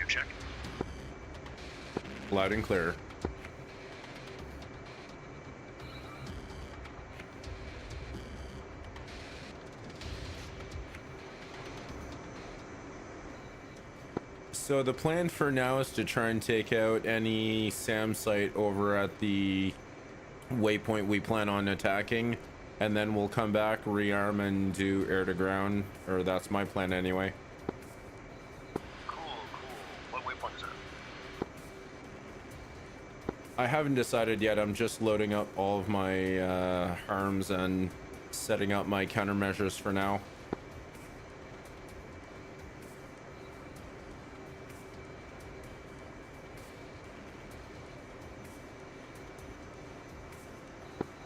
Check. Loud and clear. So the plan for now is to try and take out any SAM site over at the waypoint we plan on attacking, and then we'll come back, rearm, and do air to ground, or that's my plan anyway. I haven't decided yet. I'm just loading up all of my HARMs and setting up my countermeasures for now.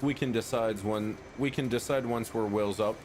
We can decide once we're wheels up.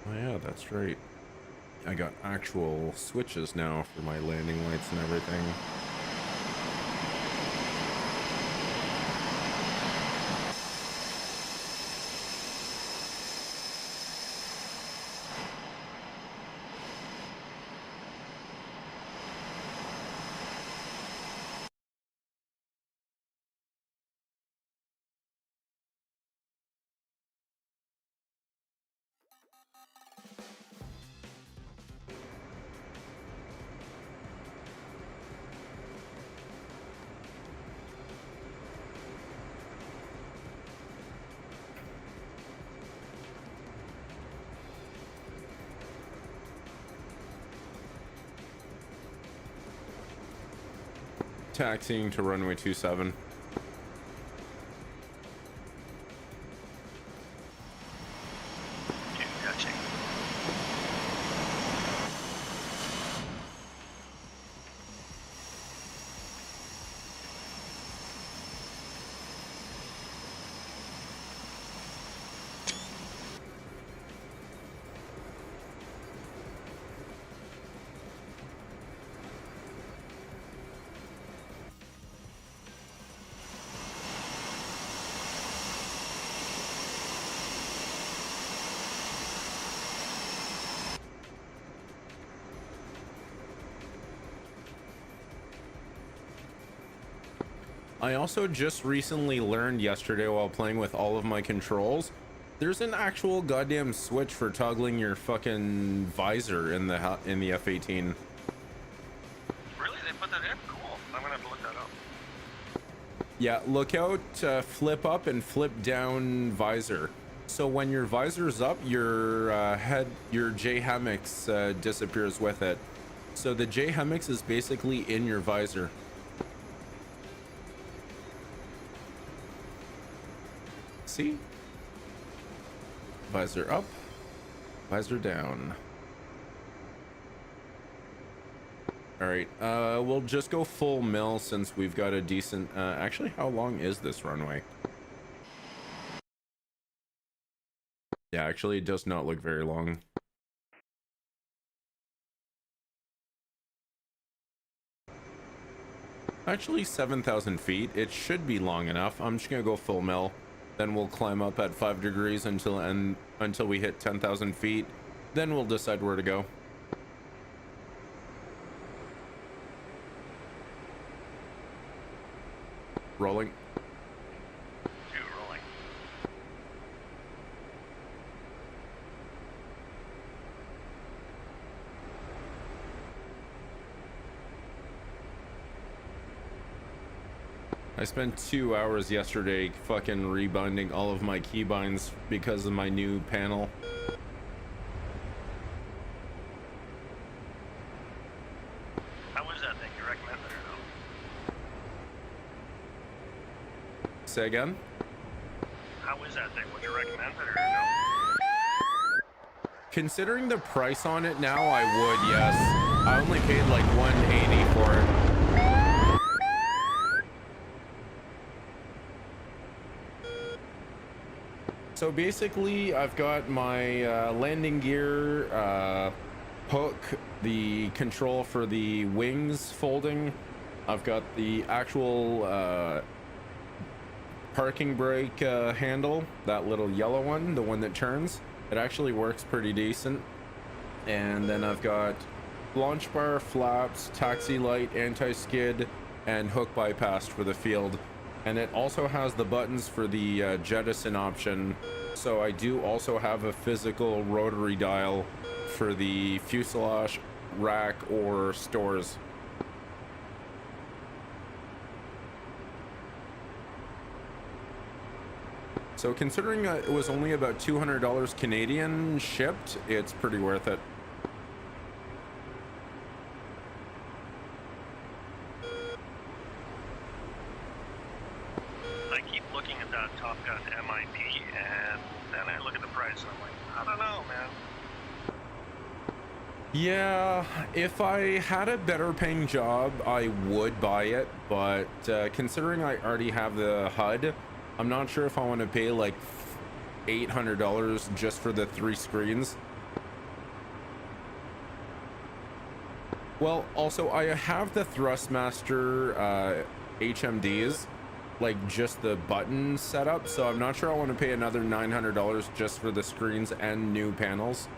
Oh yeah, that's right. I got actual switches now for my landing lights and everything. Taxiing to runway 27. I also just recently learned yesterday while playing with all of my controls, there's an actual goddamn switch for toggling your fucking visor in the F-18. Really? They put that in? Cool. I'm gonna have to look that up. Yeah, look out, flip up and flip down visor. So when your visor's up, your your J-hemix disappears with it. So the J-hemix is basically in your visor. See? Visor up, visor down. All right, we'll just go full mill since we've got a decent, actually, how long is this runway? Yeah, actually, it does not look very long. Actually, 7,000 feet. It should be long enough. I'm just gonna go full mill. Then we'll climb up at 5 degrees until we hit 10,000 feet. Then we'll decide where to go. Rolling. 2 rolling. I spent 2 hours yesterday fucking rebinding all of my keybinds because of my new panel. How was that thing? You recommend it or no? Say again? How is that thing? Would you recommend it or no? Considering the price on it now, I would, yes. I only paid like $180 for it. So basically, I've got my landing gear, hook, the control for the wings folding. I've got the actual parking brake handle, that little yellow one, the one that turns. It actually works pretty decent. And then I've got launch bar, flaps, taxi light, anti-skid, and hook bypass for the field. And it also has the buttons for the jettison option. So I do also have a physical rotary dial for the fuselage, rack, or stores. So considering it was only about $200 Canadian shipped, it's pretty worth it. I keep looking at that Top Gun MIP and then I look at the price and I'm like, I don't know, man. Yeah, if I had a better paying job, I would buy it, but considering I already have the HUD, I'm not sure if I want to pay like $800 just for the 3 screens. Well, also I have the Thrustmaster HMDs, like just the button setup, so I'm not sure I want to pay another $900 just for the screens and new panels.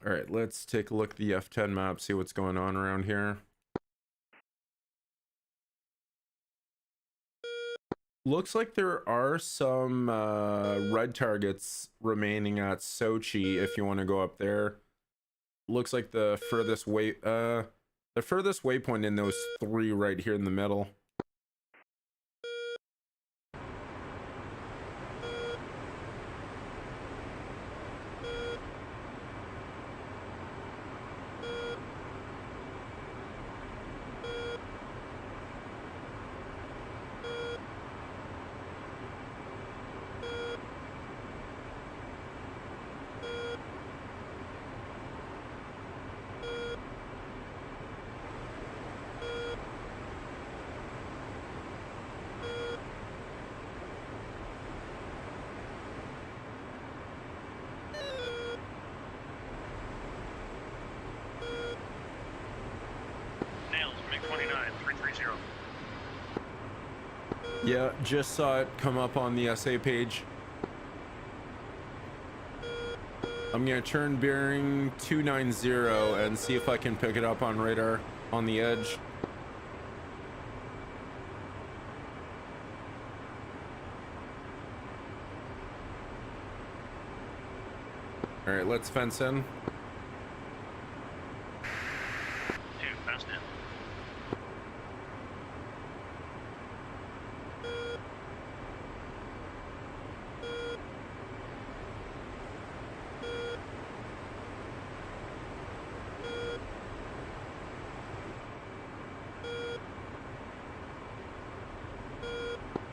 All right, let's take a look at the F10 map, see what's going on around here. Looks like there are some red targets remaining at Sochi if you want to go up there. Looks like the furthest waypoint in those 3 right here in the middle. Yeah, just saw it come up on the SA page. I'm gonna turn bearing 290 and see if I can pick it up on radar on the edge. All right, let's fence in. 2, fenced in.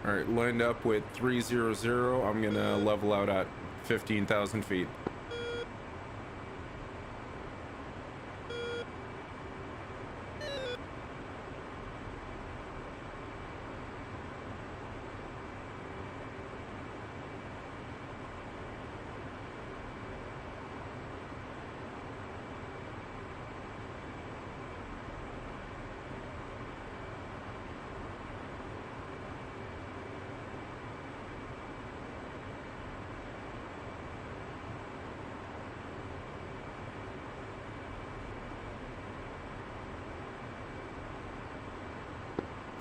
All right, lined up with 300. I'm gonna level out at 15,000 feet.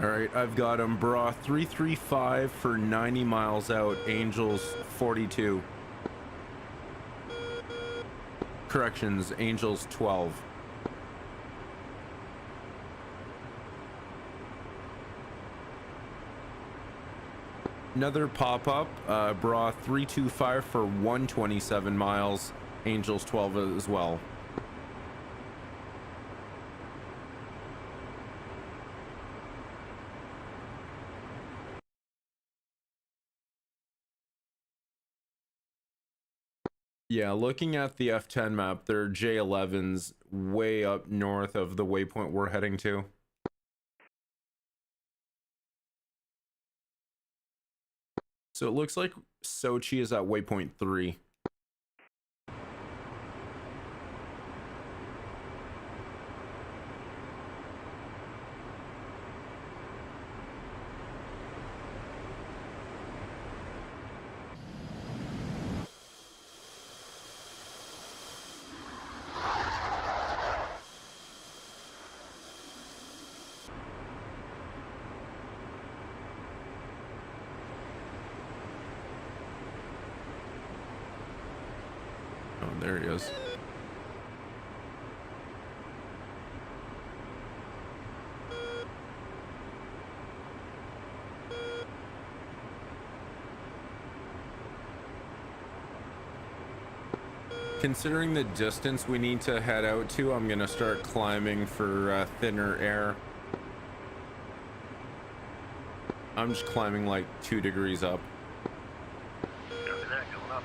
All right, I've got him, bra 335 for 90 miles out, Angels 42. Corrections, Angels 12. Another pop-up, bra 325 for 127 miles, Angels 12 as well. Yeah, looking at the F10 map, there are J11s way up north of the waypoint we're heading to. So it looks like Sochi is at waypoint 3. There he is. Considering the distance we need to head out to, I'm gonna start climbing for thinner air. I'm just climbing like 2 degrees up. Copy that, going up.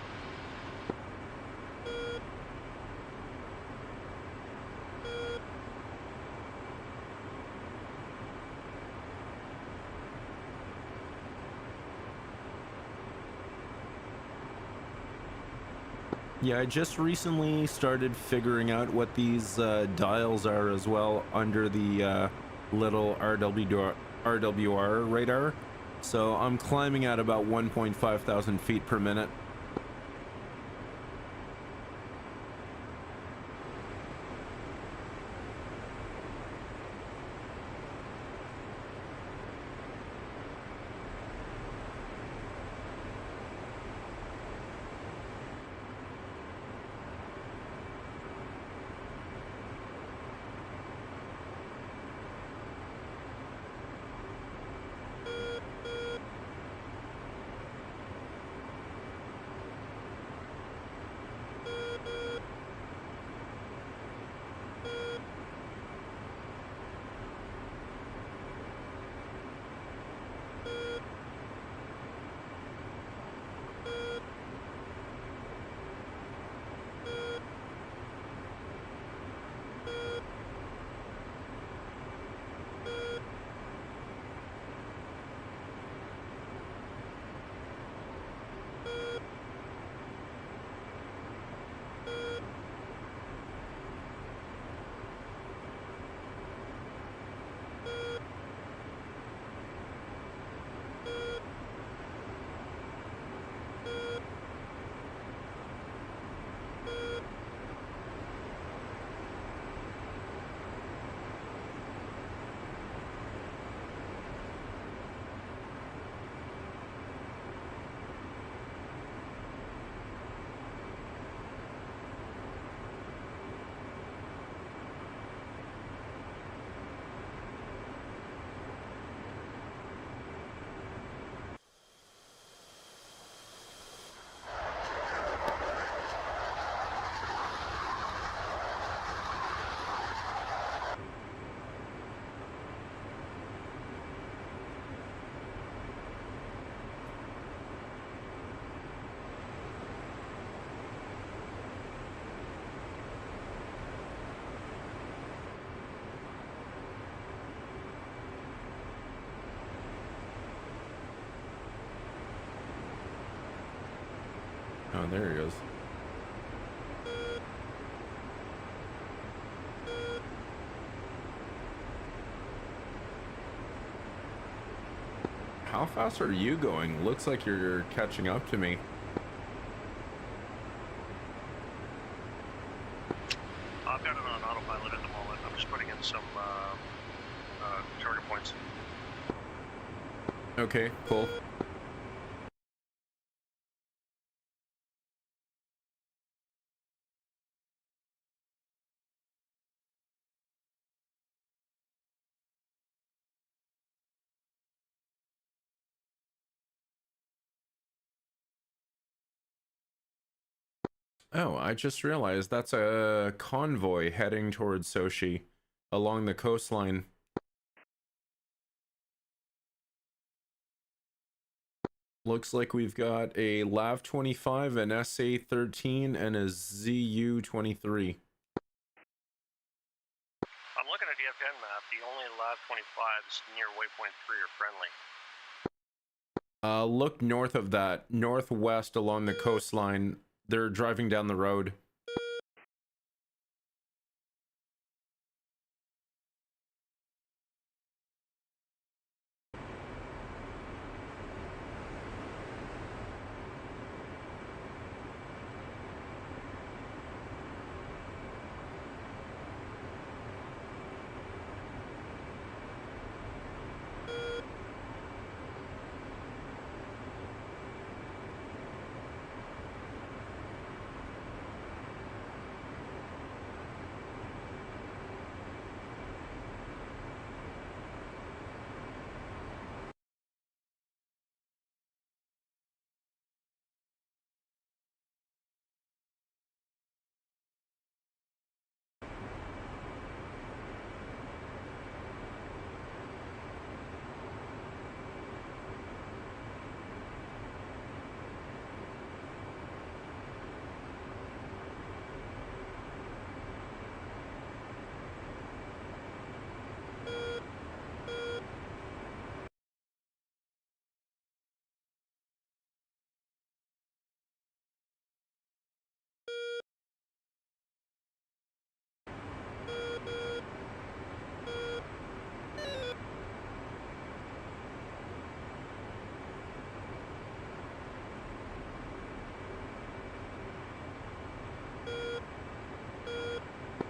Yeah, I just recently started figuring out what these dials are as well under the little RWR radar. So I'm climbing at about 1.5 thousand feet per minute. Oh, there he is. How fast are you going? Looks like you're catching up to me. I've got it on autopilot at the moment. I'm just putting in some target points. Okay, cool. Oh, I just realized that's a convoy heading towards Sochi along the coastline. Looks like we've got a LAV-25, an SA-13, and a ZU-23. I'm looking at the F10 map. The only LAV-25s near waypoint 3 are friendly. Look north of that, northwest along the coastline. They're driving down the road.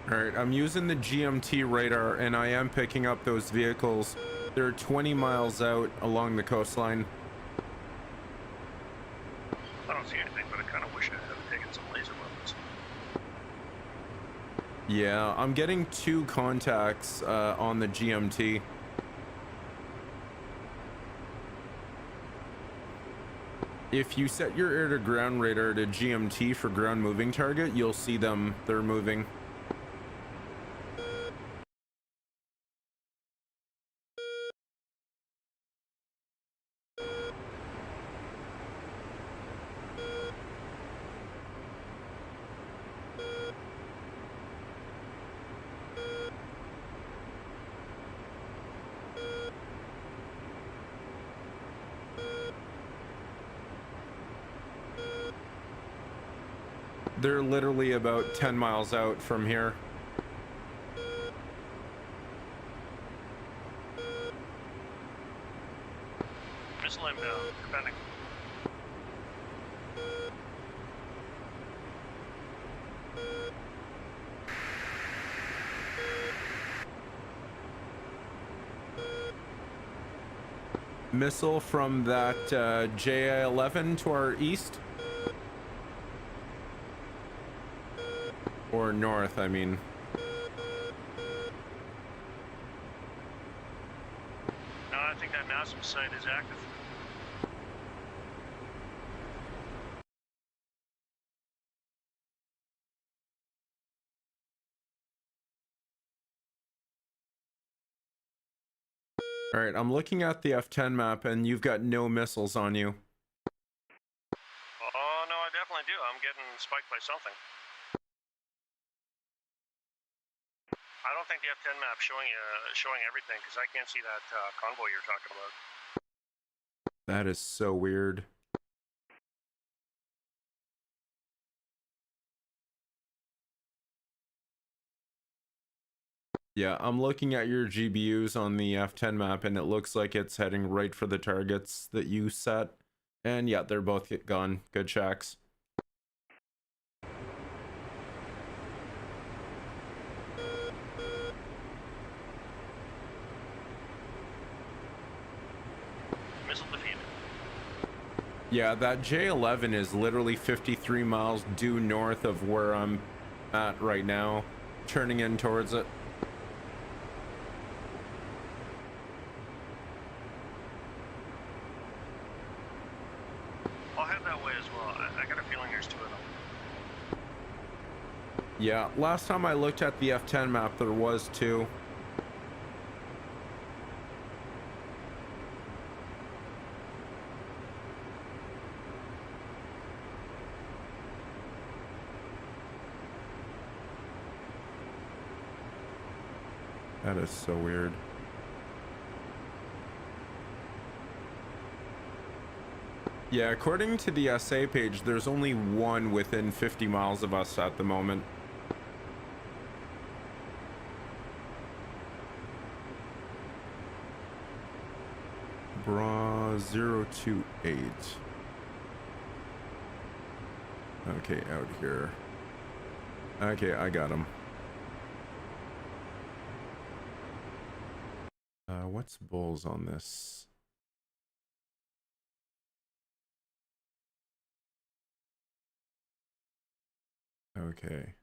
Alright, I'm using the GMT radar and I am picking up those vehicles. They're 20 miles out along the coastline. I don't see anything, but I kind of wish I had taken some laser weapons. Yeah, I'm getting 2 contacts on the GMT. If you set your air-to-ground radar to GMT for ground moving target, you'll see them. They're moving. They're literally about 10 miles out from here. Missile inbound, depending. Missile from that JA-11 to our east. Or north, I mean. No, I think that massive site is active. All right, I'm looking at the F10 map and you've got no missiles on you. Oh, no, I definitely do. I'm getting spiked by something. I don't think the F10 map showing everything because I can't see that convoy you're talking about. That is so weird. Yeah, I'm looking at your GBUs on the F10 map, and it looks like it's heading right for the targets that you set. And yeah, they're both gone. Good shacks. Missile defeated. Yeah, that J11 is literally 53 miles due north of where I'm at right now, turning in towards it. I'll head that way as well. I got a feeling there's two of them. Yeah, last time I looked at the F10 map, there was two. That is so weird. Yeah, according to the SA page, there's only one within 50 miles of us at the moment. Bra 028. Okay, out here. Okay, I got him. What's bulls on this? Okay.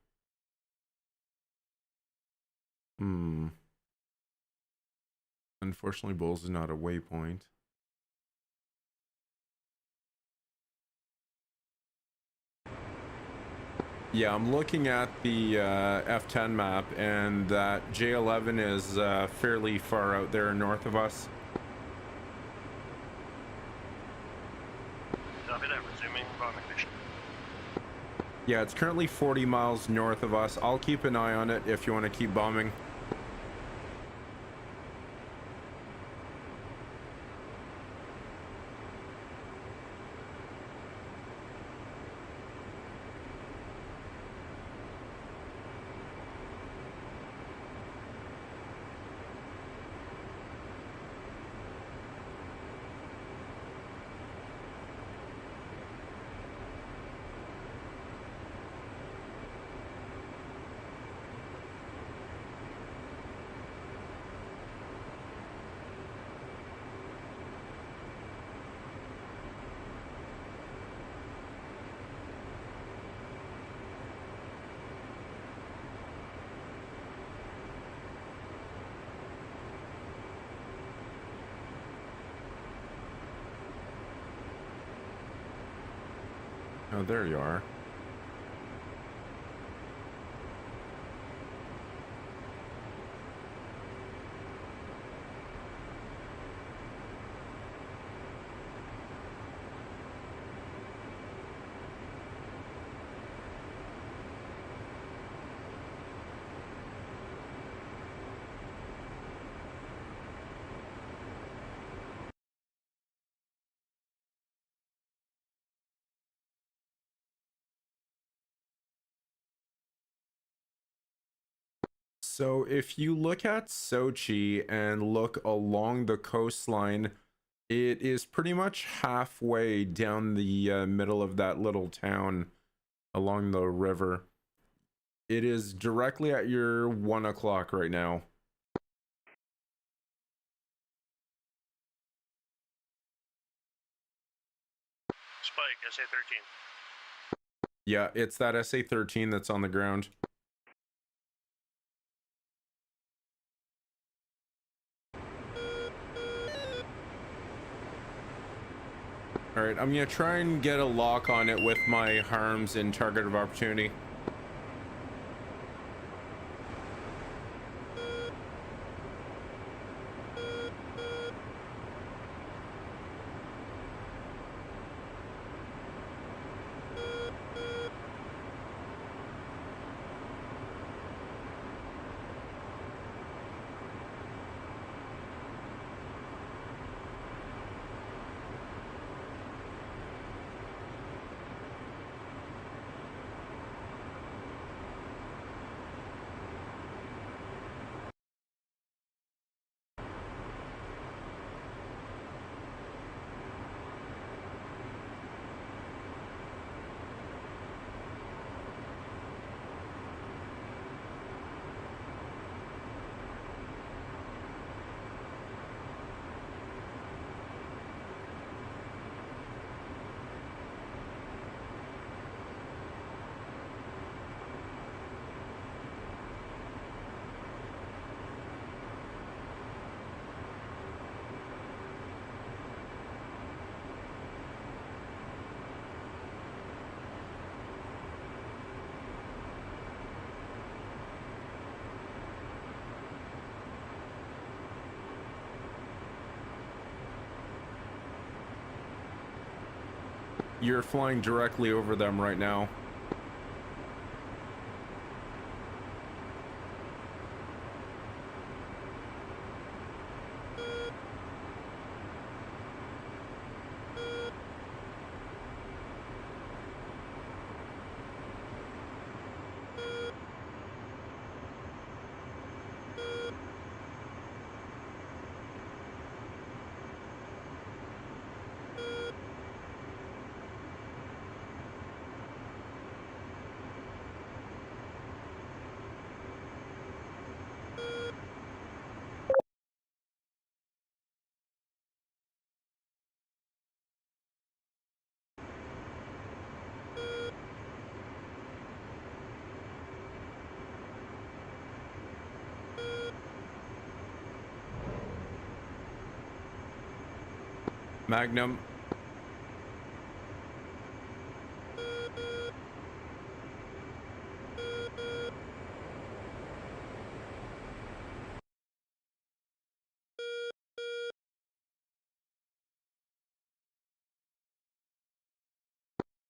Unfortunately, bulls is not a waypoint. Yeah, I'm looking at the F10 map, and that J11 is fairly far out there north of us. Copy that. Resuming bombing mission. Yeah, it's currently 40 miles north of us. I'll keep an eye on it if you want to keep bombing. Oh, there you are. So if you look at Sochi and look along the coastline, it is pretty much halfway down the middle of that little town along the river. It is directly at your 1 o'clock right now. Spike, SA-13. Yeah, it's that SA-13 that's on the ground. All right, I'm gonna try and get a lock on it with my HARMs and target of opportunity. You're flying directly over them right now. Magnum.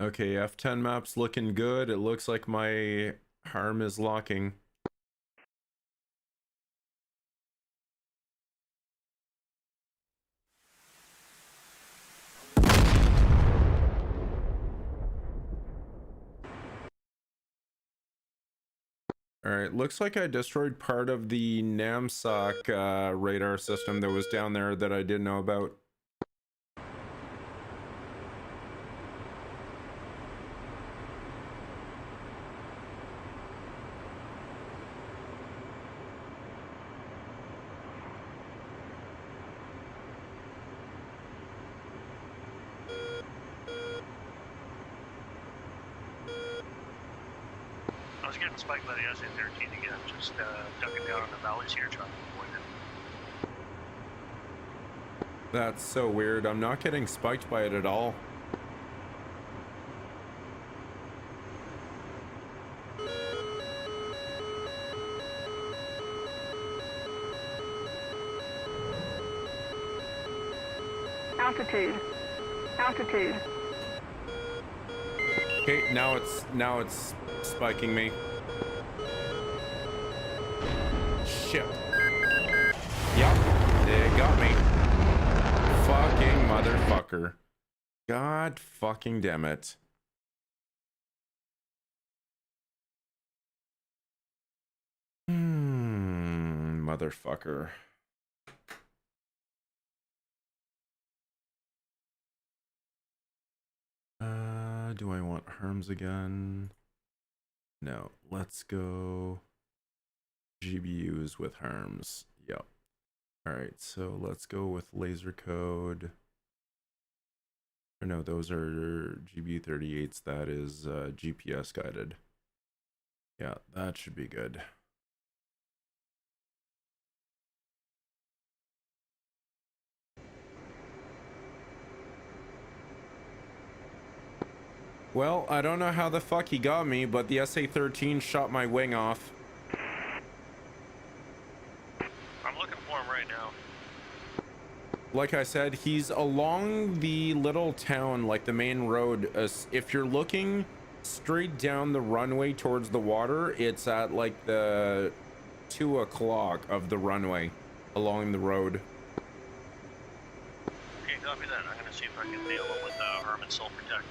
Okay, F10 map's looking good. It looks like my harm is locking. Alright, looks like I destroyed part of the NAMSOC radar system that was down there that I didn't know about. I was getting spiked by the SA-13 again, just ducking down in the valleys here trying to avoid it. That's so weird. I'm not getting spiked by it at all. Altitude. Altitude. Okay, now it's spiking me. Shit. Yep, it got me. Fucking motherfucker. God fucking damn it. Motherfucker. Do I want HARMs again? No, let's go GBUs with HARMs. Yep. All right, so let's go with laser code. Or no, those are GBU-38s. That is GPS guided. Yeah, that should be good. Well, I don't know how the fuck he got me, but the SA-13 shot my wing off. I'm looking for him right now. Like I said, he's along the little town, like the main road. If you're looking straight down the runway towards the water, it's at like the 2 o'clock of the runway along the road. Okay, copy that. I'm gonna see if I can nail him with HARM and Soul Protect.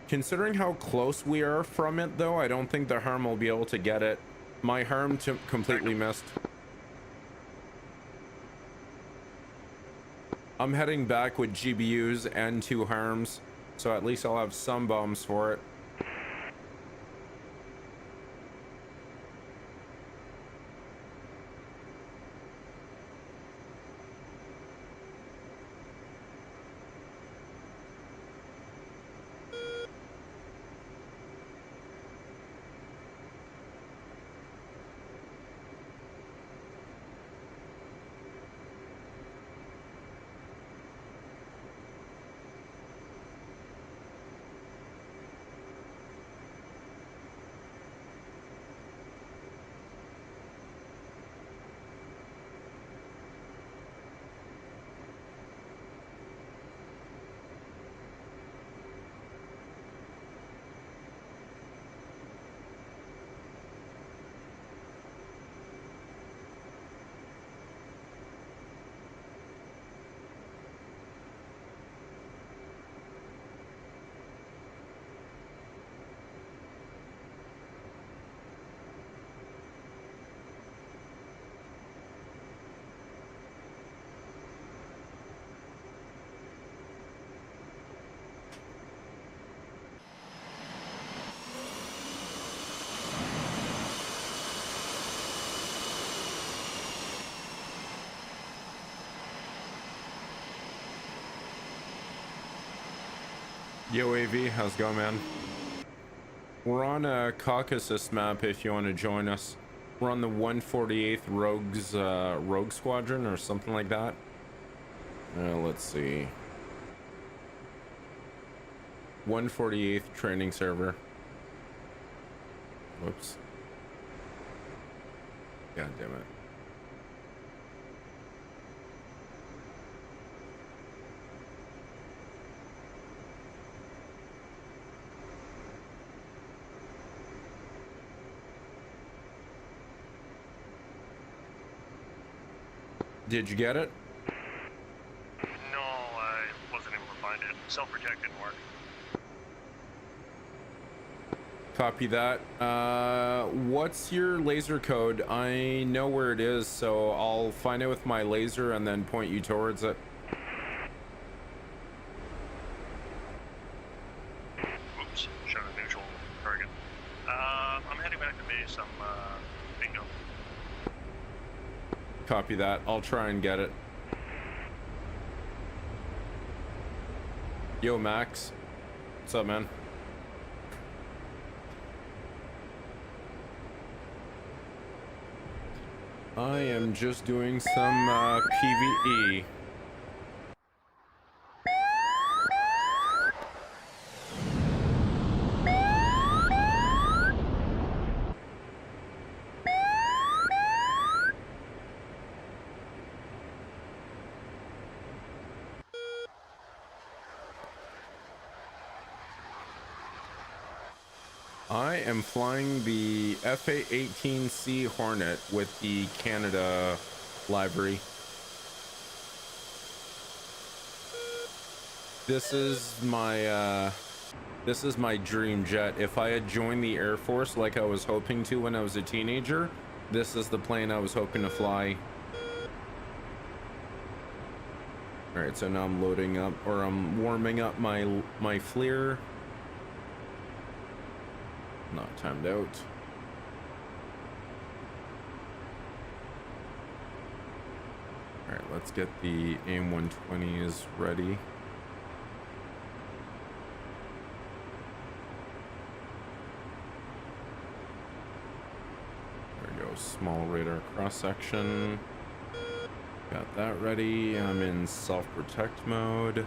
Considering how close we are from it, though, I don't think the HARM will be able to get it. My HARM completely missed. I'm heading back with GBUs and 2 HARMs, so at least I'll have some bombs for it. Yo, AV, how's it going, man? We're on a Caucasus map if you want to join us. We're on the 148th Rogue Squadron or something like that. Let's see. 148th training server. Whoops. God damn it. Did you get it? No, I wasn't able to find it. Self-protect didn't work. Copy that. What's your laser code? I know where it is, so I'll find it with my laser and then point you towards it. Oops, shot a neutral target. I'm heading back to base. I'm bingo. Copy that. I'll try and get it. Yo, Max. What's up, man? I am just doing some PvE. I am flying the A-18C Hornet with the Canada livery. This is my dream jet. If I had joined the Air Force like I was hoping to when I was a teenager, this is the plane I was hoping to fly. All right, so now I'm loading up, or I'm warming up my FLIR. Not timed out. All right, let's get the AIM-120s ready. There we go, small radar cross section. Got that ready. I'm in self-protect mode.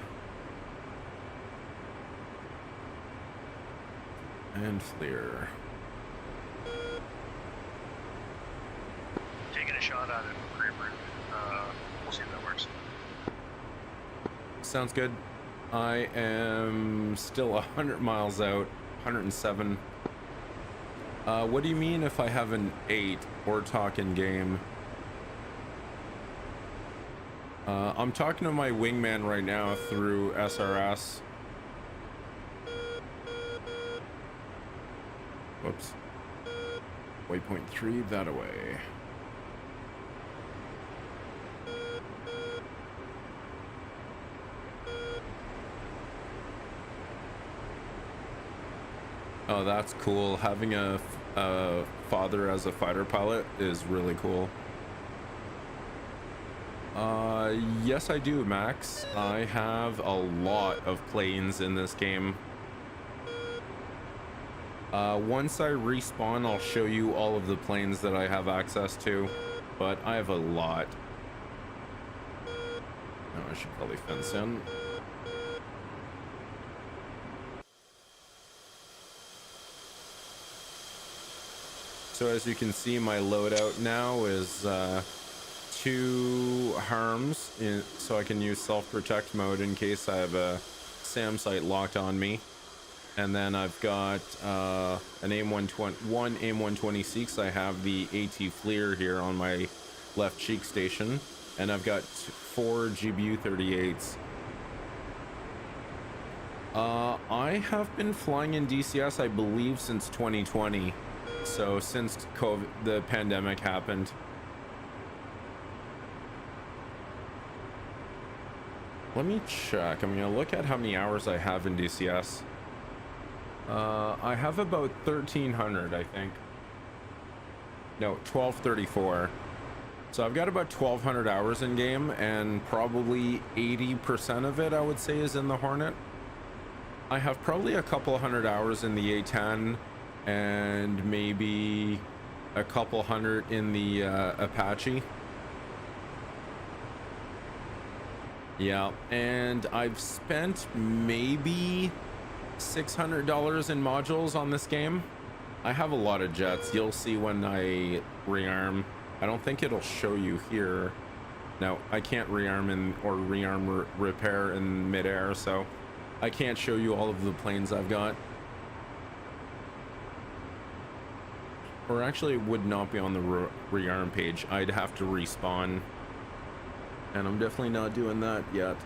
And FLIR. Taking a shot at it, Kramer. We'll see if that works. Sounds good. I am still 100 miles out, 107. What do you mean if I have an 8 or talking game? I'm talking to my wingman right now through SRS. Whoops. Waypoint 3, that away. Oh, that's cool. Having a father as a fighter pilot is really cool. Yes, I do, Max. I have a lot of planes in this game. Once I respawn, I'll show you all of the planes that I have access to, but I have a lot. Oh, I should probably fence in. So as you can see, my loadout now is 2 HARMs, so I can use self-protect mode in case I have a SAM site locked on me. And then I've got one AIM-120C, because I have the AT FLIR here on my left cheek station, and I've got 4 GBU-38s. I have been flying in DCS, I believe, since 2020. So since COVID, the pandemic happened. Let me check. I'm gonna look at how many hours I have in DCS. I have about 1,300, I think. No, 1,234. So I've got about 1,200 hours in game, and probably 80% of it, I would say, is in the Hornet. I have probably a couple hundred hours in the A10 and maybe a couple hundred in the Apache. Yeah, and I've spent maybe $600 in modules on this game. I have a lot of jets. You'll see when I rearm. I don't think it'll show you here. No, I can't rearm or rearm repair in midair, so I can't show you all of the planes I've got. Or actually, it would not be on the rearm page. I'd have to respawn, and I'm definitely not doing that yet.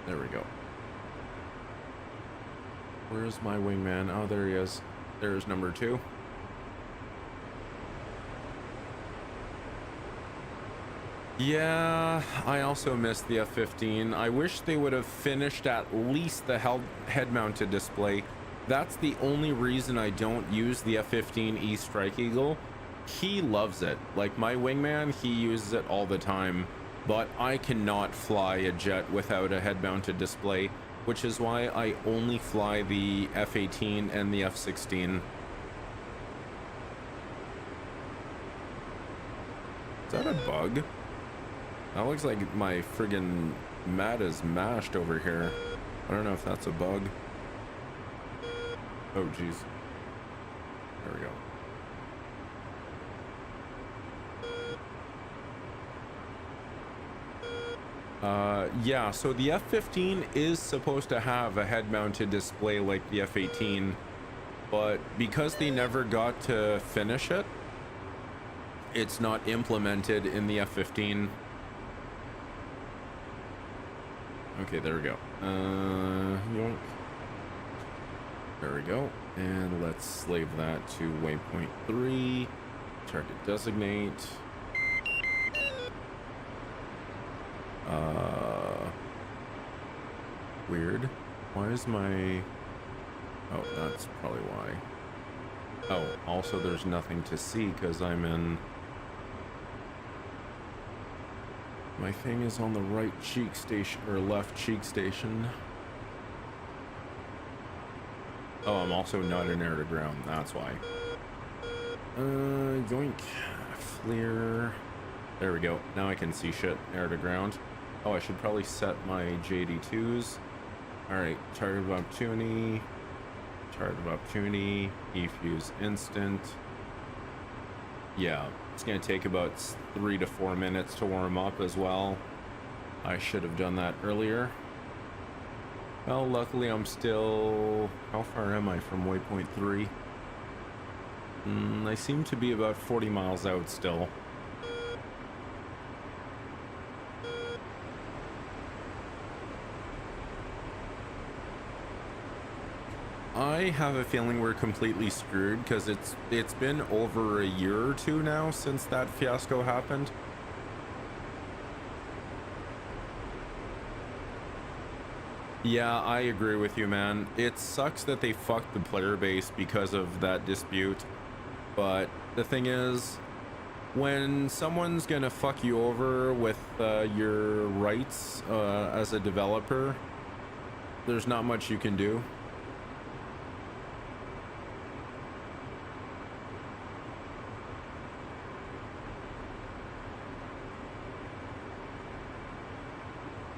There we go. Where's my wingman? Oh, there he is. There's number 2. Yeah, I also missed the F-15. I wish they would have finished at least the head-mounted display. That's the only reason I don't use the F-15E Strike Eagle. He loves it. Like my wingman, he uses it all the time. But I cannot fly a jet without a head-mounted display, which is why I only fly the F-18 and the F-16. Is that a bug? That looks like my friggin' mat is mashed over here. I don't know if that's a bug. Oh, jeez. There we go. Yeah, so the F-15 is supposed to have a head-mounted display like the F-18, but because they never got to finish it, it's not implemented in the F-15. Okay, there we go. Yoink. There we go. And let's slave that to waypoint 3. Target designate. Weird. Why is my... Oh, that's probably why. Oh, also there's nothing to see because I'm in... My thing is on the right cheek station, or left cheek station. Oh, I'm also not in air to ground, that's why. Yoink. FLIR. There we go. Now I can see shit. Air to ground. Oh, I should probably set my JD2s. Alright, target of opportunity. Target of opportunity. E-fuse instant. Yeah, it's going to take about 3 to 4 minutes to warm up as well. I should have done that earlier. Well, luckily I'm still... How far am I from waypoint 3? I seem to be about 40 miles out still. I have a feeling we're completely screwed because it's been over a year or two now since that fiasco happened. Yeah, I agree with you, man. It sucks that they fucked the player base because of that dispute. But the thing is, when someone's gonna fuck you over with your rights as a developer, there's not much you can do.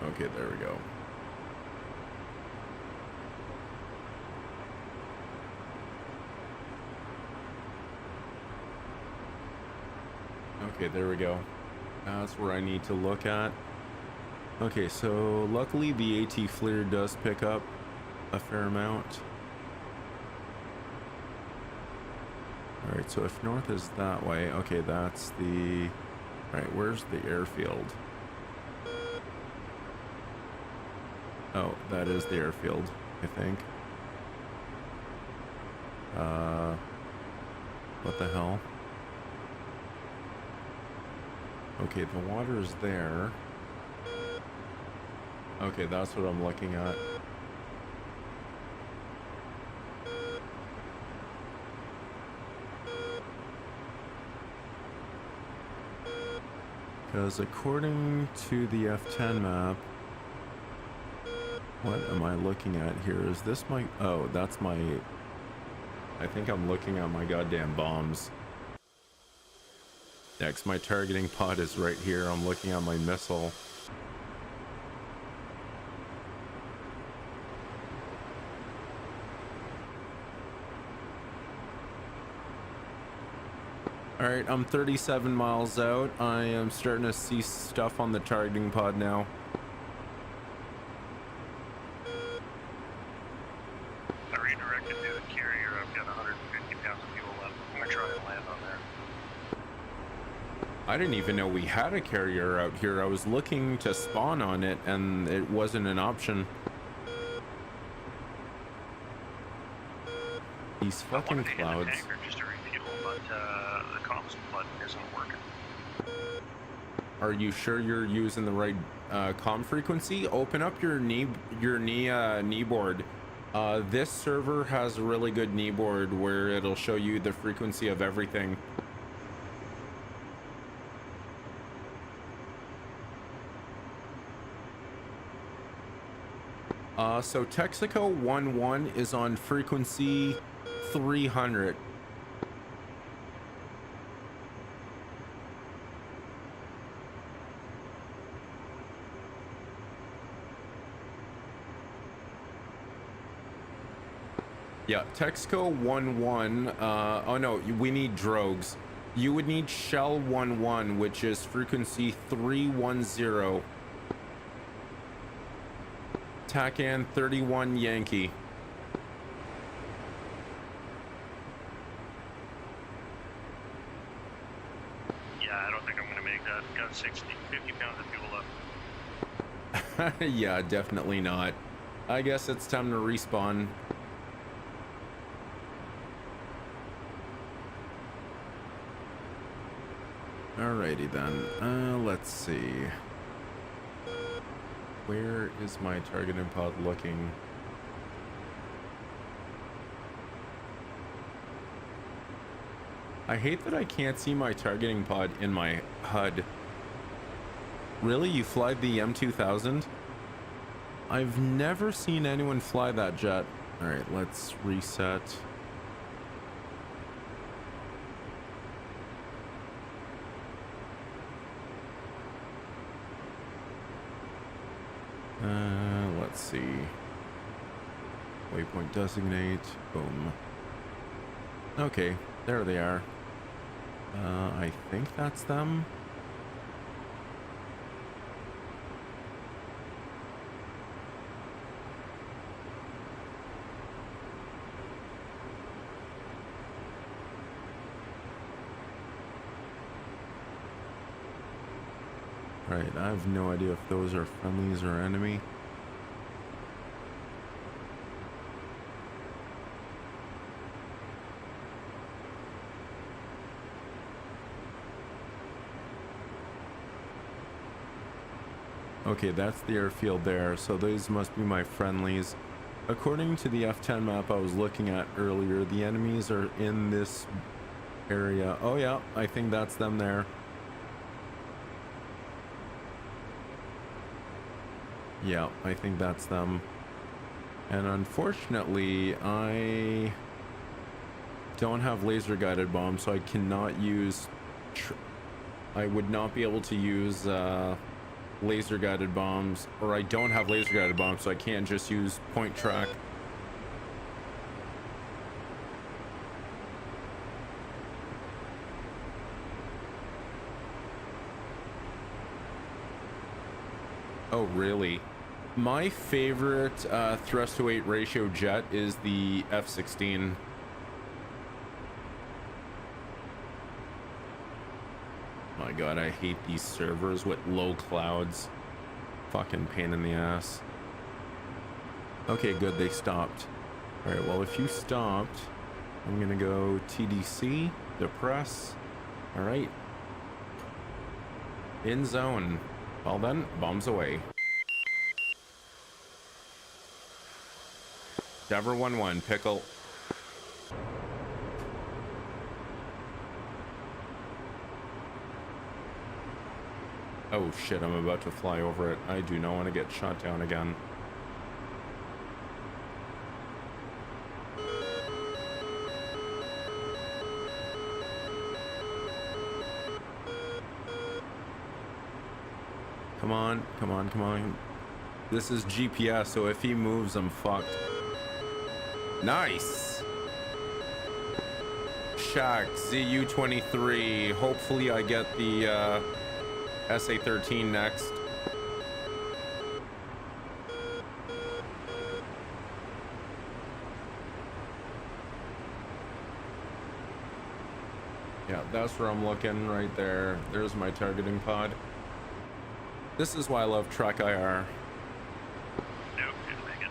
Okay, there we go. Okay, there we go. That's where I need to look at. Okay, so luckily the AT FLIR does pick up a fair amount. Alright, so if north is that way, okay, that's the... Alright, where's the airfield? Oh, that is the airfield, I think. What the hell? Okay, the water is there. Okay, that's what I'm looking at. Because according to the F10 map, what am I looking at here? Is this my... Oh, that's my... I think I'm looking at my goddamn bombs. Next, my targeting pod is right here. I'm looking at my missile. Alright, I'm 37 miles out. I am starting to see stuff on the targeting pod now. I redirected to the carrier. I've got 150 pounds of fuel left. I'm going to try and land on there. I didn't even know we had a carrier out here. I was looking to spawn on it and it wasn't an option. These fucking clouds. The tanker just to refuel, but the comms button isn't working. Are you sure you're using the right comm frequency? Open up your knee board. This server has a really good knee board where it'll show you the frequency of everything. So Texaco 11 is on frequency 300. Yeah, Texaco 11, oh no, we need drogues. You would need Shell 11, which is frequency 310. TACAN 31 Yankee. Yeah, I don't think I'm going to make that. Got 50 pounds of fuel left. Yeah, definitely not. I guess it's time to respawn. Alrighty then, let's see. Where is my targeting pod looking? I hate that I can't see my targeting pod in my HUD. Really? You fly the M2000? I've never seen anyone fly that jet. Alright, let's reset. Let's see. Waypoint designate. Boom. Okay, there they are. I think that's them. Right, I have no idea if those are friendlies or enemy. Okay, that's the airfield there, so those must be my friendlies. According to the F10 map I was looking at earlier, the enemies are in this area. Oh yeah, I think that's them there. Yeah, I think that's them. And unfortunately, I don't have laser guided bombs, so I cannot use... I would not be able to use laser guided bombs, or I don't have laser guided bombs, so I can't just use point track. Oh, really? My favorite thrust to weight ratio jet is the F-16. My god, I hate these servers with low clouds. Fucking pain in the ass. Okay, good, they stopped. Alright, well, if you stopped, I'm gonna go TDC, depress. Alright. In zone. Well then, bombs away. Dever 1-1, pickle. Oh shit, I'm about to fly over it. I do not want to get shot down again. Come on, come on, come on. This is GPS, so if he moves, I'm fucked. Nice! Shack, ZU-23. Hopefully I get the SA-13 next. Yeah, that's where I'm looking right there. There's my targeting pod. This is why I love Track IR. Nope, didn't make it.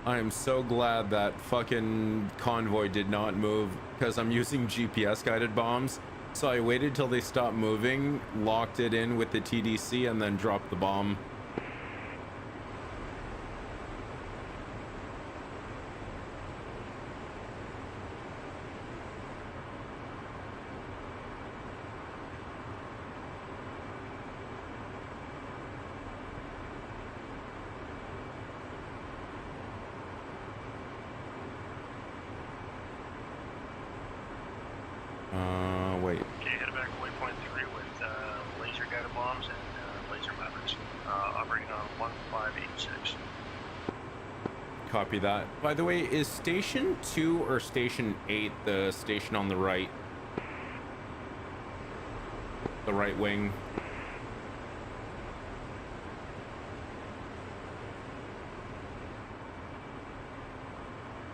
I am so glad that fucking convoy did not move because I'm using GPS guided bombs. So I waited till they stopped moving, locked it in with the TDC, and then dropped the bomb. Wait. Okay, head back to waypoint 3 with laser guided bombs and laser mappers. Operating on 1586. Copy that. By the way, is station 2 or station 8 the station on the right? The right wing.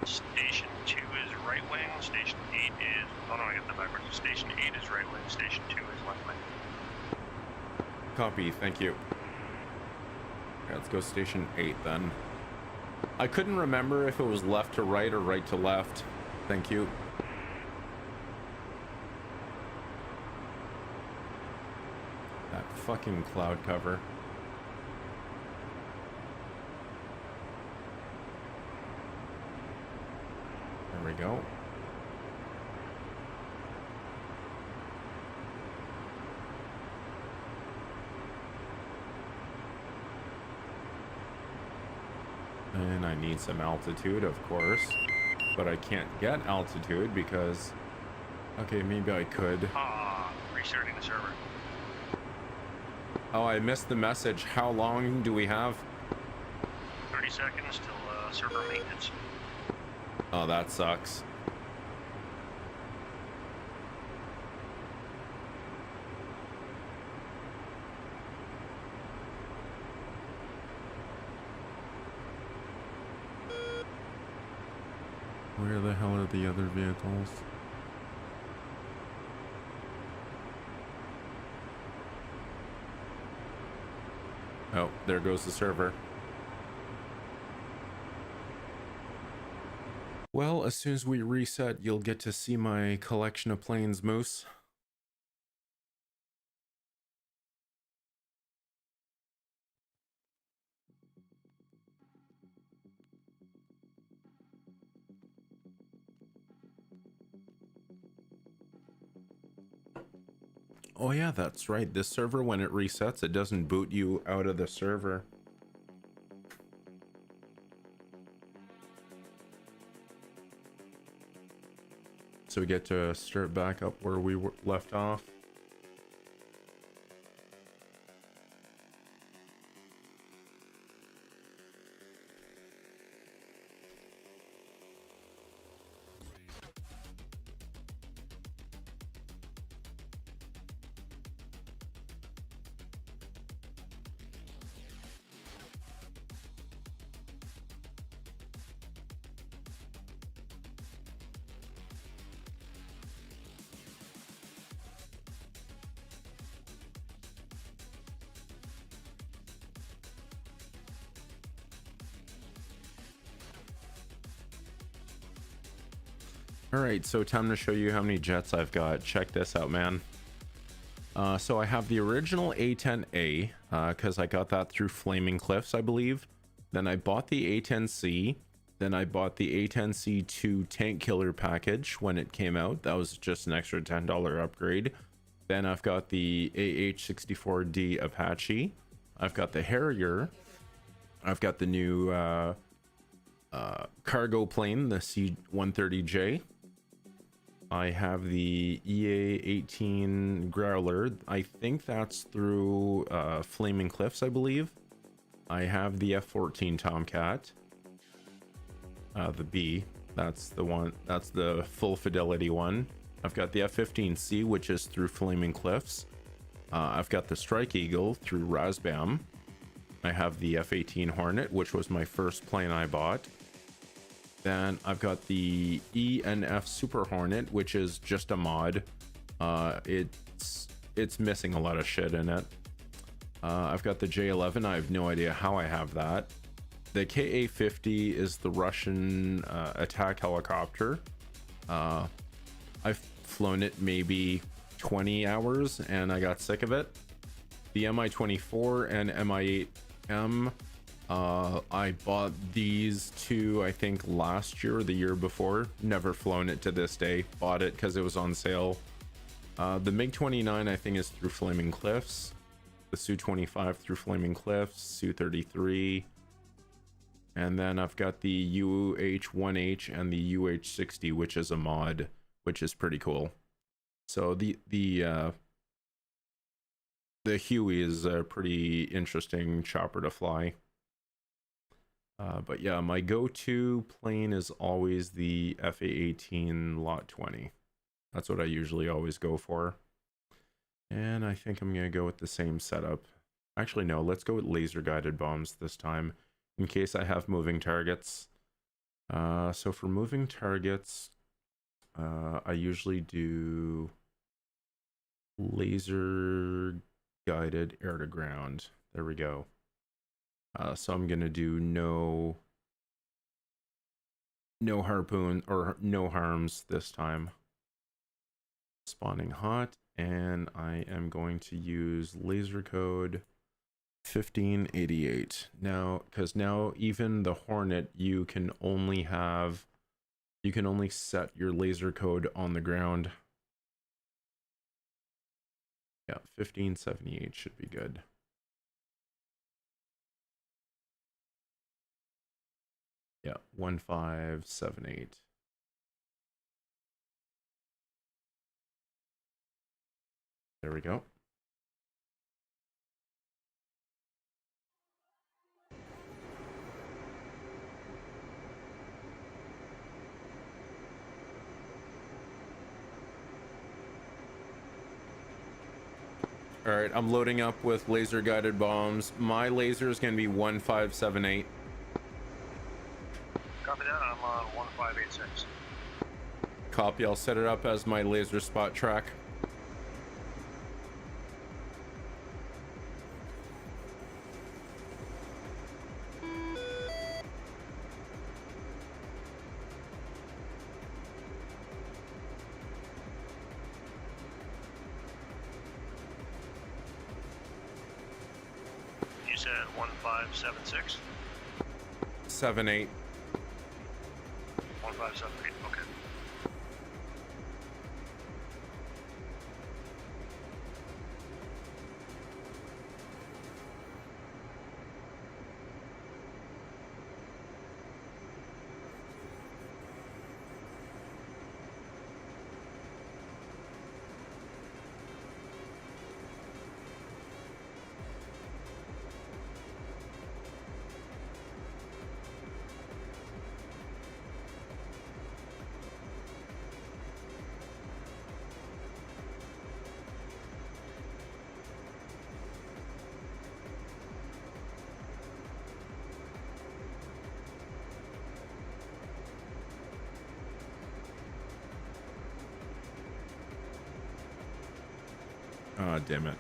Station 2 is right wing, station 8 is... Oh no, I got that backwards. Station 8 is right wing, station 2 is left wing. Copy, thank you. Okay, let's go station 8 then. I couldn't remember if it was left to right or right to left. Thank you. That fucking cloud cover. There we go. And I need some altitude, of course, but I can't get altitude because... Okay, maybe I could. Restarting the server. Oh, I missed the message. How long do we have? 30 seconds till server maintenance. Oh, that sucks. Where the hell are the other vehicles? Oh, there goes the server. Well, as soon as we reset, you'll get to see my collection of planes, Moose. Oh yeah, that's right. This server, when it resets, it doesn't boot you out of the server. So we get to start back up where we were left off. Alright, so time to show you how many jets I've got. Check this out, man. So I have the original A-10A, because I got that through Flaming Cliffs, I believe. Then I bought the A-10C. Then I bought the A-10C2 tank killer package when it came out. That was just an extra $10 upgrade. Then I've got the AH-64D Apache. I've got the Harrier. I've got the new cargo plane, the C-130J. I have the EA-18 Growler. I think that's through Flaming Cliffs, I believe. I have the F-14 Tomcat. The B, that's the one, that's the full fidelity one. I've got the F-15C, which is through Flaming Cliffs. I've got the Strike Eagle through Razbam. I have the F-18 Hornet, which was my first plane I bought. Then I've got the E&F Super Hornet, which is just a mod. It's missing a lot of shit in it. I've got the J-11. I have no idea how I have that. The Ka-50 is the Russian attack helicopter. I've flown it maybe 20 hours and I got sick of it. The Mi-24 and Mi-8M, I bought these two, I think last year or the year before. Never flown it to this day. Bought it because it was on sale. The MiG-29 I think is through Flaming Cliffs. The Su-25 through Flaming Cliffs. Su-33. And then I've got the UH-1H and the UH-60, which is a mod, which is pretty cool. So the Huey is a pretty interesting chopper to fly. But yeah, my go-to plane is always the FA-18 Lot 20. That's what I usually always go for. And I think I'm going to go with the same setup. Actually, no, let's go with laser guided bombs this time, in case I have moving targets. So for moving targets, I usually do laser guided air to ground. There we go. So I'm gonna do no harpoon or no harms this time. Spawning hot, and I am going to use laser code 1588 now, because now even the Hornet you can only set your laser code on the ground. Yeah, 1578 should be good. Yeah, 1578. There we go. All right, I'm loading up with laser guided bombs. My laser is going to be 1578. Copy that. I'm on 1586. Copy. I'll set it up as my laser spot track. You said 1576? 78. 1578, okay. Ah, damn it.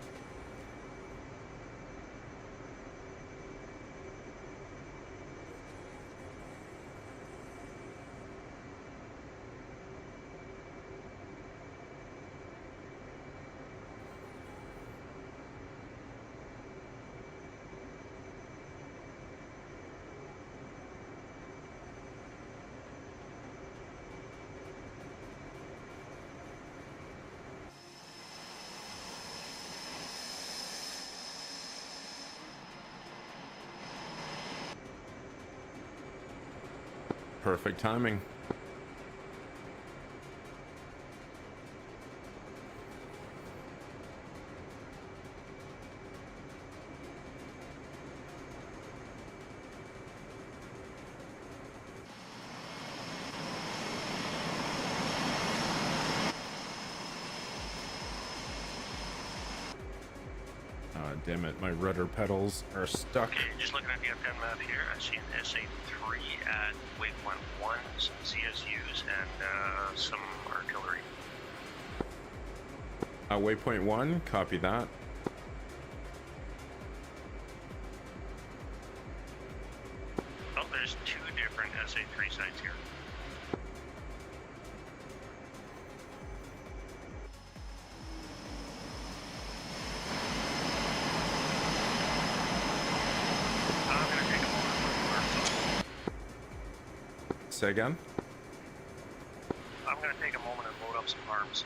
Perfect timing. Damn it, my rudder pedals are stuck. Okay, just looking at the F10 map here, I see an SA-3 at waypoint 1, some CSUs, and some artillery. Waypoint 1, copy that. Oh, there's 2 different SA-3 sites here. Say again? I'm going to take a moment and load up some HARMs.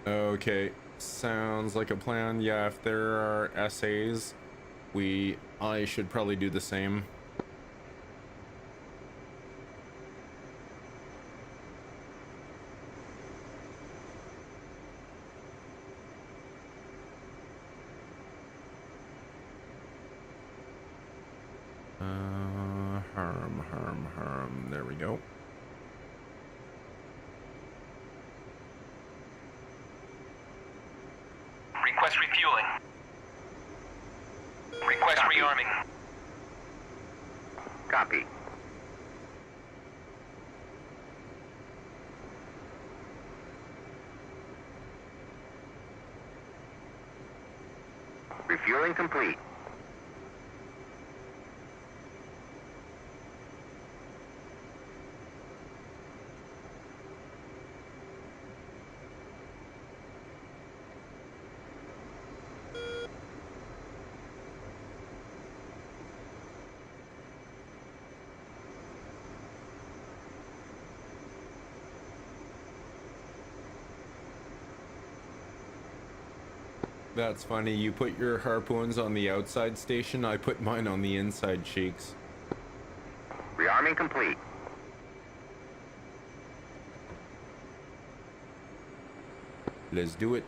Okay, sounds like a plan. Yeah, if there are SAs, I should probably do the same. Harm. There we go. Request refueling. Request rearming. Copy. Refueling complete. That's funny, you put your harpoons on the outside station, I put mine on the inside cheeks. Rearming complete. Let's do it.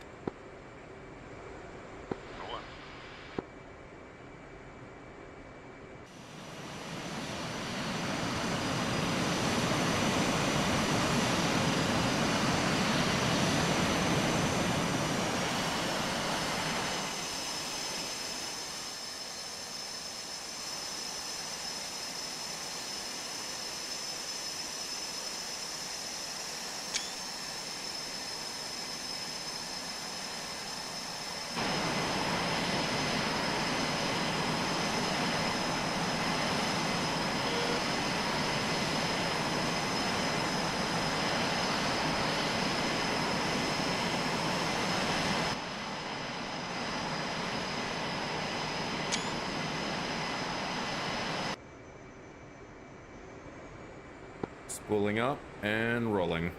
Spooling up and rolling.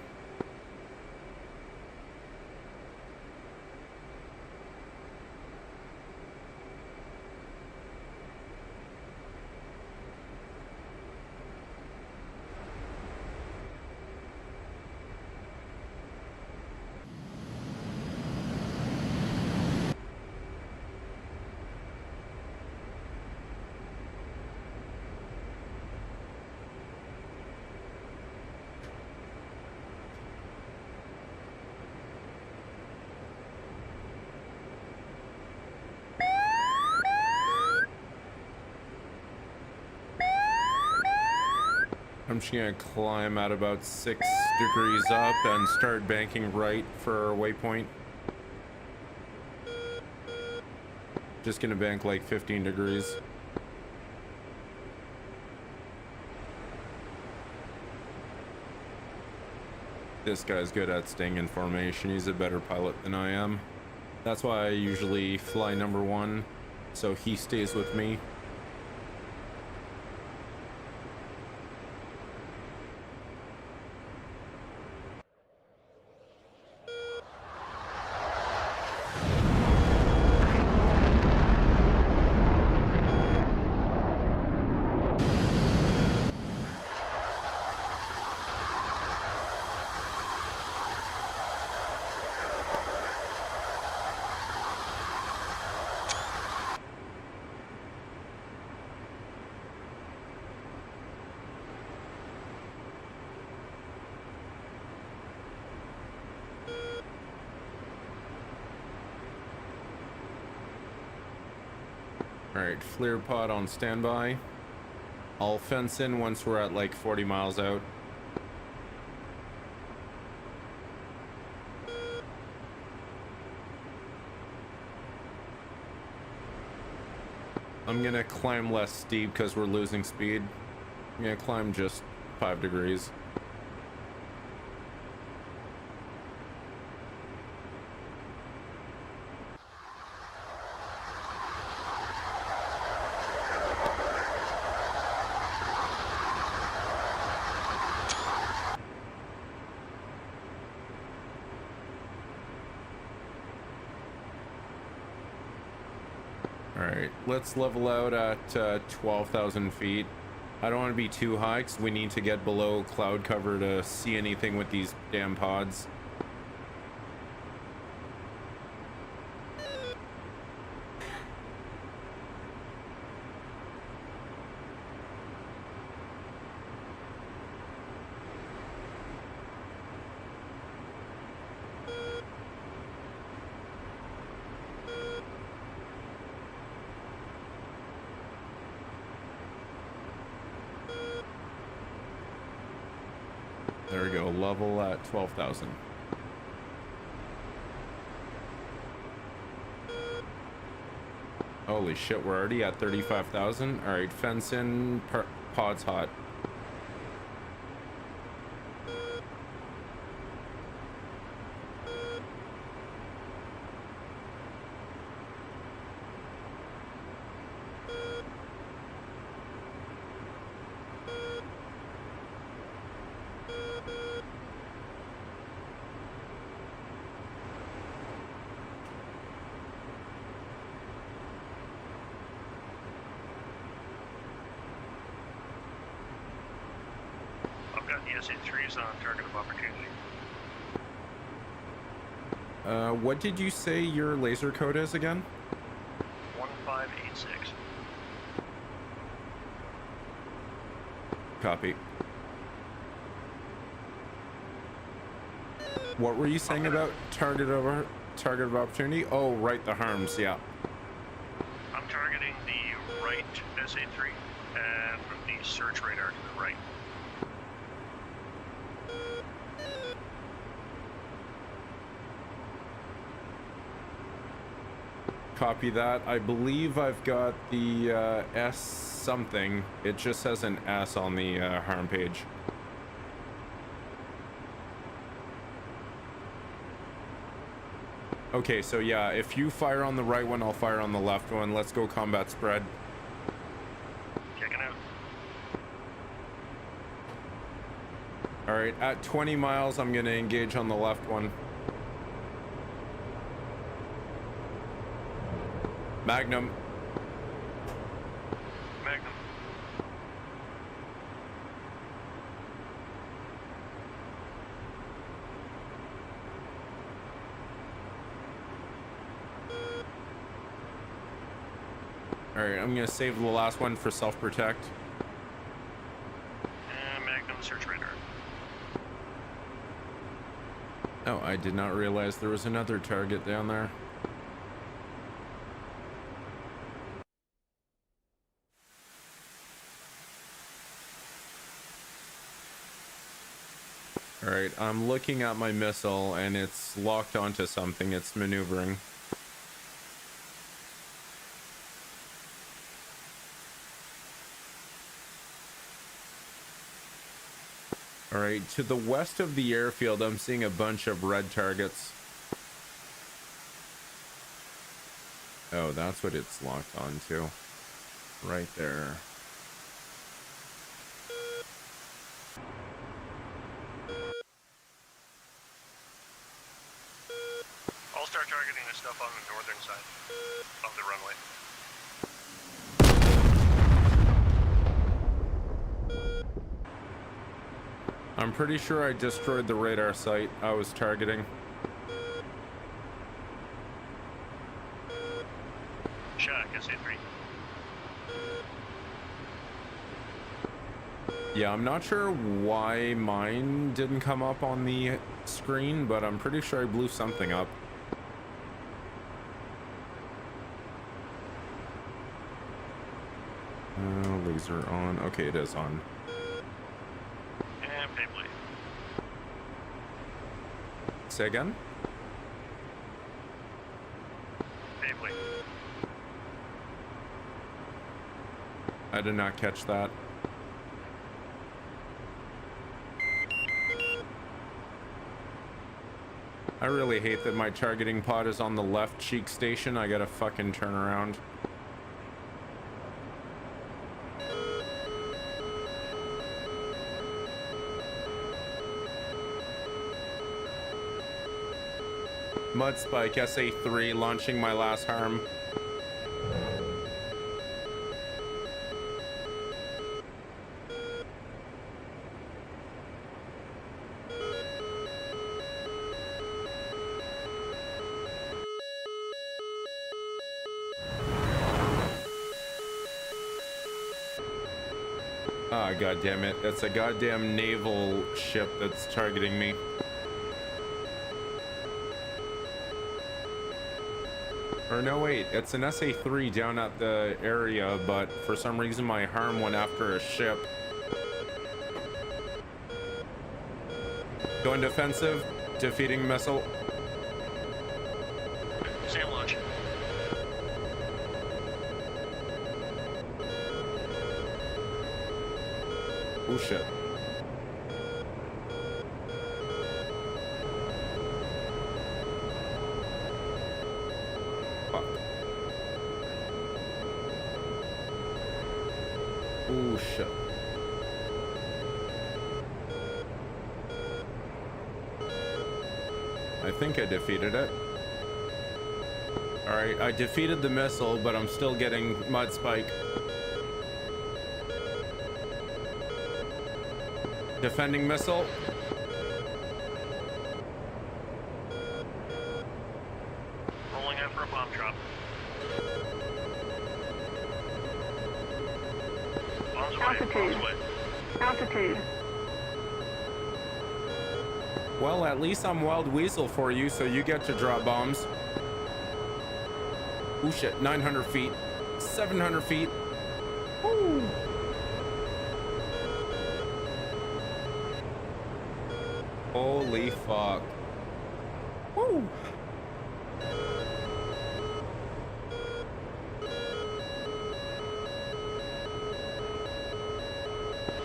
I'm just gonna climb at about 6 degrees up and start banking right for our waypoint. Just gonna bank like 15 degrees. This guy's good at staying in formation. He's a better pilot than I am. That's why I usually fly number 1, so he stays with me. All right, FLIR pod on standby. I'll fence in once we're at like 40 miles out. I'm gonna climb less steep because we're losing speed. I'm gonna climb just 5 degrees. Alright, let's level out at 12,000 feet. I don't want to be too high because we need to get below cloud cover to see anything with these damn pods. There we go, level at 12,000. Holy shit, we're already at 35,000. All right, fence in, pods hot. The SA-3 is on target of opportunity. What did you say your laser code is again? 1586. Copy. What were you saying about target of opportunity? Oh, right, the HARMs, yeah. I'm targeting the right SA-3 and from the search radar to the right. Copy that. I believe I've got the S something. It just says an S on the HARM page. Okay, so yeah, if you fire on the right one, I'll fire on the left one. Let's go combat spread. Checking out. All right, at 20 miles, I'm gonna engage on the left one. Magnum. Magnum. All right, I'm gonna save the last one for self-protect. And Magnum search radar. Oh, I did not realize there was another target down there. All right, I'm looking at my missile and it's locked onto something. It's maneuvering. All right, to the west of the airfield, I'm seeing a bunch of red targets. Oh, that's what it's locked onto. Right there. I'll start targeting this stuff on the northern side of the runway. I'm pretty sure I destroyed the radar site I was targeting. Shack, SA-3. Yeah, I'm not sure why mine didn't come up on the screen, but I'm pretty sure I blew something up. Laser on. Okay, it is on. And Pavely. Say again? Pavely. I did not catch that. I really hate that my targeting pod is on the left cheek station. I gotta fucking turn around. Mud Spike SA3 launching my last harm. Ah, god damn it. It's a goddamn naval ship that's targeting me. Or no, wait, it's an SA3 down at the area, but for some reason my harm went after a ship. Going defensive, defeating missile. Sam launch. Oh shit. Fuck. Oh shit. I think I defeated it. Alright, I defeated the missile, but I'm still getting Mud Spike. Defending missile. Rolling in for a bomb drop. Bombs away. Altitude. Bombs away. Altitude. Well, at least I'm Wild Weasel for you, so you get to drop bombs. Oh shit, 900 feet, 700 feet. Woo. Holy fuck. Woo.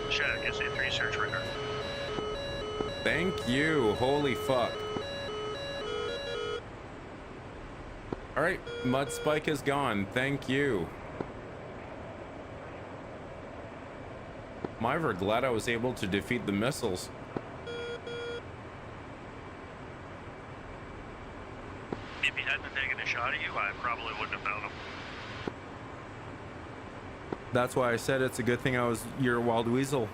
Check, SA3 search radar. Thank you. Holy fuck. All right, Mud Spike is gone. Thank you. I'm ever glad I was able to defeat the missiles. If he hadn't taken a shot at you, I probably wouldn't have found him. That's why I said it's a good thing I was your Wild Weasel.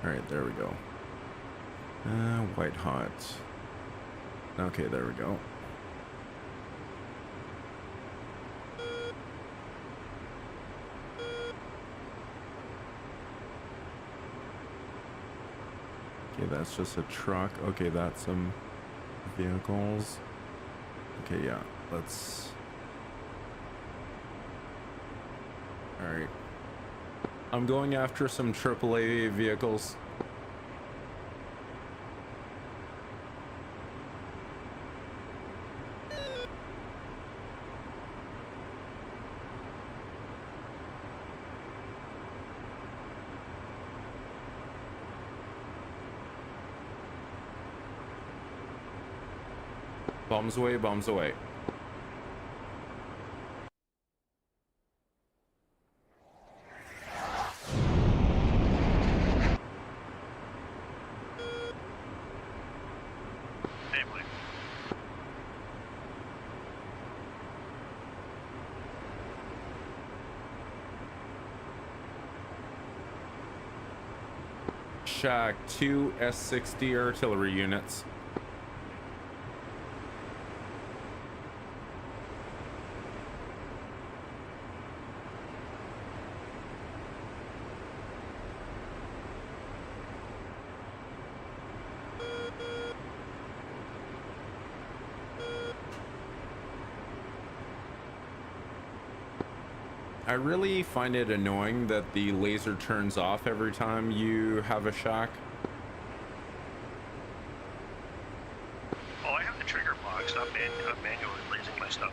All right, there we go. White hot. Okay, there we go. Okay, that's just a truck. Okay, that's some vehicles. Okay, yeah, let's... All right. I'm going after some AAA vehicles. Bombs away, bombs away. Namely. Shack 2 S60 artillery units. I really find it annoying that the laser turns off every time you have a shack. Oh, I have the trigger box. I'm manually lasing my stuff.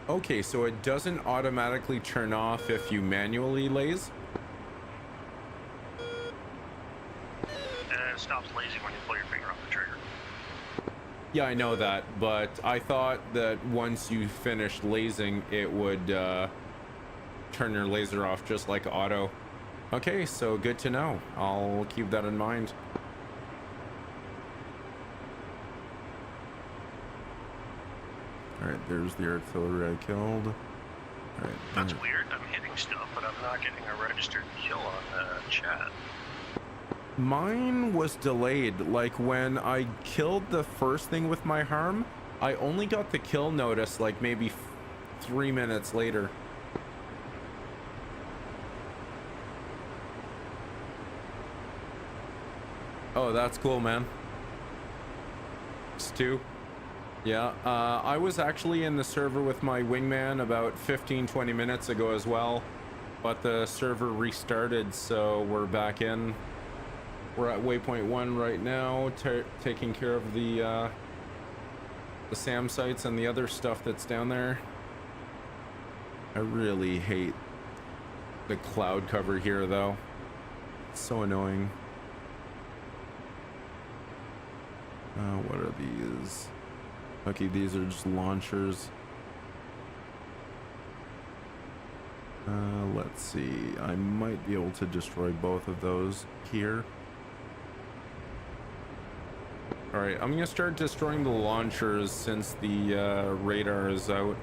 Okay, so it doesn't automatically turn off if you manually laze? And it stops lasing when you pull your finger off the trigger. Yeah, I know that, but I thought that once you finished lasing, it would turn your laser off just like auto. Okay, so good to know. I'll keep that in mind. All right, there's the artillery I killed. All right, That's weird. I'm hitting stuff, but I'm not getting a registered kill on the chat. Mine was delayed. Like when I killed the first thing with my harm, I only got the kill notice like maybe 3 minutes later. Oh, that's cool, man. Stu. Yeah, I was actually in the server with my wingman about 15-20 minutes ago as well, but the server restarted, so we're back in. We're at waypoint 1 right now, taking care of the SAM sites and the other stuff that's down there. I really hate the cloud cover here, though. It's so annoying. What are these? Okay, these are just launchers. Let's see. I might be able to destroy both of those here. All right, I'm gonna start destroying the launchers since the radar is out.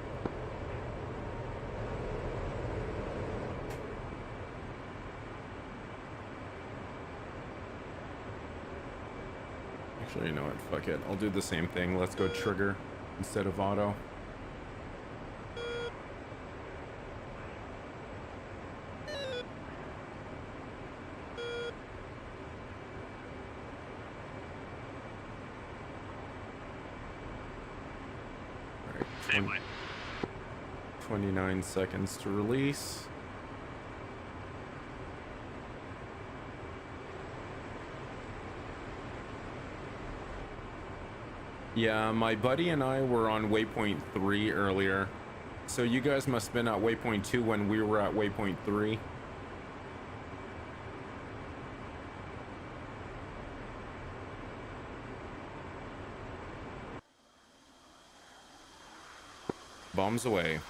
Actually, you know what? Fuck it. I'll do the same thing. Let's go trigger instead of auto. Anyway. 29 seconds to release. Yeah, my buddy and I were on waypoint 3 earlier. So you guys must have been at waypoint 2 when we were at waypoint 3. Bombs away.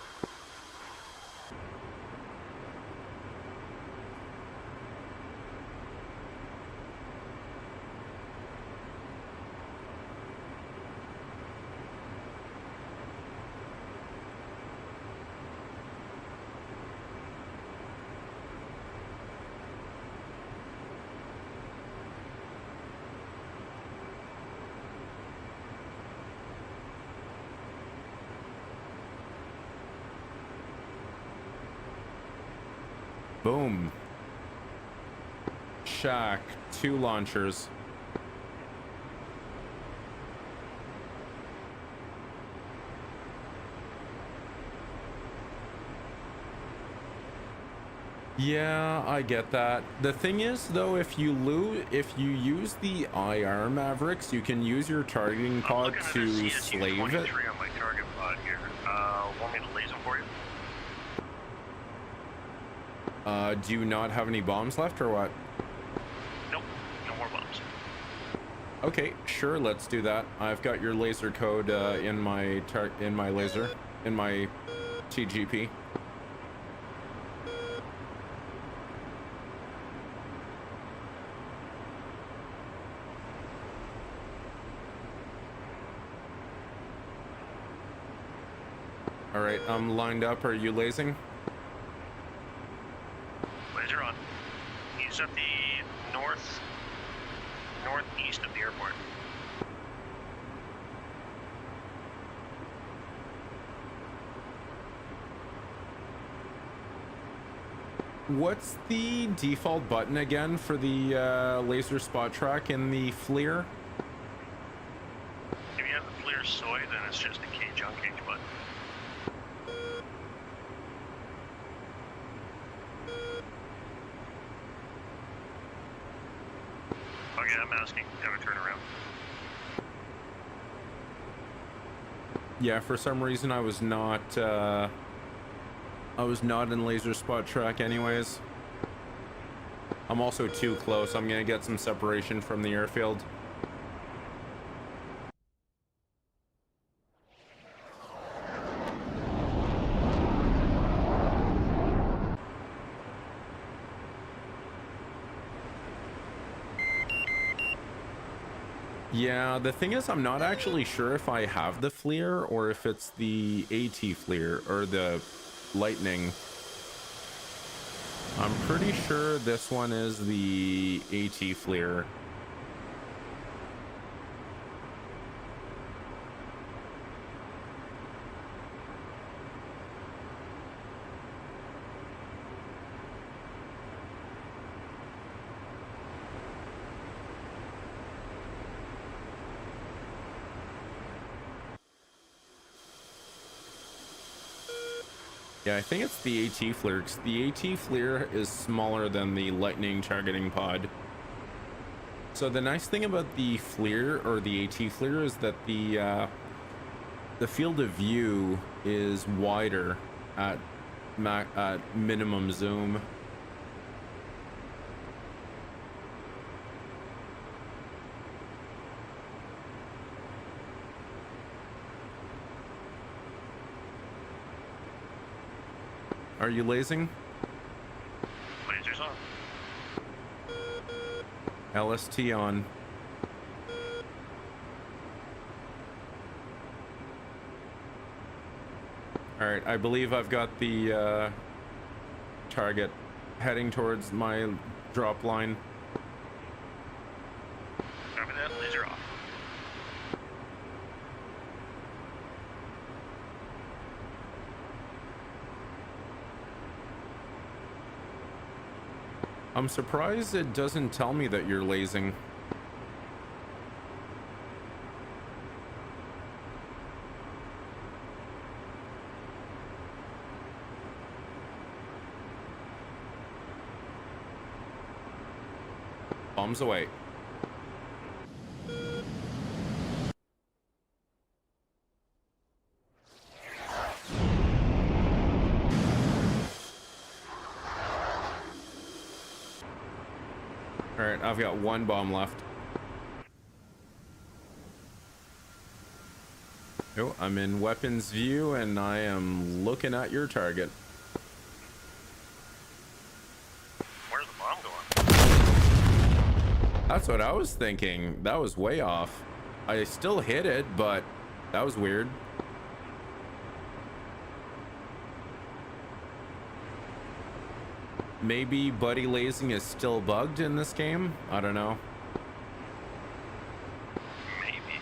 Boom. Shack, 2 launchers. Yeah, I get that. The thing is, though, if you use the IR Mavericks, you can use your targeting pod to slave it. On my target pod here. Want me to laser them for you? Do you not have any bombs left or what? Nope, no more bombs. Okay, sure, let's do that. I've got your laser code in my TGP. All right, I'm lined up. Are you lasing? Laser on. He's at the northeast of the airport. What's the default button again for the laser spot track in the FLIR? If you have the FLIR soy, then it's just a cage on cage button. Yeah, for some reason I was not in laser spot track anyways. I'm also too close. I'm gonna get some separation from the airfield. Yeah, the thing is, I'm not actually sure if I have the FLIR or if it's the AT FLIR or the Lightning. I'm pretty sure this one is the AT FLIR. Yeah, I think it's the AT FLIR, because the AT FLIR is smaller than the Lightning targeting pod. So the nice thing about the FLIR, or the AT FLIR, is that the field of view is wider at minimum zoom. Are you lasing? Lasers on. LST on. All right, I believe I've got the target heading towards my drop line. Copy that. Laser off. I'm surprised it doesn't tell me that you're lasing. Bombs away. All right, I've got one bomb left. Oh, I'm in weapons view and I am looking at your target. Where's the bomb going? That's what I was thinking. That was way off. I still hit it, but that was weird. Maybe buddy lasing is still bugged in this game. I don't know. Maybe.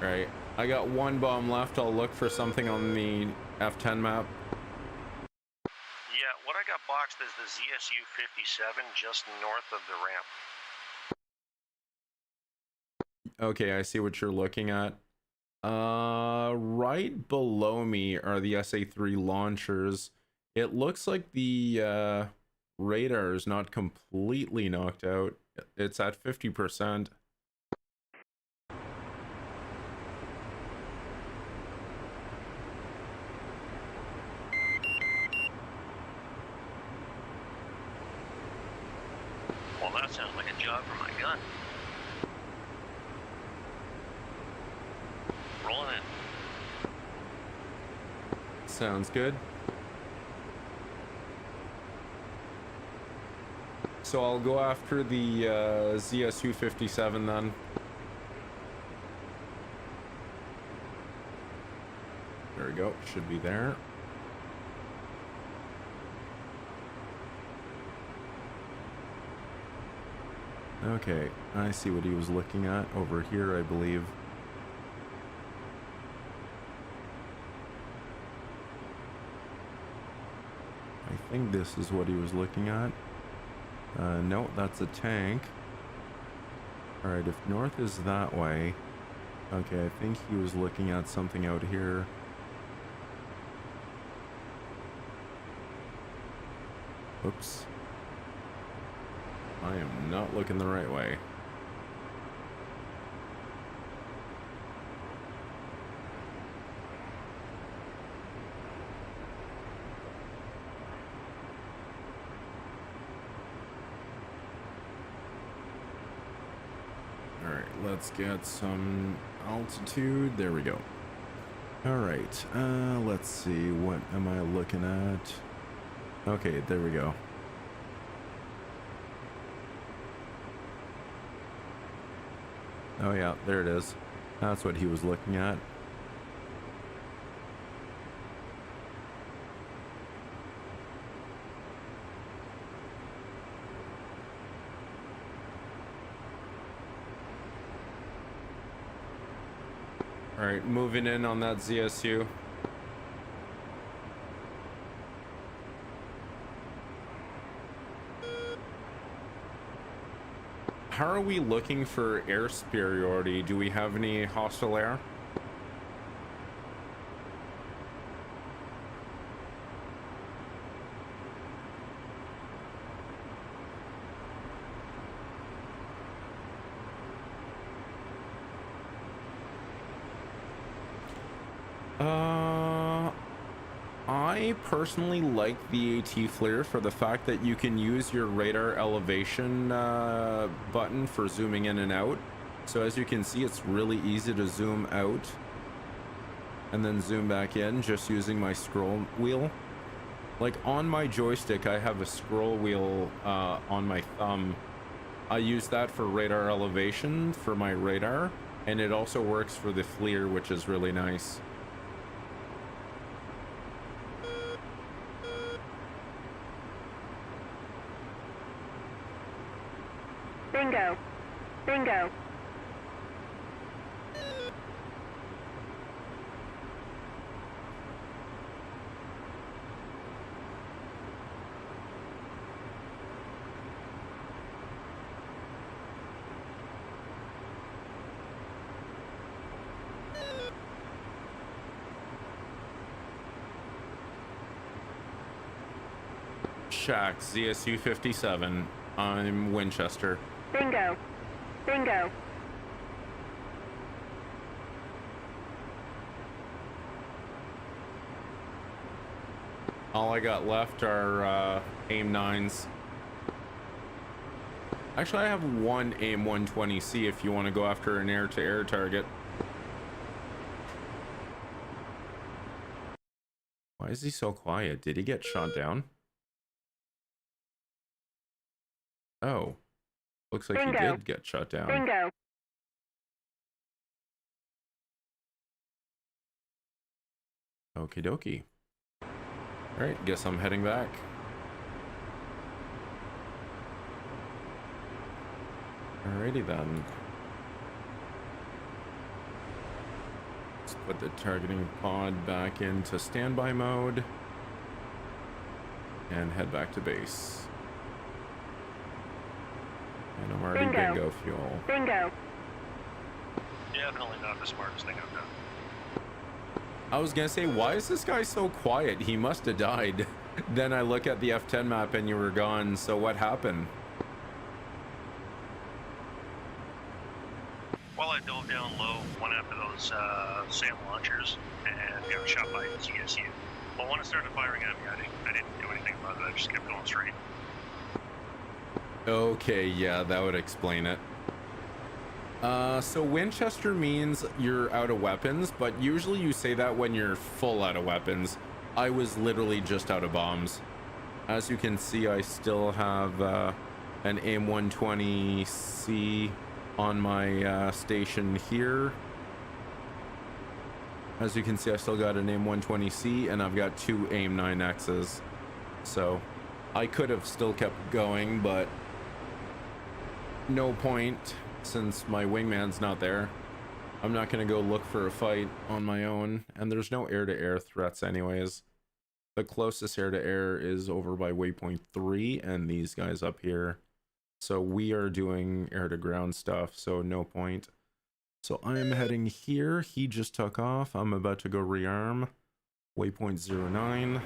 All right, I got one bomb left. I'll look for something on the F10 map. Yeah, what I got boxed is the ZSU-57 just north of the ramp. Okay, I see what you're looking at. Right below me are the SA-3 launchers. It looks like the radar is not completely knocked out. It's at 50%. Well, that sounds like a job for my gun. Rolling in. Sounds good. So I'll go after the ZSU-57 then. There we go. Should be there. Okay, I see what he was looking at over here, I believe. I think this is what he was looking at. No, that's a tank. Alright, if north is that way... Okay, I think he was looking at something out here. Oops. I am not looking the right way. let's get some altitude. There we go. All right, let's see, what am I looking at? Okay, there we go. Oh yeah, there it is. That's what he was looking at. All right, moving in on that ZSU. How are we looking for air superiority? Do we have any hostile air? I personally like the AT FLIR for the fact that you can use your radar elevation button for zooming in and out. So as you can see, it's really easy to zoom out and then zoom back in just using my scroll wheel. Like on my joystick, I have a scroll wheel on my thumb. I use that for radar elevation for my radar, and it also works for the FLIR, which is really nice. Bingo. Bingo. Shack, ZSU 57. I'm Winchester. Bingo. Bingo. All I got left are AIM-9s. Actually, I have one AIM-120C if you want to go after an air-to-air target. Why is he so quiet? Did he get shot down? Oh, looks like Bingo. he did get shot down. Bingo. Okie dokie. Alright, guess I'm heading back. Alrighty then. Let's put the targeting pod back into standby mode and head back to base. And I'm already Bingo. bingo fuel. Bingo. Definitely not the smartest thing I've done. I was gonna say, why is this guy so quiet? He must have died. Then I look at the F10 map and you were gone, so what happened? Well, I dove down low, went after those SAM launchers, and got shot by the GSU. But when it started firing at me, I didn't do anything about it. I just kept going straight. Okay, yeah, that would explain it. So Winchester means you're out of weapons, but usually you say that when you're full out of weapons. I was literally just out of bombs. As you can see, I still have an AIM-120C on my station here. As you can see, I still got an AIM-120C and I've got two AIM-9Xs. So I could have still kept going, but no point since my wingman's not there. I'm not going to go look for a fight on my own, and there's no air-to-air threats anyways. The closest air-to-air is over by waypoint 3 and these guys up here. So we are doing air-to-ground stuff, so no point. So I'm heading here. He just took off. I'm about to go rearm. Waypoint 09.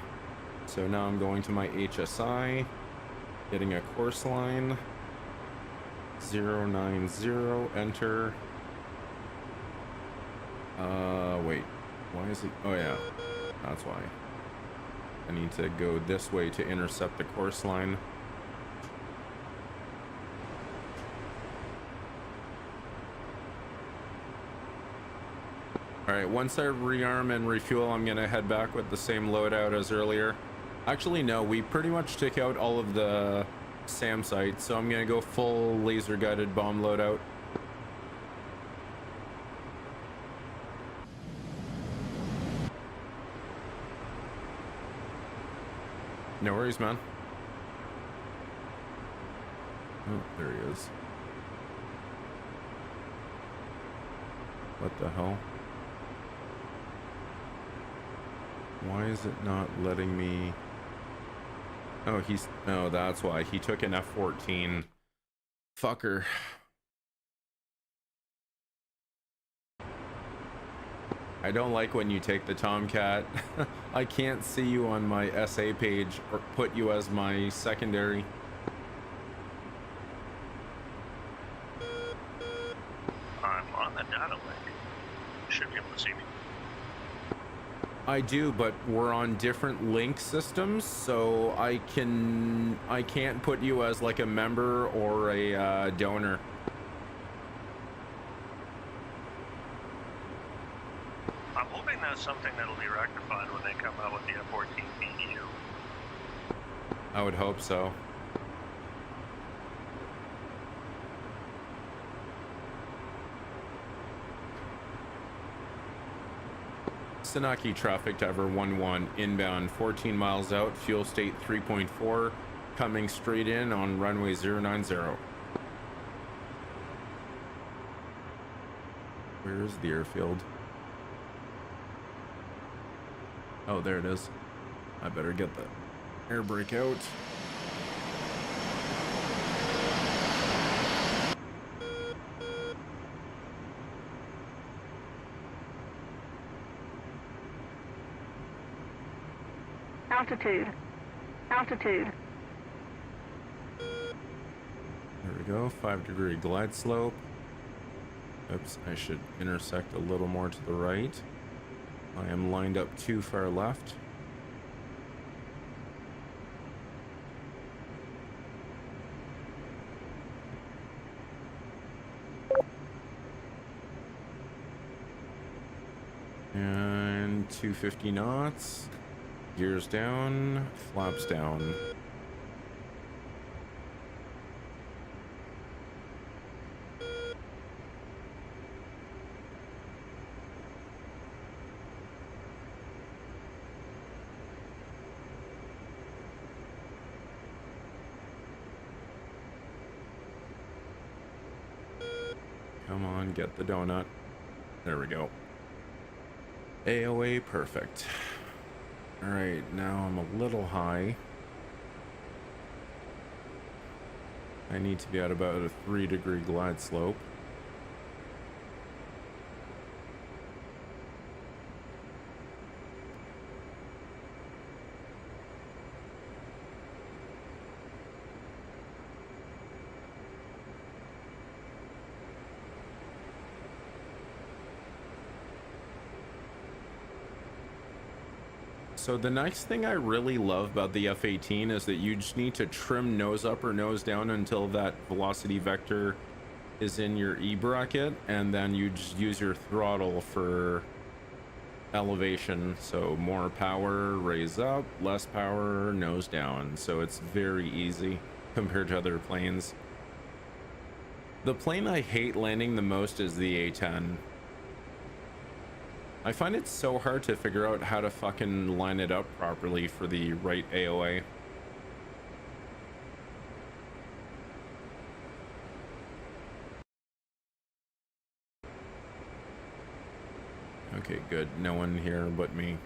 So now I'm going to my HSI, getting a course line. 090, enter. Wait, why is it? Oh yeah, that's why. I need to go this way to intercept the course line. All right, once I rearm and refuel, I'm gonna head back with the same loadout as earlier. Actually, no, we pretty much took out all of the SAM sites, so I'm gonna go full laser guided bomb loadout. No worries, man. Oh, there he is. What the hell? Why is it not letting me? Oh, oh, that's why. He took an F-14. Fucker. I don't like when you take the Tomcat. I can't see you on my SA page or put you as my secondary. I'm on the data link. You should be able to see me. I do, but we're on different link systems, so I can't put you as like a member or a donor. I'm hoping that's something that'll be rectified when they come out with the F-14 BDU. I would hope so. Senaki traffic diver 11 inbound 14 miles out, fuel state 3.4, coming straight in on runway 090. Where is the airfield? Oh, there it is. I better get the air brake out. Altitude. Altitude. There we go. 5-degree glide slope. Oops, I should intersect a little more to the right. I am lined up too far left. And 250 knots. Gears down, flaps down. Come on, get the donut. There we go. AOA perfect. All right, now I'm a little high. I need to be at about a 3-degree glide slope. So the nice thing I really love about the F-18 is that you just need to trim nose up or nose down until that velocity vector is in your E bracket, and then you just use your throttle for elevation. So more power, raise up, less power, nose down. So it's very easy compared to other planes. The plane I hate landing the most is the A-10. I find it so hard to figure out how to fucking line it up properly for the right AOA. Okay, good. No one here but me.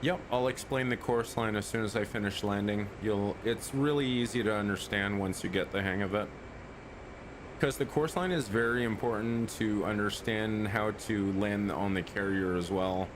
Yep, I'll explain the course line as soon as I finish landing. It's really easy to understand once you get the hang of it. Because the course line is very important to understand how to land on the carrier as well.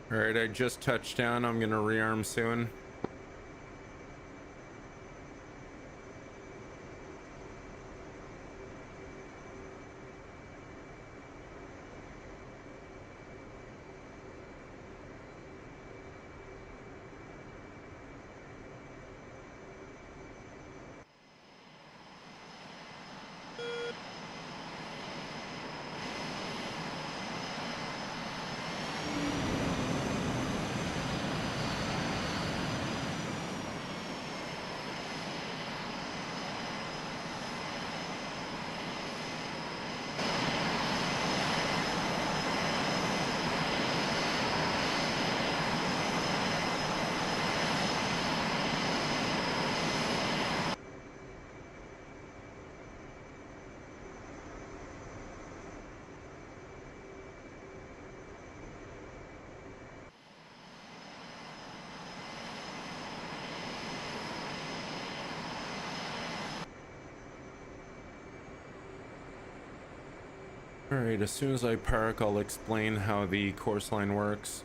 All right, I just touched down. I'm gonna rearm soon. All right, as soon as I park, I'll explain how the course line works.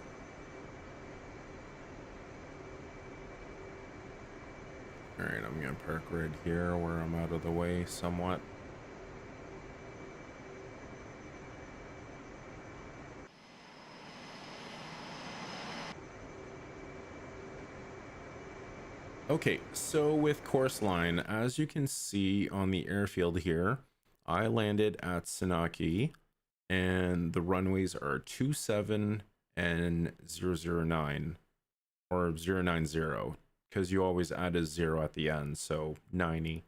All right, I'm gonna park right here where I'm out of the way somewhat. Okay, so with course line, as you can see on the airfield here, I landed at Senaki, and the runways are 27 and 009 or 090, because you always add a 0 at the end, so 90.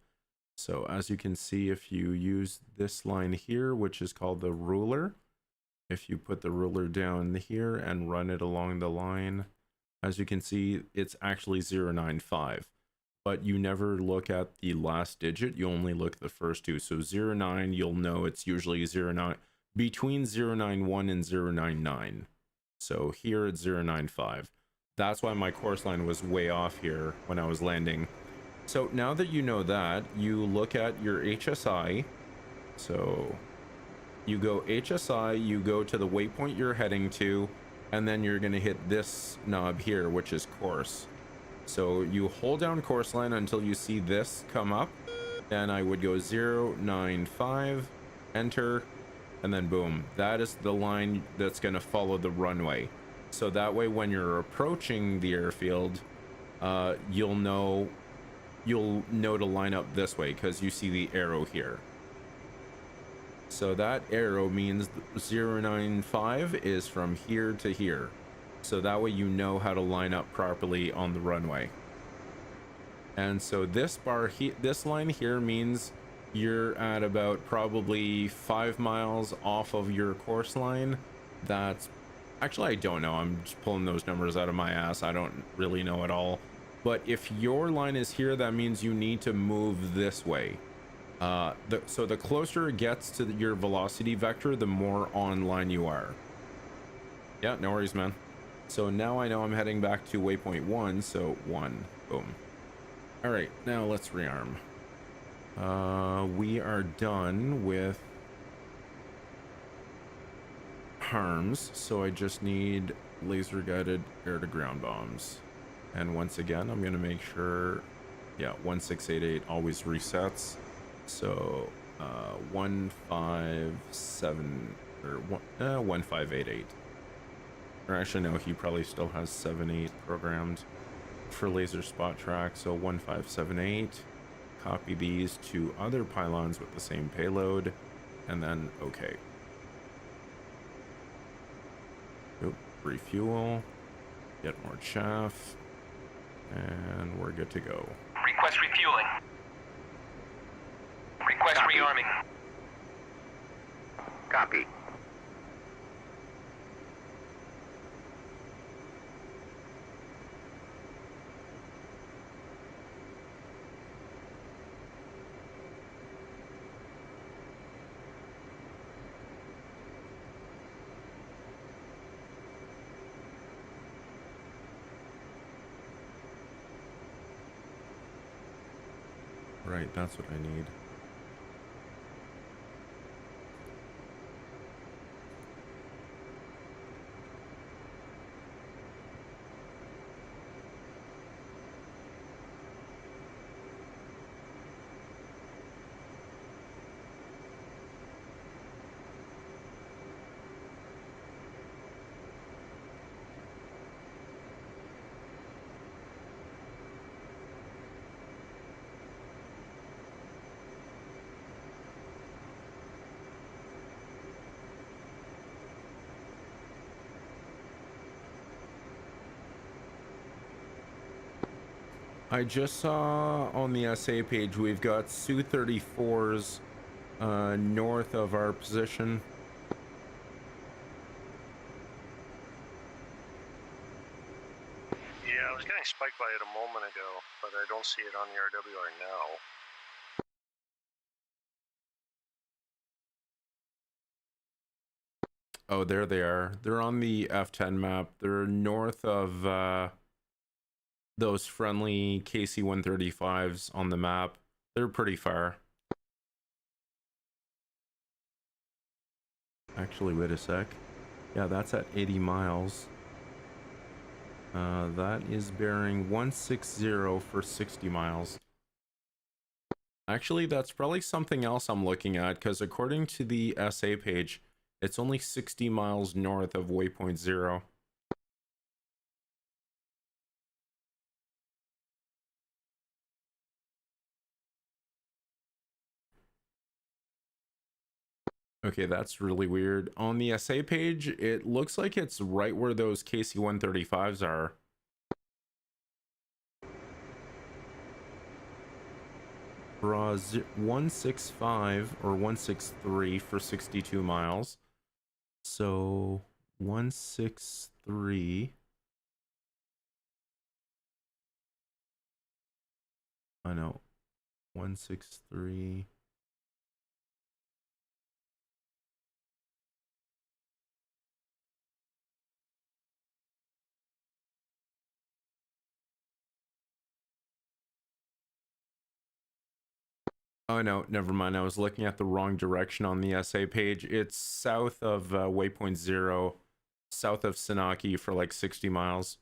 So as you can see, if you use this line here, which is called the ruler, if you put the ruler down here and run it along the line, as you can see, it's actually 095. But you never look at the last digit, you only look at the first two. So 09, you'll know it's usually 09, between 091 and 099. So here it's 095. That's why my course line was way off here when I was landing. So now that you know that, you look at your HSI. So you go HSI, you go to the waypoint you're heading to, and then you're gonna hit this knob here, which is course. So you hold down course line until you see this come up. Then I would go 095, enter, and then boom. That is the line that's gonna follow the runway. So that way when you're approaching the airfield, you'll know to line up this way because you see the arrow here. So that arrow means 095 is from here to here. So that way you know how to line up properly on the runway. And so this this line here means you're at about probably 5 miles off of your course line. That's actually, I don't know. I'm just pulling those numbers out of my ass. I don't really know at all. But if your line is here, that means you need to move this way. So the closer it gets to your velocity vector, the more on line you are. Yeah, no worries, man. So now I know I'm heading back to waypoint 1, so 1, boom. All right, now let's rearm. We are done with HARMs, so I just need laser guided air to ground bombs. And once again, I'm gonna make sure, yeah, 1688 always resets. So 157 or 1588. Or actually no, he probably still has 78 programmed for laser spot track. So 1578. Copy these to other pylons with the same payload, and then okay. Oop, refuel, get more chaff, and we're good to go. Request refueling. Request rearming. Copy. Right, that's what I need. I just saw on the SA page we've got Su-34s north of our position. Yeah, I was getting spiked by it a moment ago, but I don't see it on the RWR now. Oh, there they are. They're on the F10 map. They're north of those friendly KC-135s on the map. They're pretty far. Actually, wait a sec. Yeah, that's at 80 miles. That is bearing 160 for 60 miles. Actually, that's probably something else I'm looking at, because according to the SA page, it's only 60 miles north of waypoint 0. Okay, that's really weird. On the SA page, it looks like it's right where those KC-135s are. Draw 165 or 163 for 62 miles. So 163. I know. 163. Oh no, never mind. I was looking at the wrong direction on the SA page. It's south of waypoint 0, south of Sanaki for like 60 miles.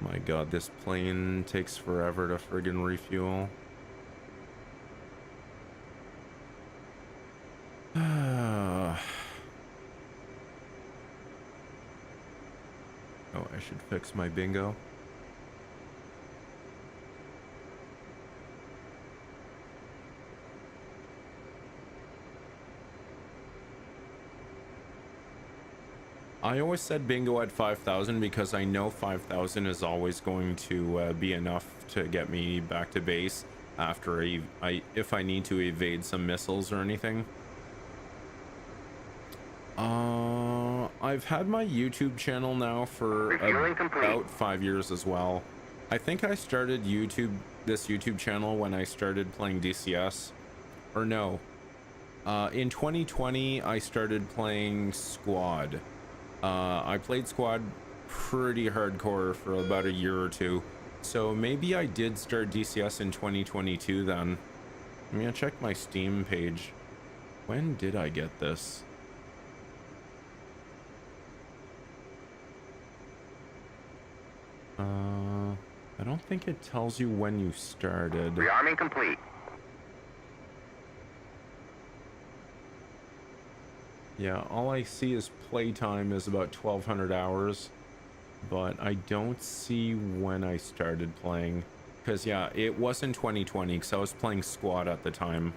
My god, this plane takes forever to friggin' refuel. Oh, I should fix my bingo. I always said bingo at 5,000 because I know 5,000 is always going to be enough to get me back to base after if I need to evade some missiles or anything. I've had my YouTube channel now for about 5 years as well. I think I started this YouTube channel when I started playing DCS, or no, in 2020 I started playing Squad. I played Squad pretty hardcore for about a year or two, so maybe I did start DCS in 2022 then. I'm gonna check my Steam page. When did I get this? I don't think it tells you when you started. Rearming complete. Yeah, all I see is playtime is about 1,200 hours, but I don't see when I started playing. Because, yeah, it was in 2020, because I was playing Squad at the time.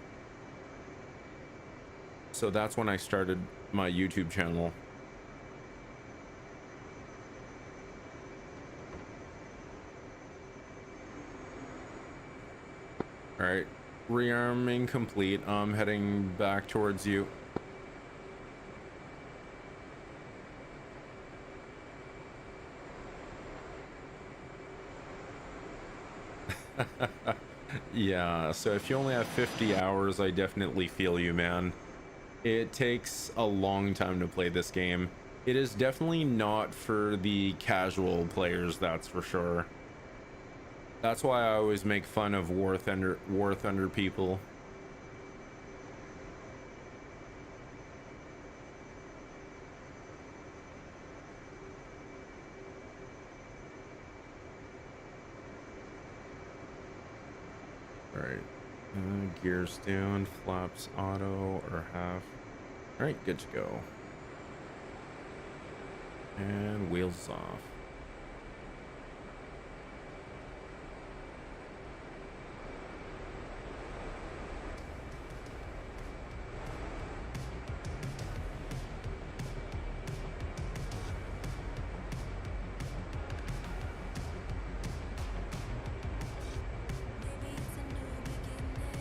So that's when I started my YouTube channel. Alright, rearming complete. I'm heading back towards you. Yeah, so if you only have 50 hours, I definitely feel you, man. It takes a long time to play this game. It is definitely not for the casual players, that's for sure. That's why I always make fun of War Thunder people. Alright, gears down, flaps auto or half. Alright, good to go. And wheels off.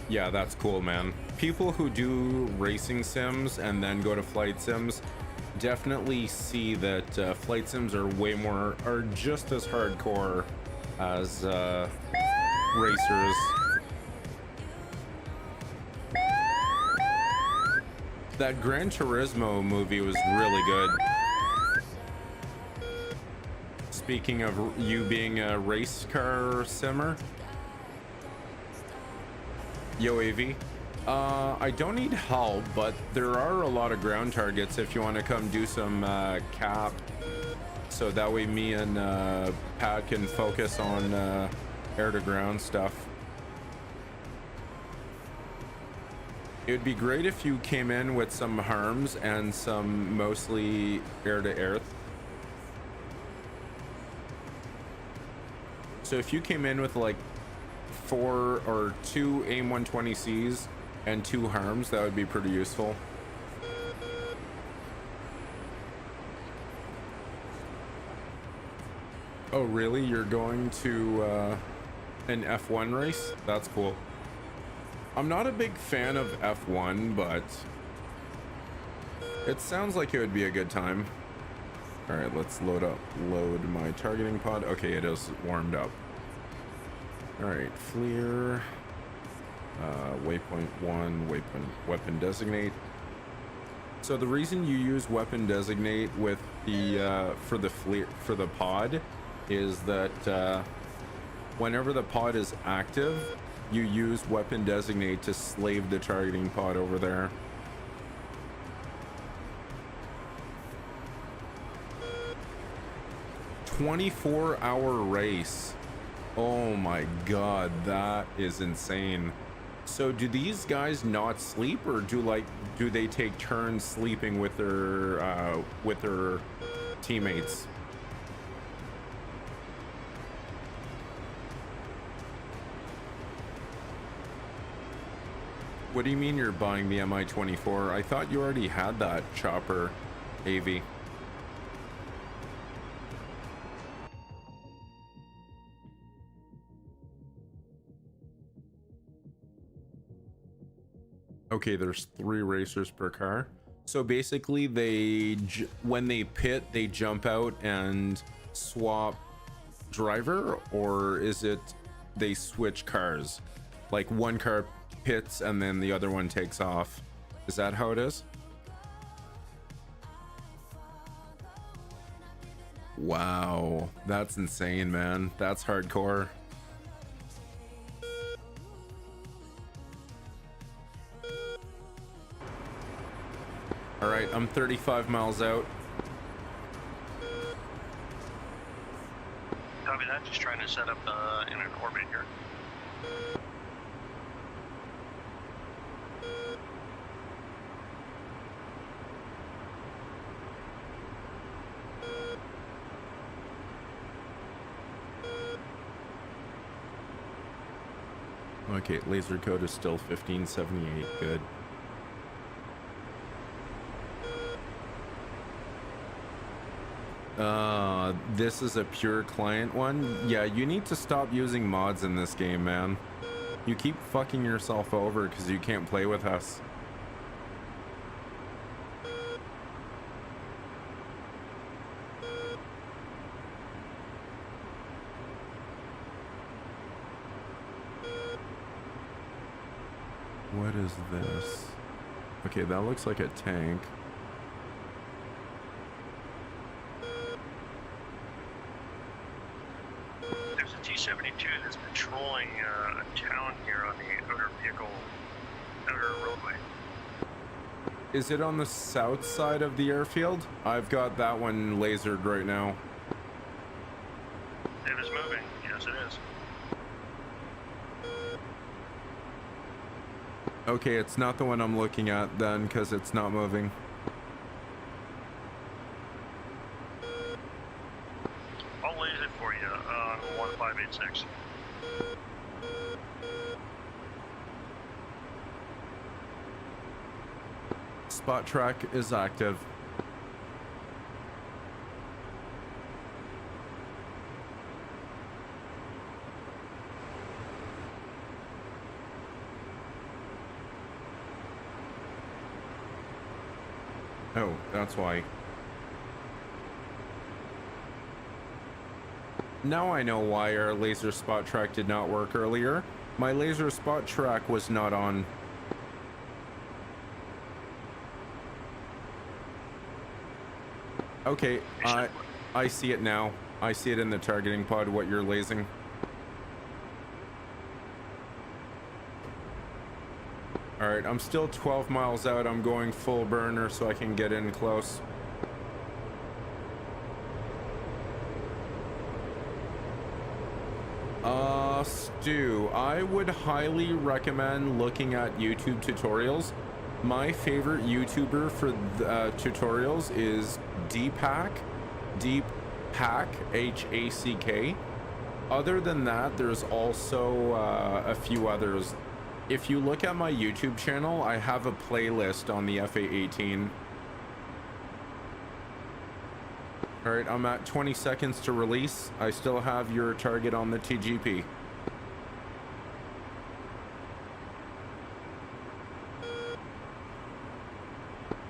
Yeah, that's cool, man. People who do racing sims and then go to flight sims definitely see that flight sims are just as hardcore as racers. That Gran Turismo movie was really good. Speaking of you being a race car simmer, yo AV, I don't need help, but there are a lot of ground targets if you want to come do some cap, so that way me and Pat can focus on air to ground stuff. It would be great if you came in with some HARMs and some mostly air to air. So if you came in with like 4 or 2 AIM-120Cs and 2 HARMs, that would be pretty useful. Oh really? You're going to an F1 race? That's cool. I'm not a big fan of F1, but it sounds like it would be a good time. All right, let's load my targeting pod. Okay, it is warmed up. All right, FLIR, waypoint 1, weapon designate. So the reason you use weapon designate with the for the FLIR, for the pod, is that whenever the pod is active, you use weapon designate to slave the targeting pod over there. "24-hour race." Oh my god, that is insane. So do these guys not sleep, or do they take turns sleeping with their teammates? What do you mean you're buying the Mi-24? I thought you already had that chopper, AV. Okay, there's 3 racers per car. So basically when they pit, they jump out and swap driver, or is it they switch cars? Like one car pits and then the other one takes off. Is that how it is? Wow, that's insane, man. That's hardcore. All right, I'm 35 miles out. Copy that. Just trying to set up in an orbit here. Okay, laser code is still 1578. Good. This is a pure client one. Yeah, you need to stop using mods in this game, man. You keep fucking yourself over because you can't play with us. What is this? Okay, that looks like a tank. There's a T-72 that's patrolling a town here on the outer roadway. Is it on the south side of the airfield? I've got that one lasered right now. It is moving. Yes, it is. Okay, it's not the one I'm looking at then, because it's not moving. I'll laser it for you on 1586. Spot track is active. Oh, that's why. Now I know why our laser spot track did not work earlier. My laser spot track was not on. Okay, I see it now. I see it in the targeting pod, what you're lasing. Alright, I'm still 12 miles out. I'm going full burner so I can get in close. Stu, I would highly recommend looking at YouTube tutorials. My favorite YouTuber for tutorials is Deepak, H-A-C-K. Other than that, there's also a few others. If you look at my YouTube channel, I have a playlist on the FA-18. All right, I'm at 20 seconds to release. I still have your target on the TGP.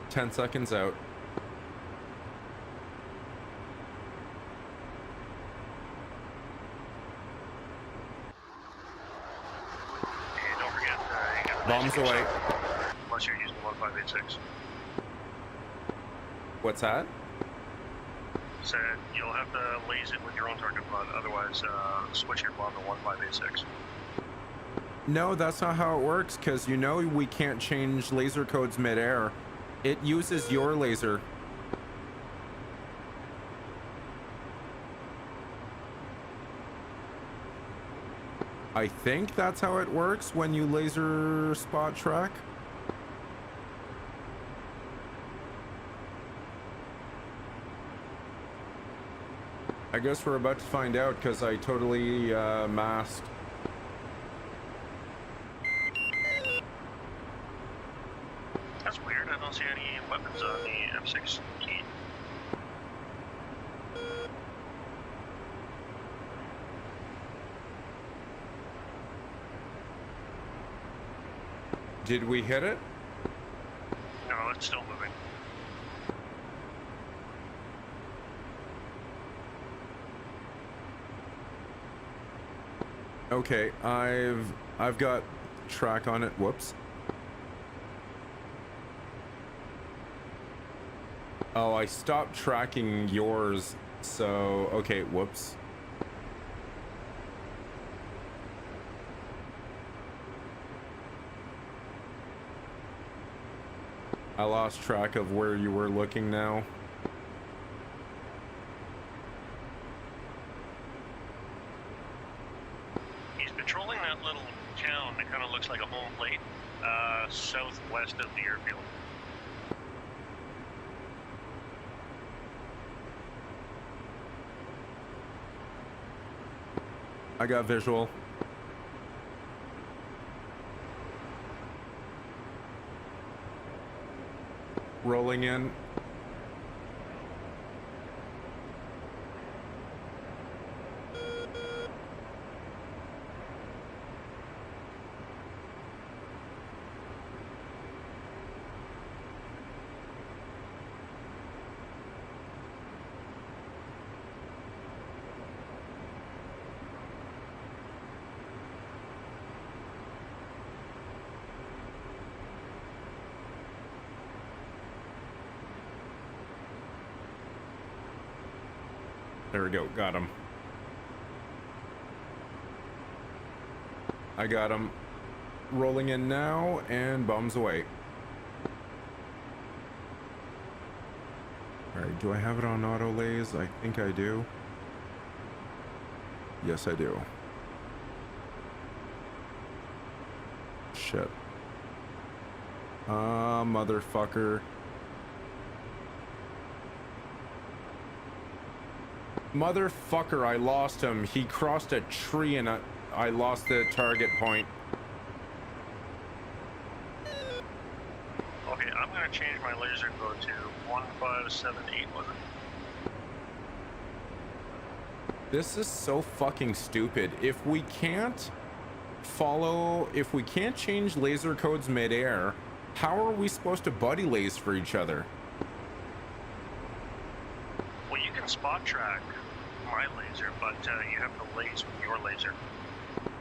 Ten seconds out. And don't forget, you got the Bombs away. Unless you're using 1586. What's that? Said you'll have to laze it with your own target pod, otherwise switch your bomb to 1586. No, that's not how it works, because you know we can't change laser codes mid-air. It uses your laser. I think that's how it works when you laser spot track. I guess we're about to find out because I totally masked. That's weird. I don't see any weapons on the M6 key. Did we hit it? No, it's still moving. Okay, I've got track on it. Whoops. Oh, I stopped tracking yours. So, okay, whoops. I lost track of where you were looking now. He's patrolling that little town that kind of looks like a home plate, southwest of the airfield. I got visual. Rolling in. There we go, got him. I got him. Rolling in now, and bombs away. Alright, do I have it on auto lays? I think I do. Yes, I do. Shit. Motherfucker. Motherfucker, I lost him. He crossed a tree and I lost the target point. Okay, I'm going to change my laser code to 1578, was it? This is so fucking stupid. If we can't change laser codes mid-air, how are we supposed to buddy laze for each other? can spot track my laser, but you have to laze with your laser.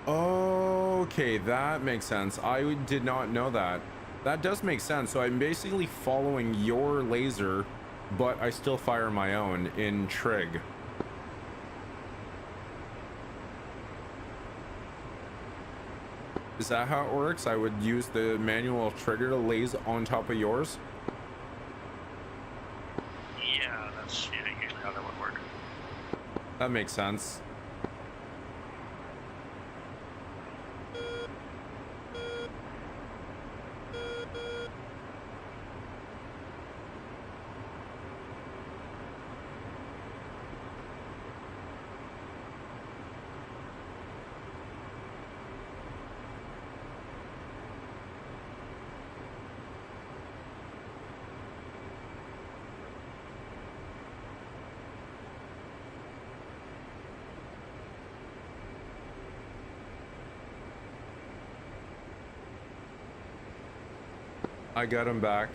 Okay, that makes sense. I did not know that. That does make sense. So I'm basically following your laser, but I still fire my own in trig. Is that how it works? I would use the manual trigger to laze on top of yours? Yeah, that's usually how that would work. That makes sense. I got him back.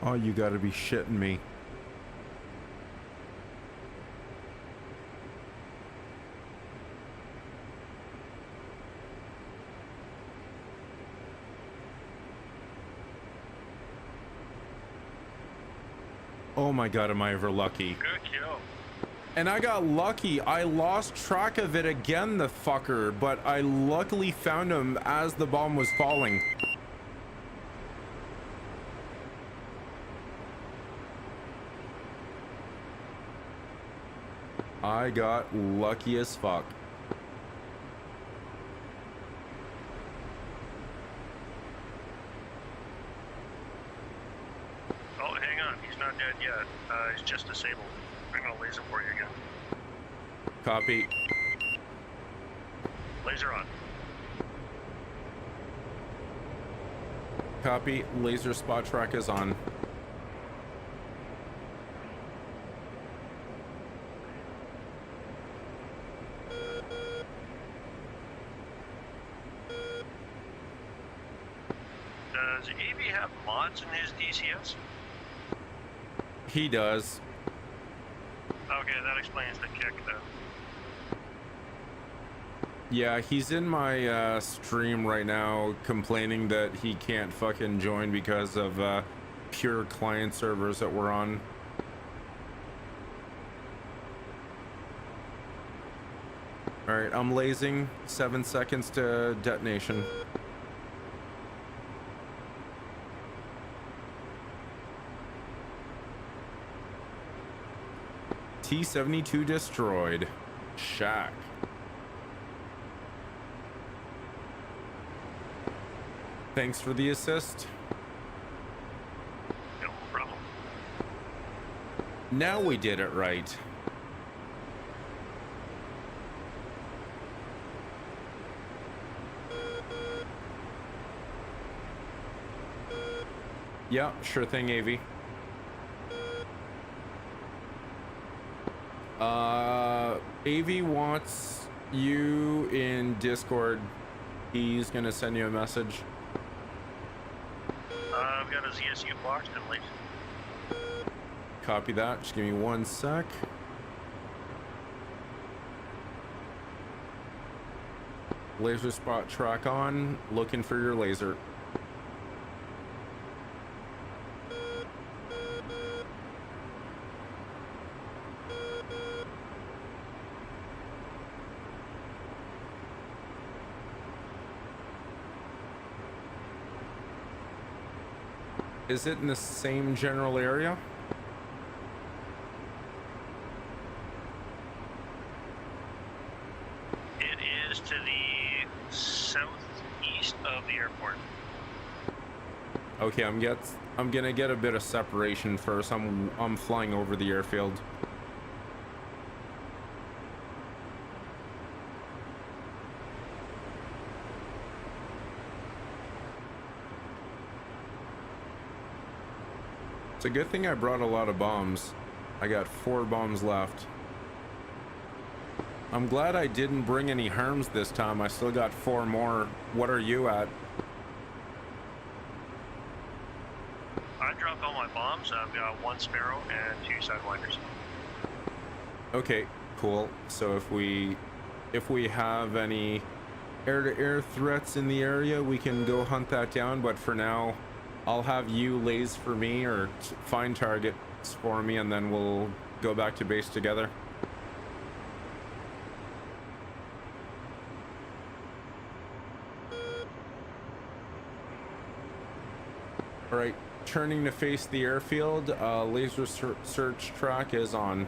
Oh, you gotta be shitting me. Oh my god, am I ever lucky. Good kill. And I got lucky. I lost track of it again, the fucker, but I luckily found him as the bomb was falling. I got lucky as fuck. Oh, hang on. He's not dead yet. He's just disabled. I'm gonna laser for you again. Copy. Laser on. Copy. Laser spot track is on. Does AV have mods in his DCS? He does. Okay, that explains the kick then. Yeah, he's in my stream right now complaining that he can't fucking join because of pure client servers that we're on. Alright, I'm lasing. 7 seconds to detonation. T-72 destroyed. Shack. Thanks for the assist. No problem. Now we did it right. Yeah, sure thing, AV. AV wants you in Discord. He's gonna send you a message. I've got a ZSU boxed and late. Copy that. Just give me 1 sec. Laser spot track on. Looking for your laser. Is it in the same general area? It is to the southeast of the airport. Okay, I'm gonna get a bit of separation first. I'm flying over the airfield. It's a good thing I brought a lot of bombs. I got 4 bombs left. I'm glad I didn't bring any HARMs this time. I still got 4 more. What are you at? I dropped all my bombs. I've got 1 Sparrow and 2 Sidewinders. Okay, cool. So if we have any air-to-air threats in the area, we can go hunt that down. But for now, I'll have you laze for me or find targets for me, and then we'll go back to base together. All right, turning to face the airfield. Laser search track is on.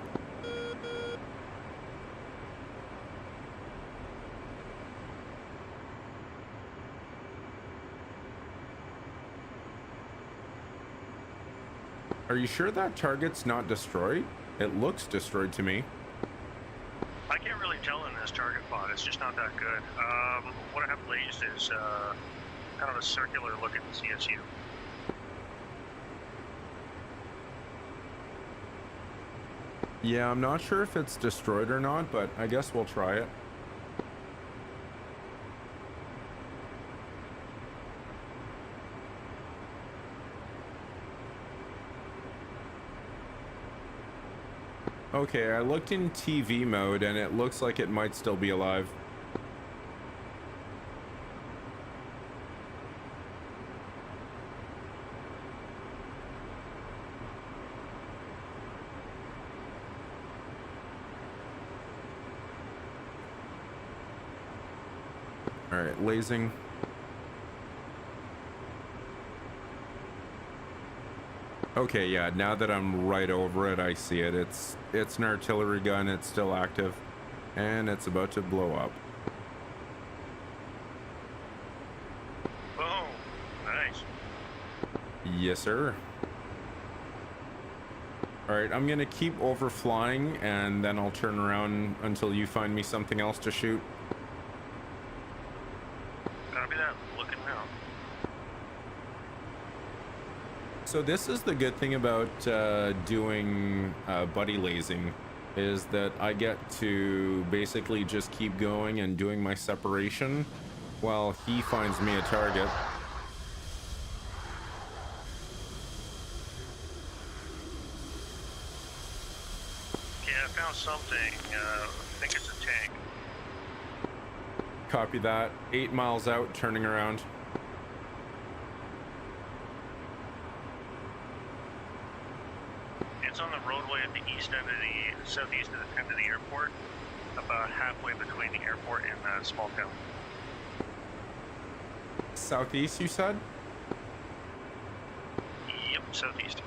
Are you sure that target's not destroyed? It looks destroyed to me. I can't really tell in this target plot. It's just not that good. What I have blazed is kind of a circular looking CSU. Yeah, I'm not sure if it's destroyed or not, but I guess we'll try it. Okay, I looked in TV mode and it looks like it might still be alive. All right, lasing. Okay, yeah, now that I'm right over it, I see it. It's an artillery gun. It's still active, and it's about to blow up. Oh, nice. Yes, sir. All right, I'm gonna keep overflying, and then I'll turn around until you find me something else to shoot. Copy that. Looking now. So this is the good thing about doing buddy lasing, is that I get to basically just keep going and doing my separation while he finds me a target. Yeah, I found something. I think it's a tank. Copy that. 8 miles out, turning around. It's on the roadway at the southeast of the end of the airport, about halfway between the airport and that small town. Southeast, you said? Yep, southeast.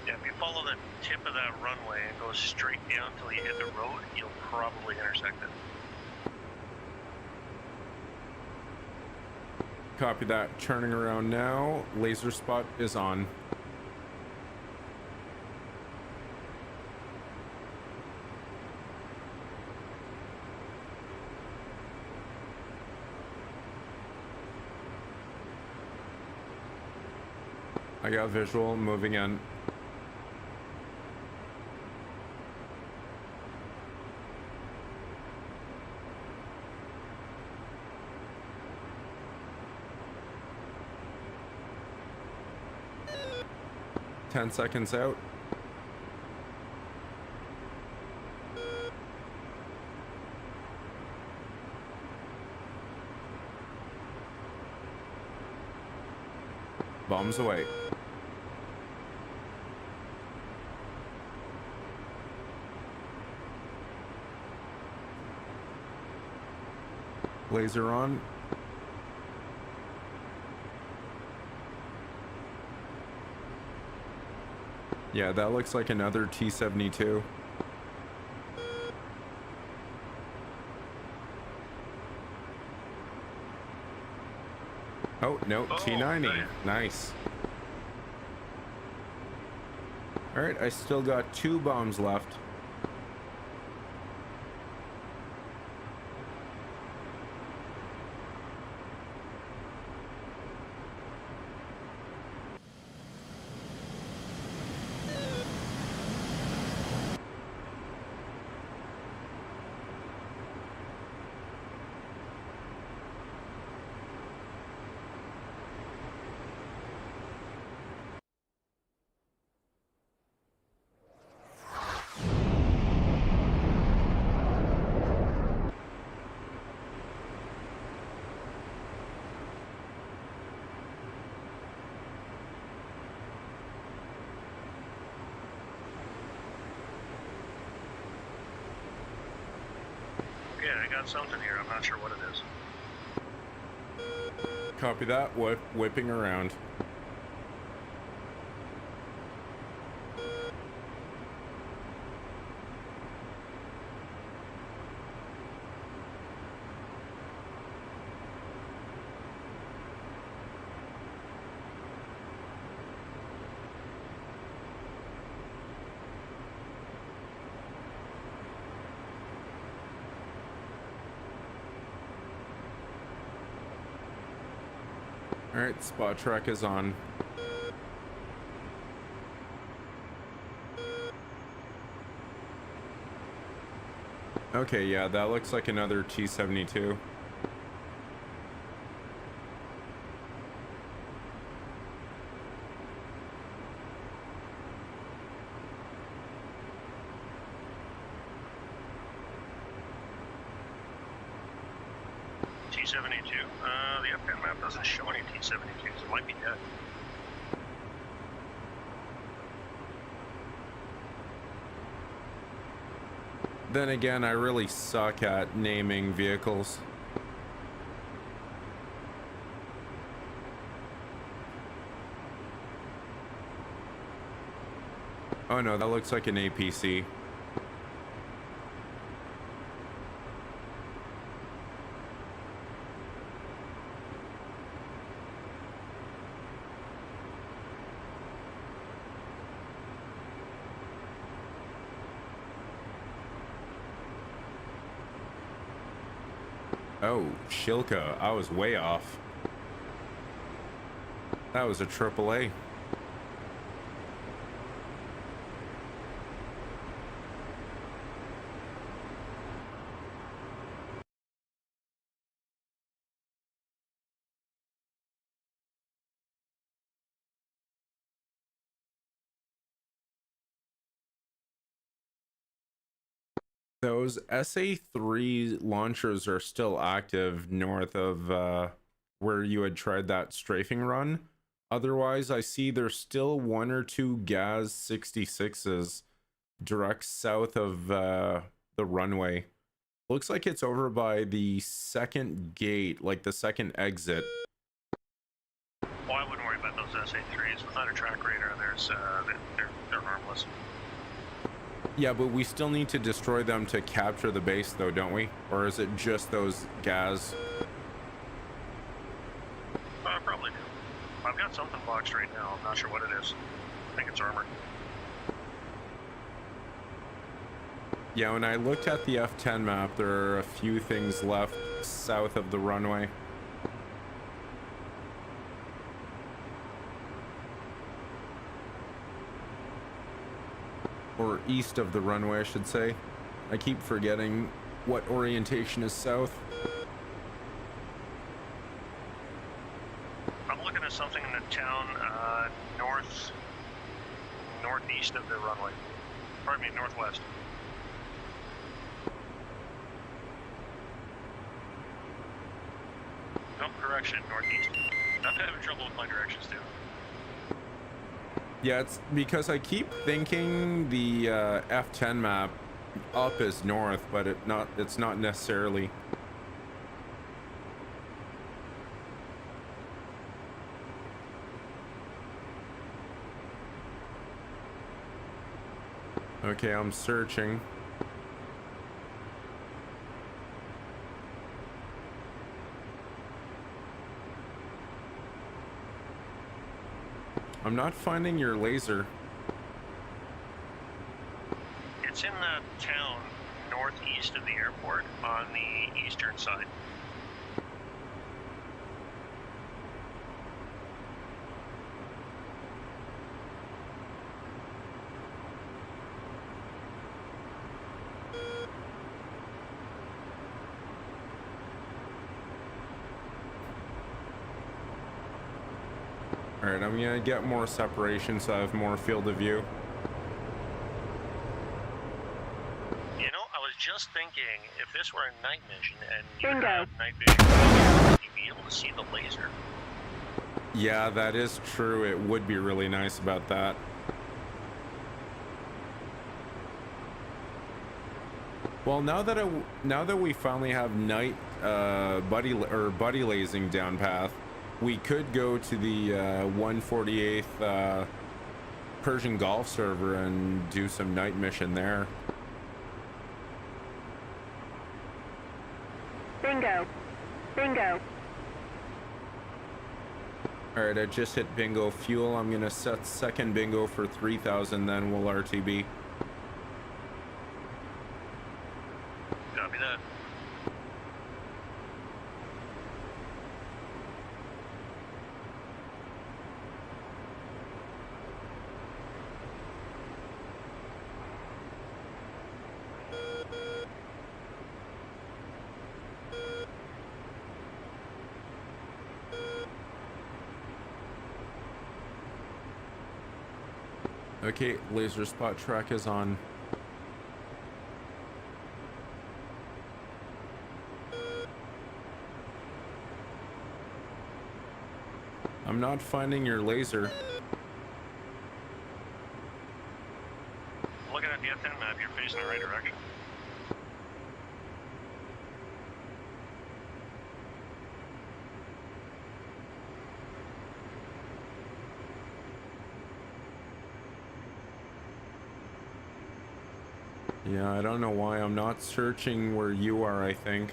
Yeah, if you follow the tip of that runway and go straight down till you hit the road, you'll probably intersect it. Copy that. Turning around now. Laser spot is on. I got visual, moving in. Ten seconds out. Bombs away. Laser on. Yeah, that looks like another T-72. Oh, no, Oh, T-90. okay. Nice. All right, I still got 2 bombs left. Okay, I got something here. I'm not sure what it is. Copy that. Whipping around. All right, spot track is on. Okay, yeah, that looks like another T-72. T-72. The F10 map doesn't show any T-72s. It might be dead. Then again, I really suck at naming vehicles. Oh no, that looks like an APC. Oh, Shilka, I was way off. That was a AAA. Those SA-3 launchers are still active north of where you had tried that strafing run. Otherwise, I see there's still 1 or 2 Gaz 66s direct south of the runway. Looks like it's over by the second gate, like the second exit. Well, I wouldn't worry about those SA-3s. Without a track radar, they're harmless. Yeah, but we still need to destroy them to capture the base, though, don't we? Or is it just those Gaz? Probably do. I've got something boxed right now. I'm not sure what it is. I think it's armor. Yeah, when I looked at the F10 map, there are a few things left south of the runway. Or east of the runway, I should say. I keep forgetting what orientation is south. I'm looking at something in the town northeast of the runway. Pardon me, northwest. No, correction, northeast. I'm having trouble with my directions too. Yeah, it's because I keep thinking the F10 map up is north, but it's not necessarily. Okay, I'm searching. I'm not finding your laser. It's in the town northeast of the airport on the eastern side. All right, I'm gonna get more separation so I have more field of view. You know, I was just thinking, if this were a night mission and you Bingo. have night vision, you'd be able to see the laser. Yeah, that is true. It would be really nice about that. Well, now that we finally have night buddy lasing down path, we could go to the 148th Persian Gulf server and do some night mission there. Bingo. Bingo. All right, I just hit bingo fuel. I'm gonna set second bingo for 3,000, then we'll RTB. Copy that. Okay, laser spot track is on. I'm not finding your laser. Looking at the F10 map, you're facing the right direction. Yeah, I don't know why I'm not searching where you are, I think.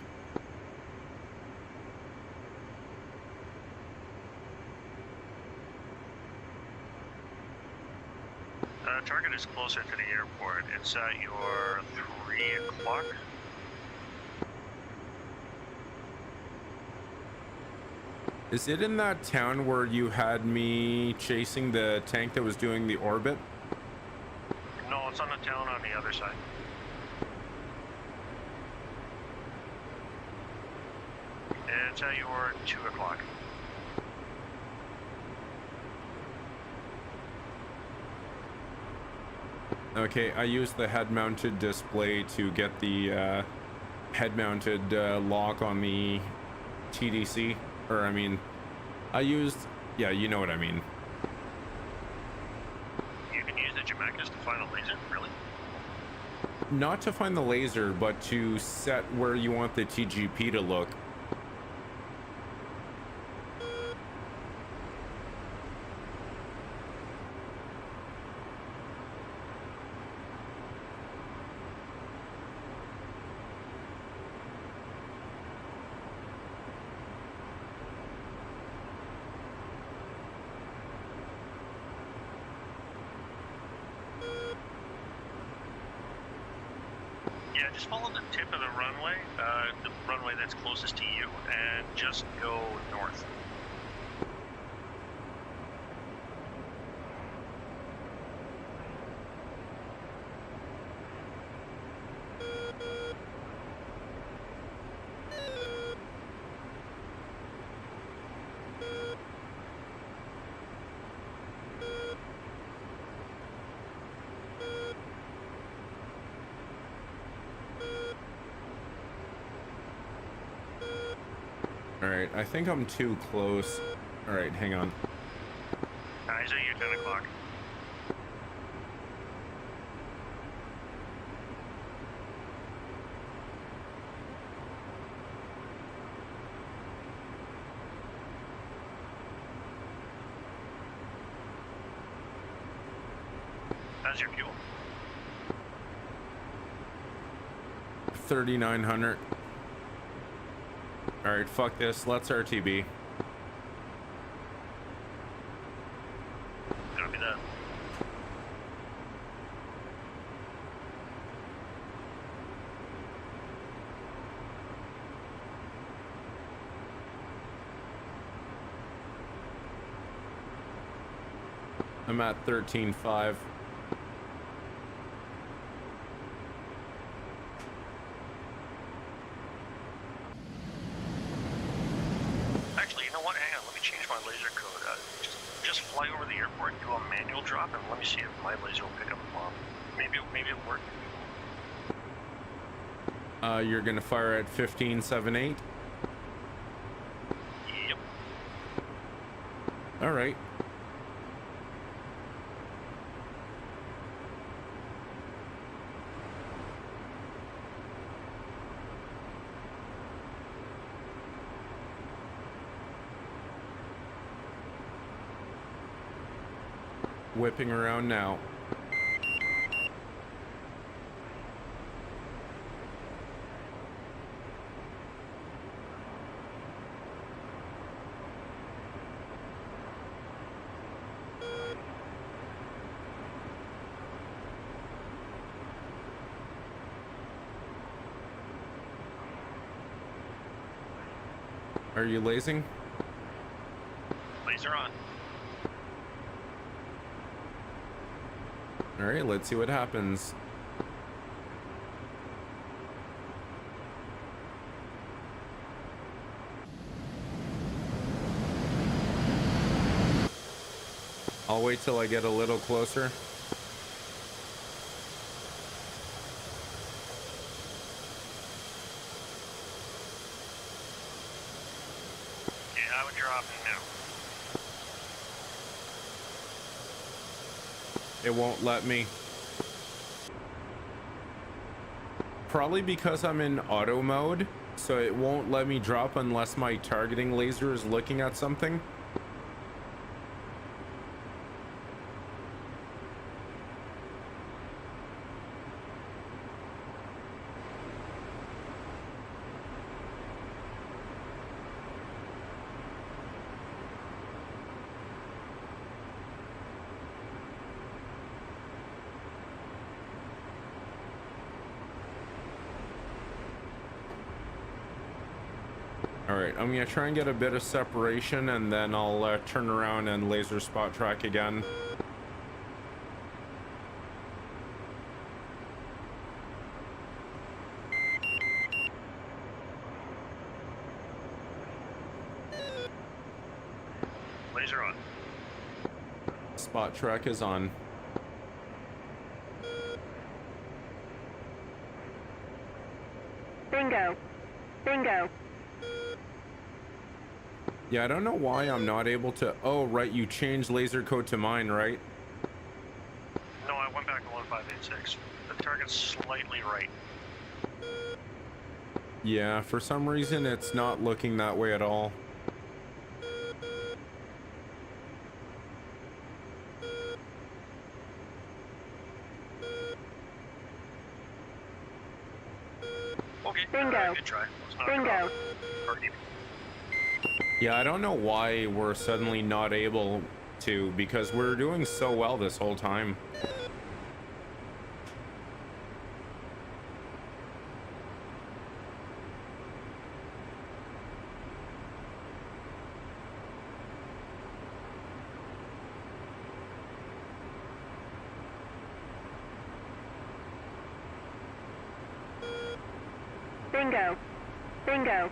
Target is closer to the airport. It's at your 3 o'clock. Is it in that town where you had me chasing the tank that was doing the orbit? No, it's on the town on the other side. It's at your 2 o'clock. Okay, I used the head-mounted display to get the head-mounted lock on the TDC. Or, I mean, I used... Yeah, you know what I mean. You can use the Jamaikas to find a laser? Really? Not to find the laser, but to set where you want the TGP to look. Yeah, just follow the tip of the runway that's closest to you, and just go north. Alright, I think I'm too close. Alright, hang on. Eyes at you, 10 o'clock. How's your fuel? 3900. All right, fuck this. Let's RTB. Copy that. I'm at 13.5. Actually, you know what? Hang on. Let me change my laser code. Just fly over the airport, do a manual drop, and let me see if my laser will pick up the bomb. Maybe it'll work. You're gonna fire at 15.78. Yep. All right. Whipping around now. Are you lasing? Laser on. All right, let's see what happens. I'll wait till I get a little closer. Yeah, I would drop now. It won't let me. Probably because I'm in auto mode, so it won't let me drop unless my targeting laser is looking at something. All right, I'm gonna try and get a bit of separation, and then I'll turn around and laser spot track again. Laser on. Spot track is on. Bingo. Bingo. Yeah, I don't know why I'm not able to. Oh, right, you changed laser code to mine, right? No, I went back to 1586. The target's slightly right. Yeah, for some reason it's not looking that way at all. Okay. Bingo. Good try. Let's knock it Bingo. off. Or Yeah, I don't know why we're suddenly not able to, because we're doing so well this whole time. Bingo. Bingo.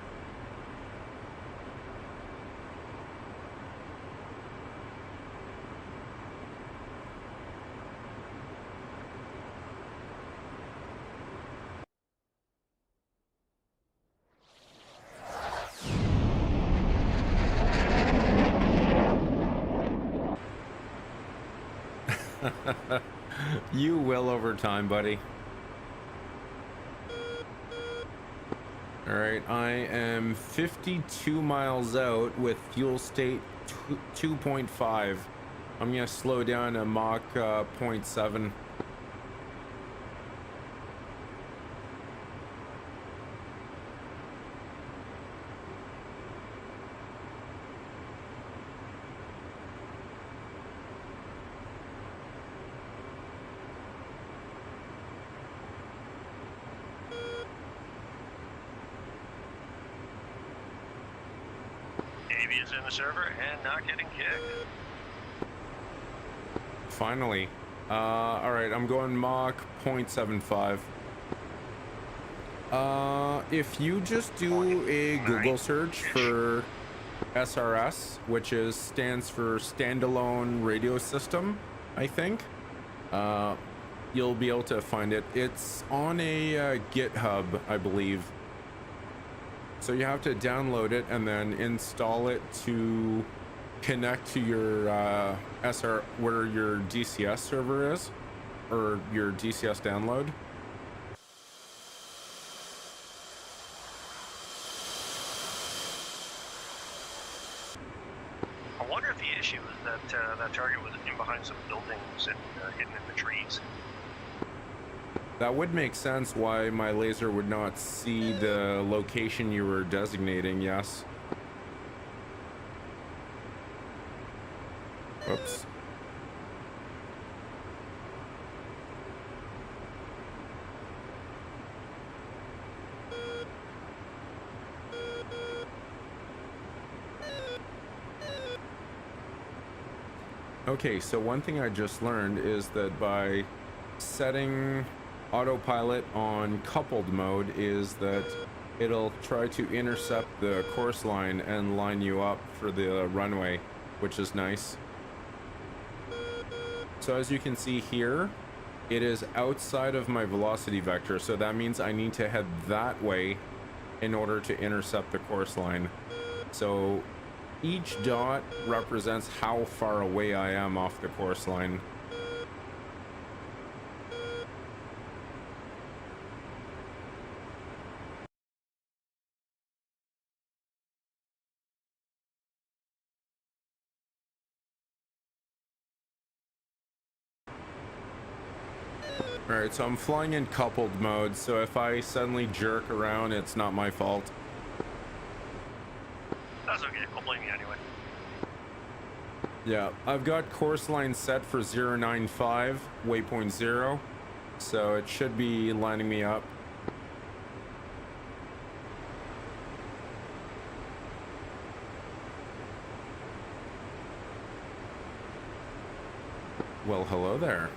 You will over time, buddy. All right, I am 52 miles out with fuel state 2.5. I'm gonna slow down to Mach 0.7. is in the server and not getting kicked. Finally. Alright, I'm going Mach 0.75. If you just do a Google search for SRS, which stands for Standalone Radio System, I think, you'll be able to find it. It's on a GitHub, I believe. So you have to download it and then install it to connect to your where your DCS server is, or your DCS download. I wonder if the issue is that that target was in behind some buildings and hidden in the trees. That would make sense why my laser would not see the location you were designating, yes. Whoops. Okay, so one thing I just learned is that by setting autopilot on coupled mode is that it'll try to intercept the course line and line you up for the runway, which is nice. So as you can see here, it is outside of my velocity vector, so that means I need to head that way in order to intercept the course line. So each dot represents how far away I am off the course line. Alright, so I'm flying in coupled mode, so if I suddenly jerk around, it's not my fault. That's okay, I'll blame you anyway. Yeah, I've got course line set for 095, waypoint 0, so it should be lining me up. Well, hello there.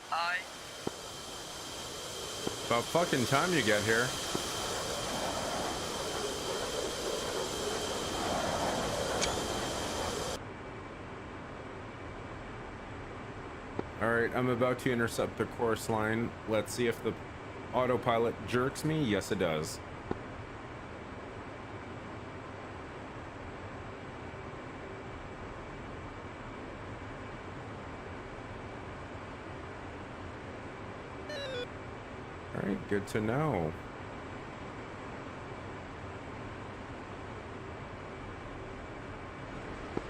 Hi. About fucking time you get here. Alright, I'm about to intercept the course line. Let's see if the autopilot jerks me. Yes, it does. Alright, good to know.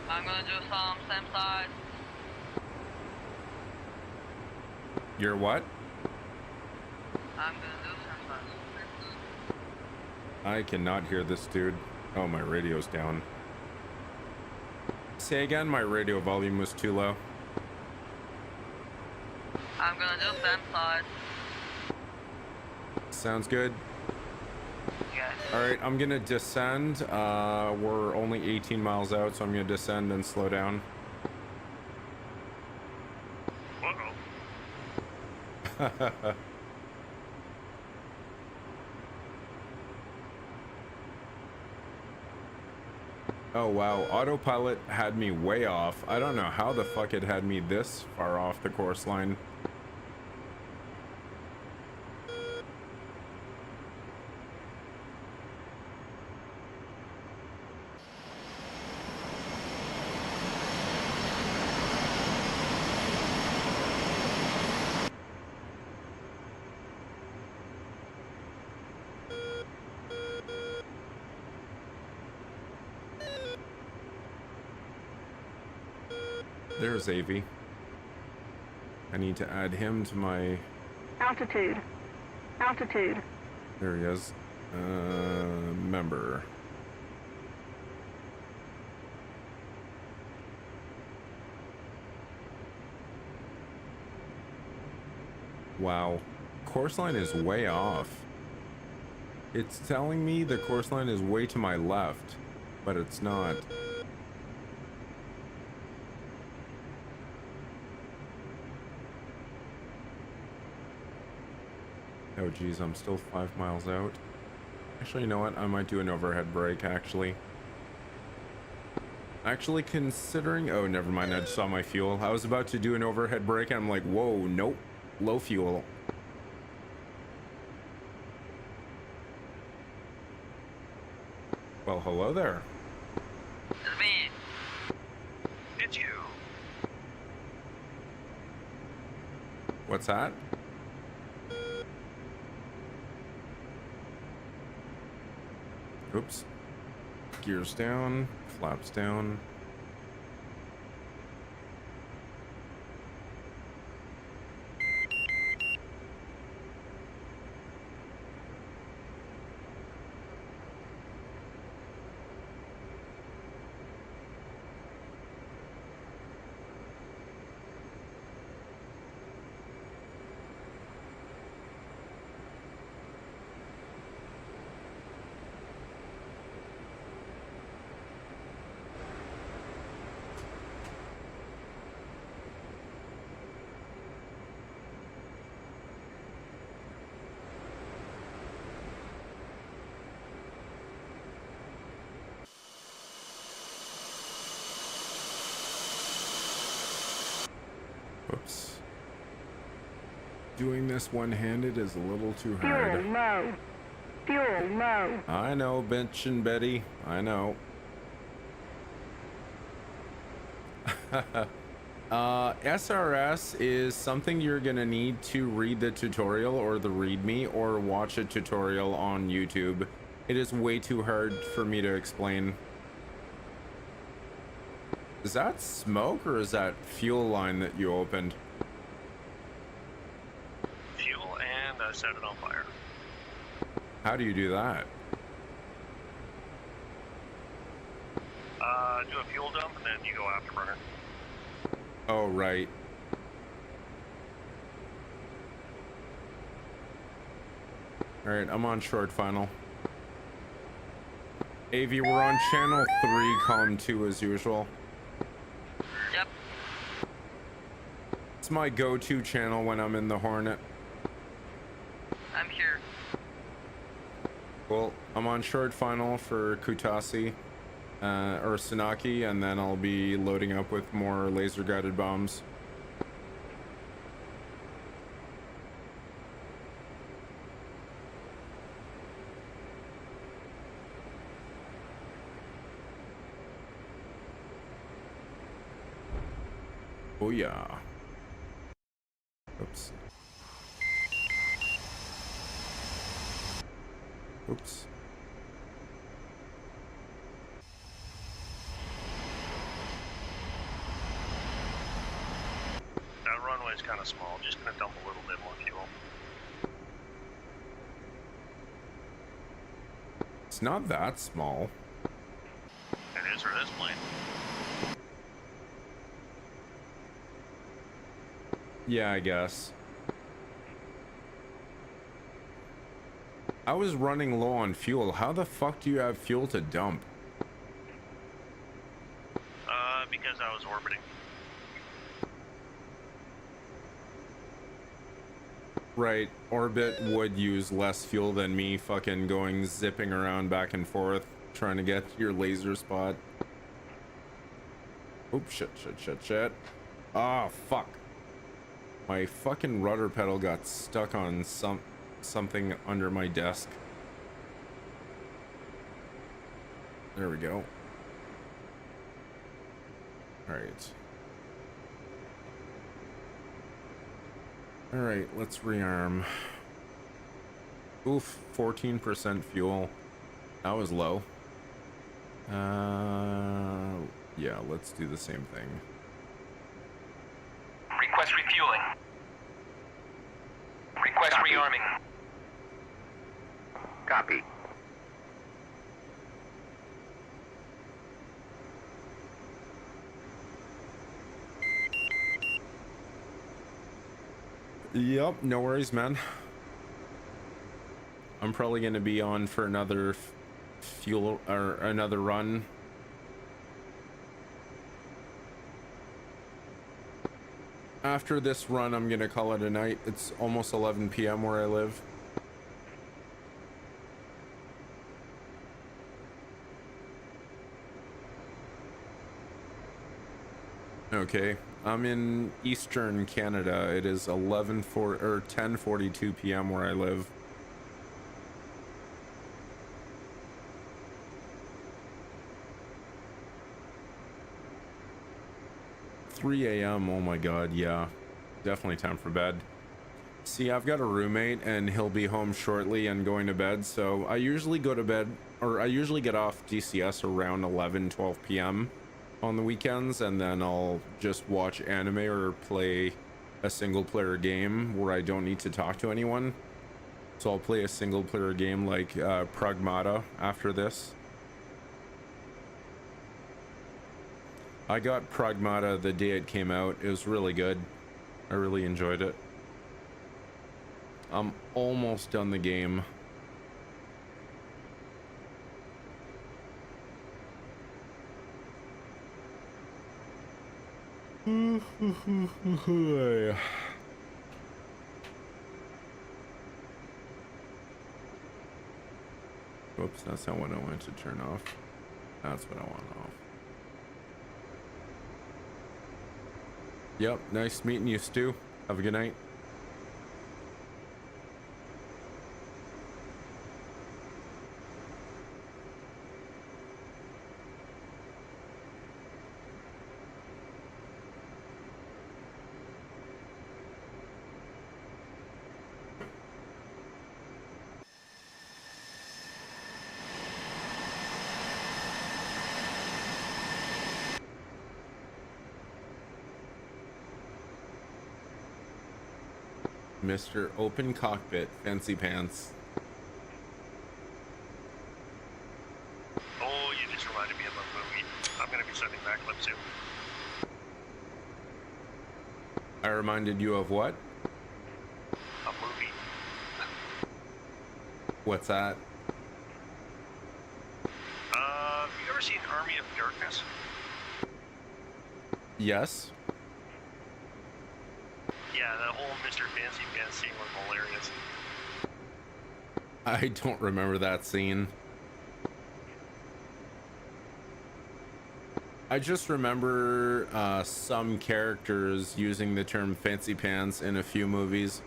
I'm gonna do some same size. You're what? I'm gonna do same size. I cannot hear this dude. Oh, my radio's down. Say again, my radio volume was too low. I'm gonna do same size. Sounds good. Yes. Alright, I'm gonna descend. We're only 18 miles out, so I'm gonna descend and slow down. Uh-oh. Oh wow, autopilot had me way off. I don't know how the fuck it had me this far off the course line. There's Avi. I need to add him to my... Altitude. Altitude. There he is. Member. Wow. Course line is way off. It's telling me the course line is way to my left, but it's not. Oh geez, I'm still 5 miles out. Actually, you know what? I might do an overhead brake, actually. Actually considering... Oh, never mind. I just saw my fuel. I was about to do an overhead brake, and I'm like, whoa, nope. Low fuel. Well, hello there. It's me. It's you. What's that? Oops. Gears down, flaps down. Whoops. Doing this one-handed is a little too Fuel hard. low. Fuel low. I know, Bench and Betty. I know. SRS is something you're gonna need to read the tutorial or the README or watch a tutorial on YouTube. It is way too hard for me to explain. Is that smoke or is that fuel line that you opened? Fuel, and I set it on fire. How do you do that? Do a fuel dump, and then you go afterburner. Oh, right. Alright, I'm on short final. AV, we're on channel 3, column 2 as usual. Yep. It's my go-to channel when I'm in the Hornet. I'm here. Cool. I'm on short final for Kutasi, or Sanaki, and then I'll be loading up with more laser-guided bombs. Oh yeah. Oops. Oops. That runway's kind of small. Just gonna dump a little bit more fuel. It's not that small. It is for this plane. Yeah, I guess. I was running low on fuel. How the fuck do you have fuel to dump? Because I was orbiting. Right, orbit would use less fuel than me fucking going zipping around back and forth trying to get your laser spot. Oops, shit. Ah, fuck. My fucking rudder pedal got stuck on something under my desk. There we go. Alright. Alright, let's rearm. Oof, 14% fuel. That was low. Yeah, let's do the same thing. Request refueling. Request Copy. rearming. Copy. Yep, no worries, man. I'm probably going to be on for another fuel or another run. After this run, I'm going to call it a night. It's almost 11 p.m. where I live. Okay, I'm in Eastern Canada. It is 10:42 p.m. where I live. $3 a.m. Oh my god, yeah, definitely time for bed. See, I've got a roommate and he'll be home shortly and going to bed, so I usually go to bed, or I usually get off DCS around 11-12 p.m. on the weekends, and then I'll just watch anime or play a single player game where I don't need to talk to anyone. So I'll play a single player game like Pragmata after this. I got Pragmata the day it came out. It was really good. I really enjoyed it. I'm almost done the game. Oops, that's not what I wanted to turn off. That's what I want off. Yep, nice meeting you, Stu. Have a good night. Mr. Open Cockpit, Fancy Pants. Oh, you just reminded me of a movie. I'm going to be sending that clip soon. I reminded you of what? A movie. What's that? Have you ever seen Army of Darkness? Yes. Yeah, that whole Mr. Fancy Pants scene was hilarious. I don't remember that scene. I just remember some characters using the term fancy pants in a few movies.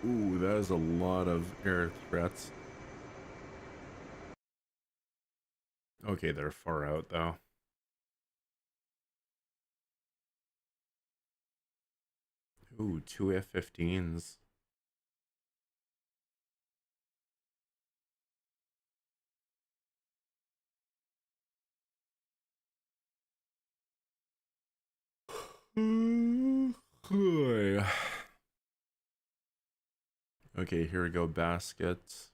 Ooh, that is a lot of air threats. Okay, they're far out though. Ooh, 2 F-15s. Okay, here we go, baskets.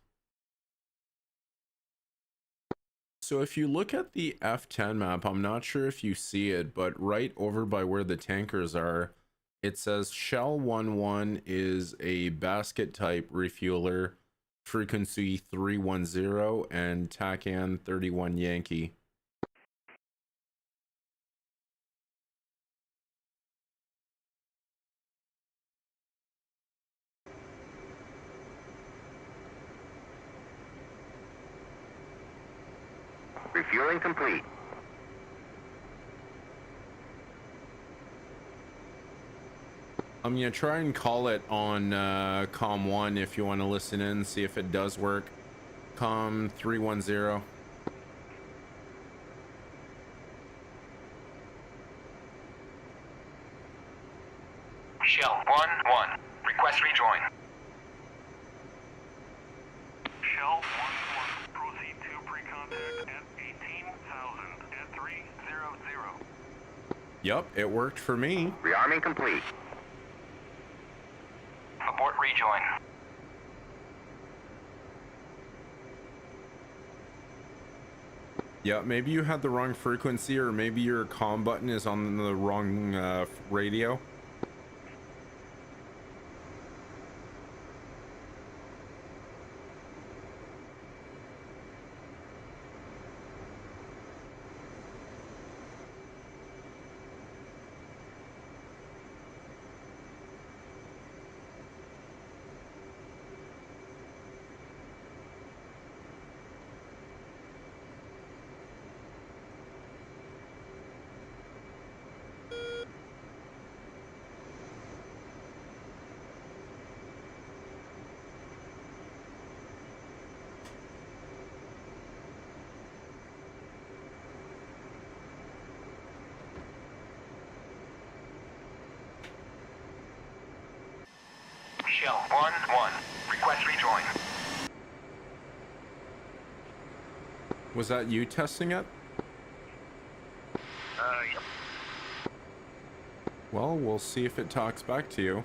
So if you look at the F10 map, I'm not sure if you see it, but right over by where the tankers are, it says Shell 11 is a basket type refueler, frequency 310 and TACAN 31 Yankee. Refueling complete. I'm gonna try and call it on COM 1 if you want to listen in, see if it does work. COM 310. Shell 1-1. Request rejoin. Shell 1-1. Proceed to pre-contact at 18,000 at 300. Yep, it worked for me. Rearming complete. Abort rejoin. Yeah, maybe you had the wrong frequency, or maybe your comm button is on the wrong radio. Shell 1-1. Request rejoin. Was that you testing it? Yep. Well, we'll see if it talks back to you.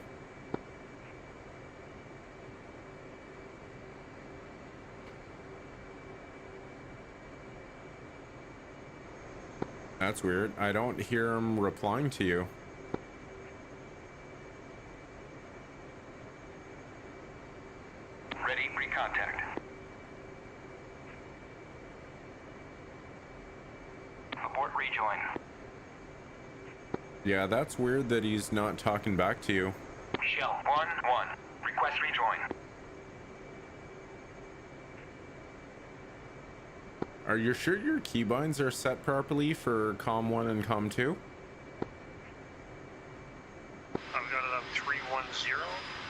That's weird. I don't hear him replying to you. Ready, recontact. Abort rejoin. Yeah, that's weird that he's not talking back to you. Shell 1-1. Request rejoin. Are you sure your keybinds are set properly for COM 1 and COM 2? I've got it on 310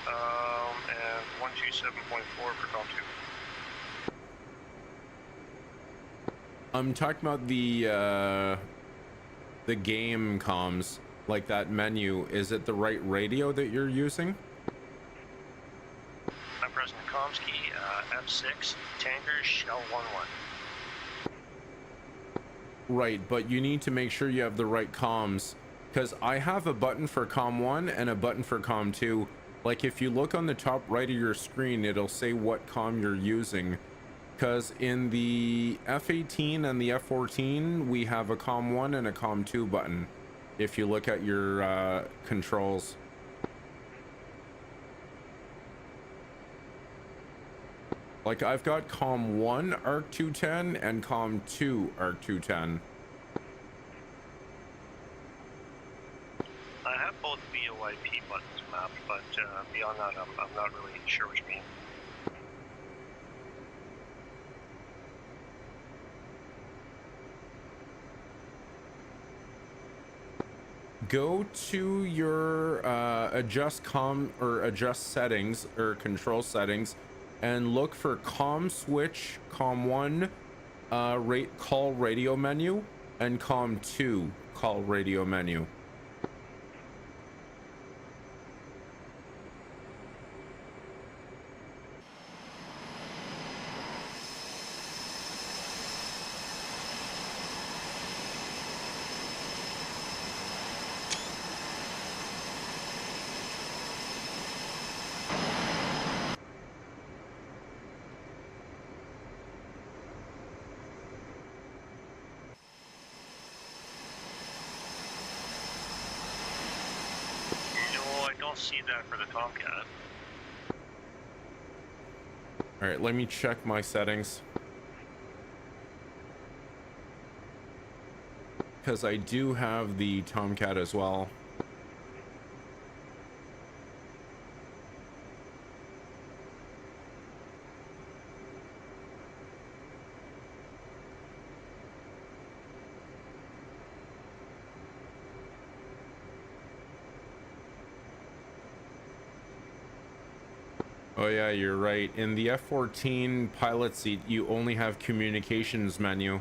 and 127.4 for COM 2. I'm talking about the game comms, like that menu. Is it the right radio that you're using? I'm pressing the comms key, F6, tankers, shell 11. Right, but you need to make sure you have the right comms, because I have a button for COM 1 and a button for COM 2. Like, if you look on the top right of your screen, it'll say what comm you're using. Because in the F-18 and the F-14, we have a COM 1 and a COM 2 button, if you look at your controls. Like, I've got COM 1 ARC 210 and COM 2 ARC 210. I have both VoIP buttons mapped, but beyond that, I'm not really sure what you mean. Go to your adjust settings or control settings and look for COM switch, COM 1 call radio menu, and COM 2 call radio menu. See that for the Tomcat. All right, let me check my settings, because I do have the Tomcat as well. Oh yeah, you're right. In the F-14 pilot seat, you only have communications menu.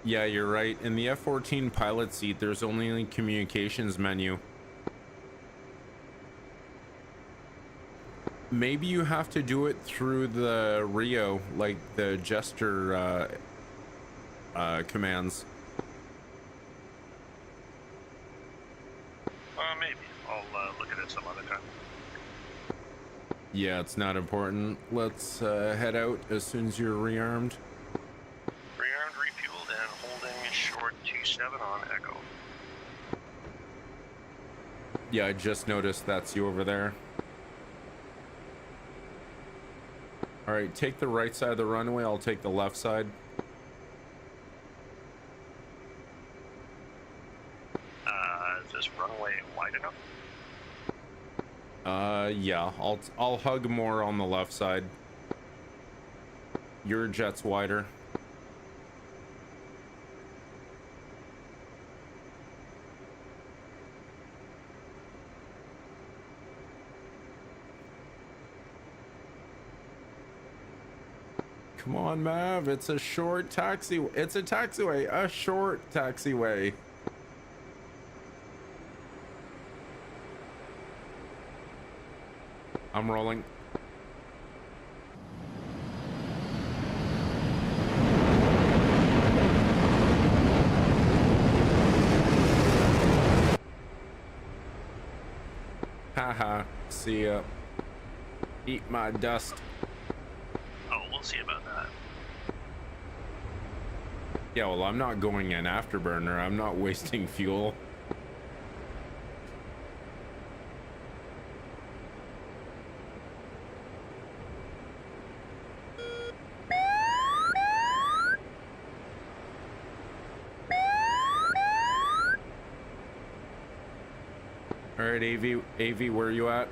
Yeah, you're right. In the F-14 pilot seat, there's only a communications menu. Maybe you have to do it through the Rio, like the gesture commands. Maybe. I'll look at it some other time. Yeah, it's not important. Let's head out as soon as you're rearmed. Rearmed, refueled, and holding short 27 on Echo. Yeah, I just noticed that's you over there. All right, take the right side of the runway. I'll take the left side. Is this runway wide enough? Yeah, I'll hug more on the left side. Your jet's wider. Come on, Mav, it's a short taxi. It's a taxiway, a short taxiway. I'm rolling. Haha, see ya. Eat my dust. Oh, we'll see about that. Yeah, well, I'm not going in afterburner. I'm not wasting fuel. All right, AV, where are you at?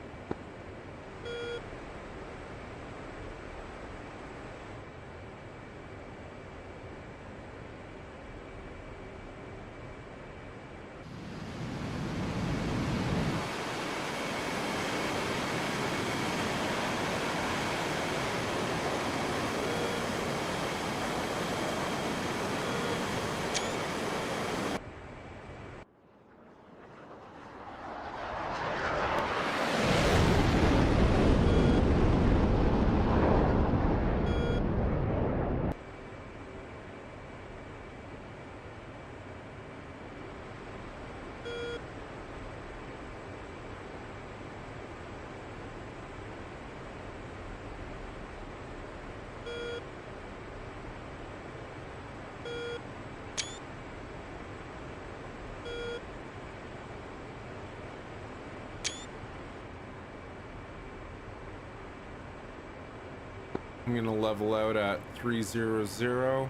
I'm gonna level out at 300,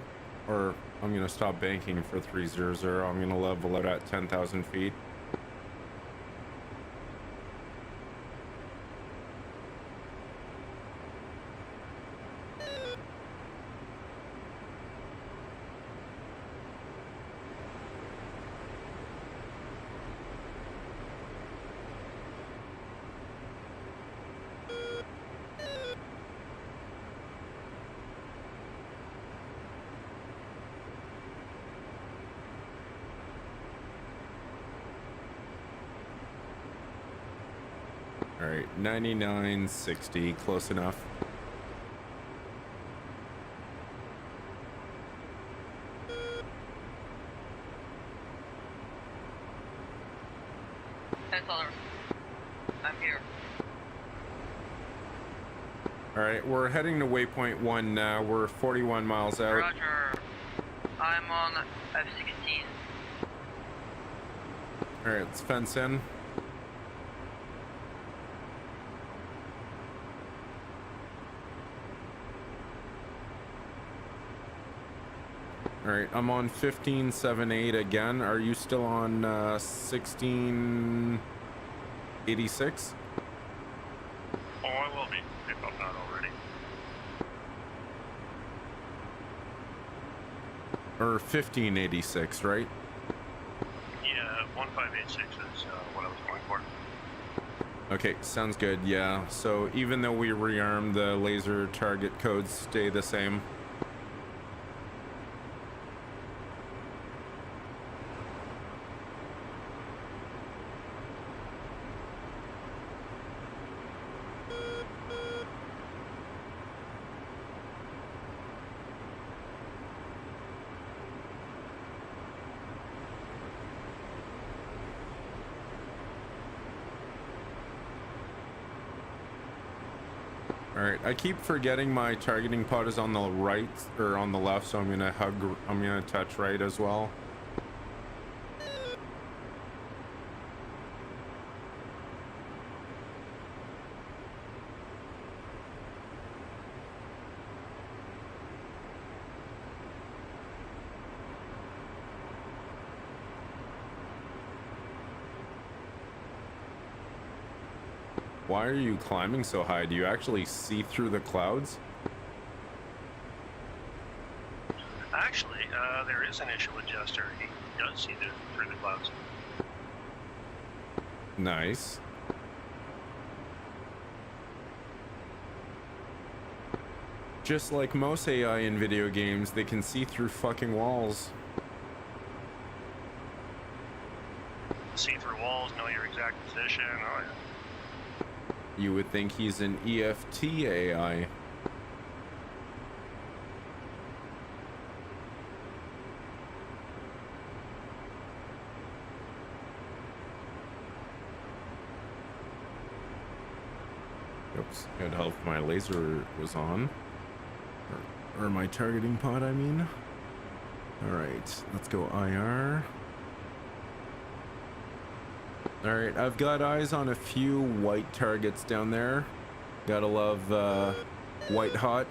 or I'm gonna stop banking for 300. I'm gonna level out at 10,000 feet. All right, 99.60, close enough. $10. I'm here. All right, we're heading to waypoint 1 now. We're 41 miles out. Roger. I'm on F-16. All right, let's fence in. All right, I'm on 1578 again. Are you still on 1686? Oh, I will be, if I'm not already. Or 1586, right? Yeah, 1586 is what I was going for. Okay, sounds good. Yeah, so even though we rearm, the laser target codes stay the same. All right, I keep forgetting my targeting pod is on the right or on the left, so I'm gonna touch right as well. Why are you climbing so high? Do you actually see through the clouds? Actually, there is an initial adjuster. He does see through the clouds. Nice. Just like most AI in video games, they can see through fucking walls. See through walls, know your exact position. Oh, yeah. You would think he's an EFT AI. Oops, it helped my laser was on. Or my targeting pod, I mean. Alright, let's go IR. Alright, I've got eyes on a few white targets down there. Gotta love white hot.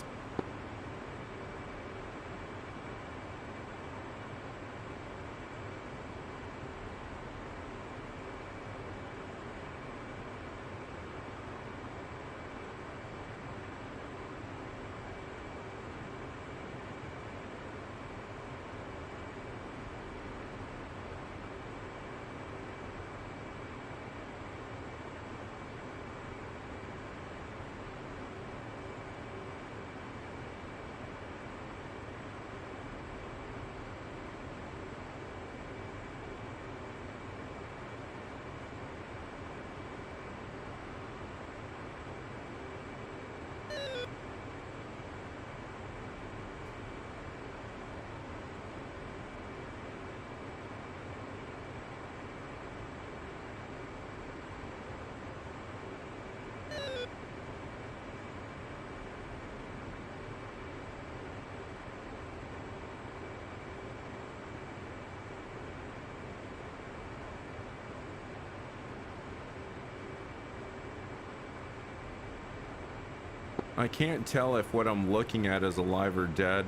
I can't tell if what I'm looking at is alive or dead.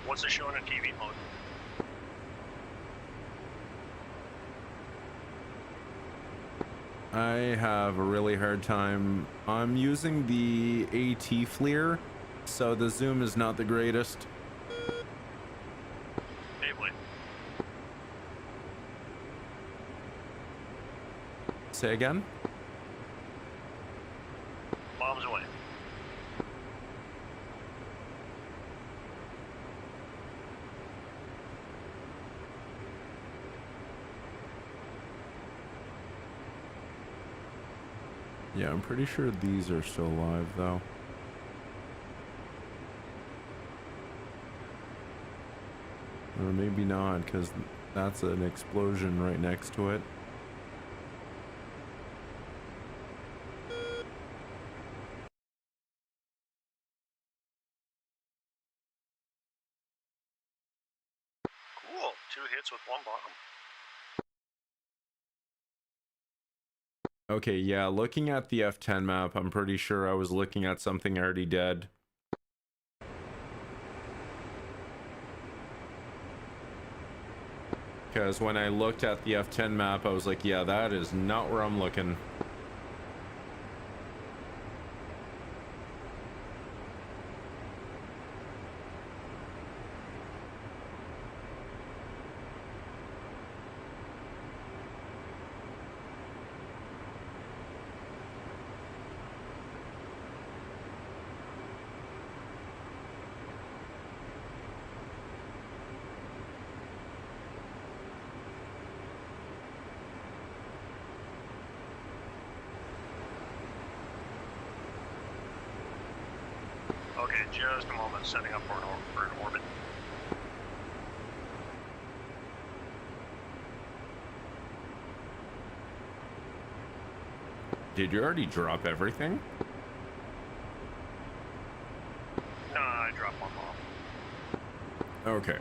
What's it showing in TV mode? I have a really hard time. I'm using the AT FLIR, so the zoom is not the greatest. Hey, boy. Say again? Bombs away. Yeah, I'm pretty sure these are still alive, though. Or maybe not, because that's an explosion right next to it. Cool. 2 hits with 1 bomb. Okay, yeah, looking at the F10 map, I'm pretty sure I was looking at something already dead. Because when I looked at the F10 map, I was like, yeah, that is not where I'm looking. Okay, just a moment. Setting up for an orbit. Did you already drop everything? No, I dropped one off. Okay.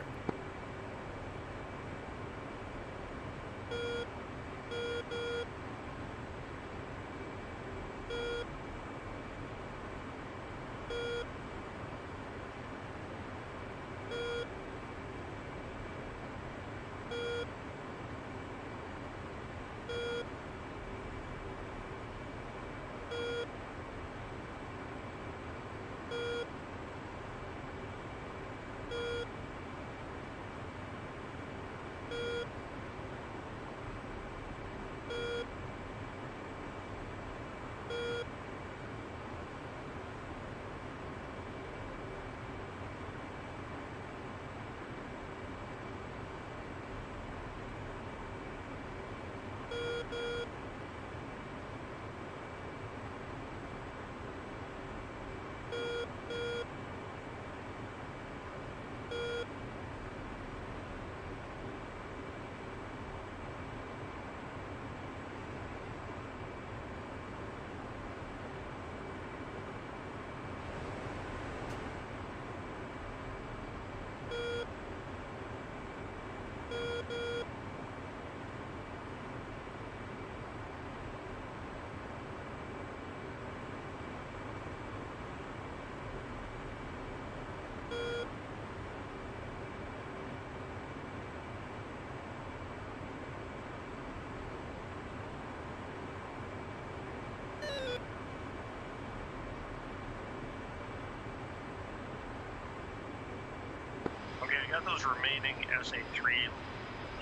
Okay, I got those remaining SA-3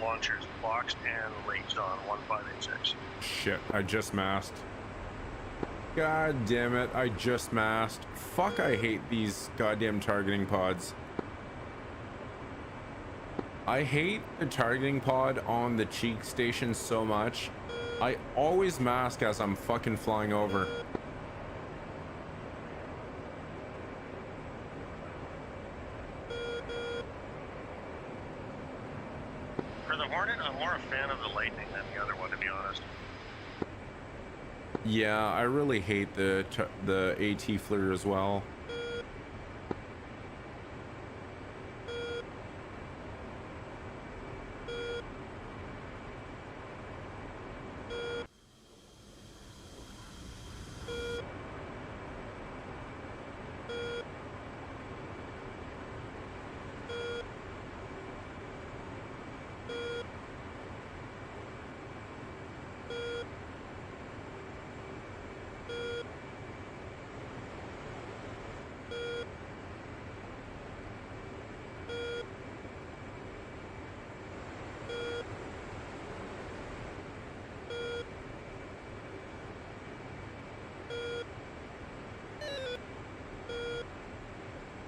launchers boxed and raised on 1586. Shit, I just masked. God damn it, I just masked. Fuck, I hate these goddamn targeting pods. I hate the targeting pod on the cheek station so much. I always mask as I'm fucking flying over. For the Hornet, I'm more a fan of the Lightning than the other one, to be honest. Yeah, I really hate the AT flare as well.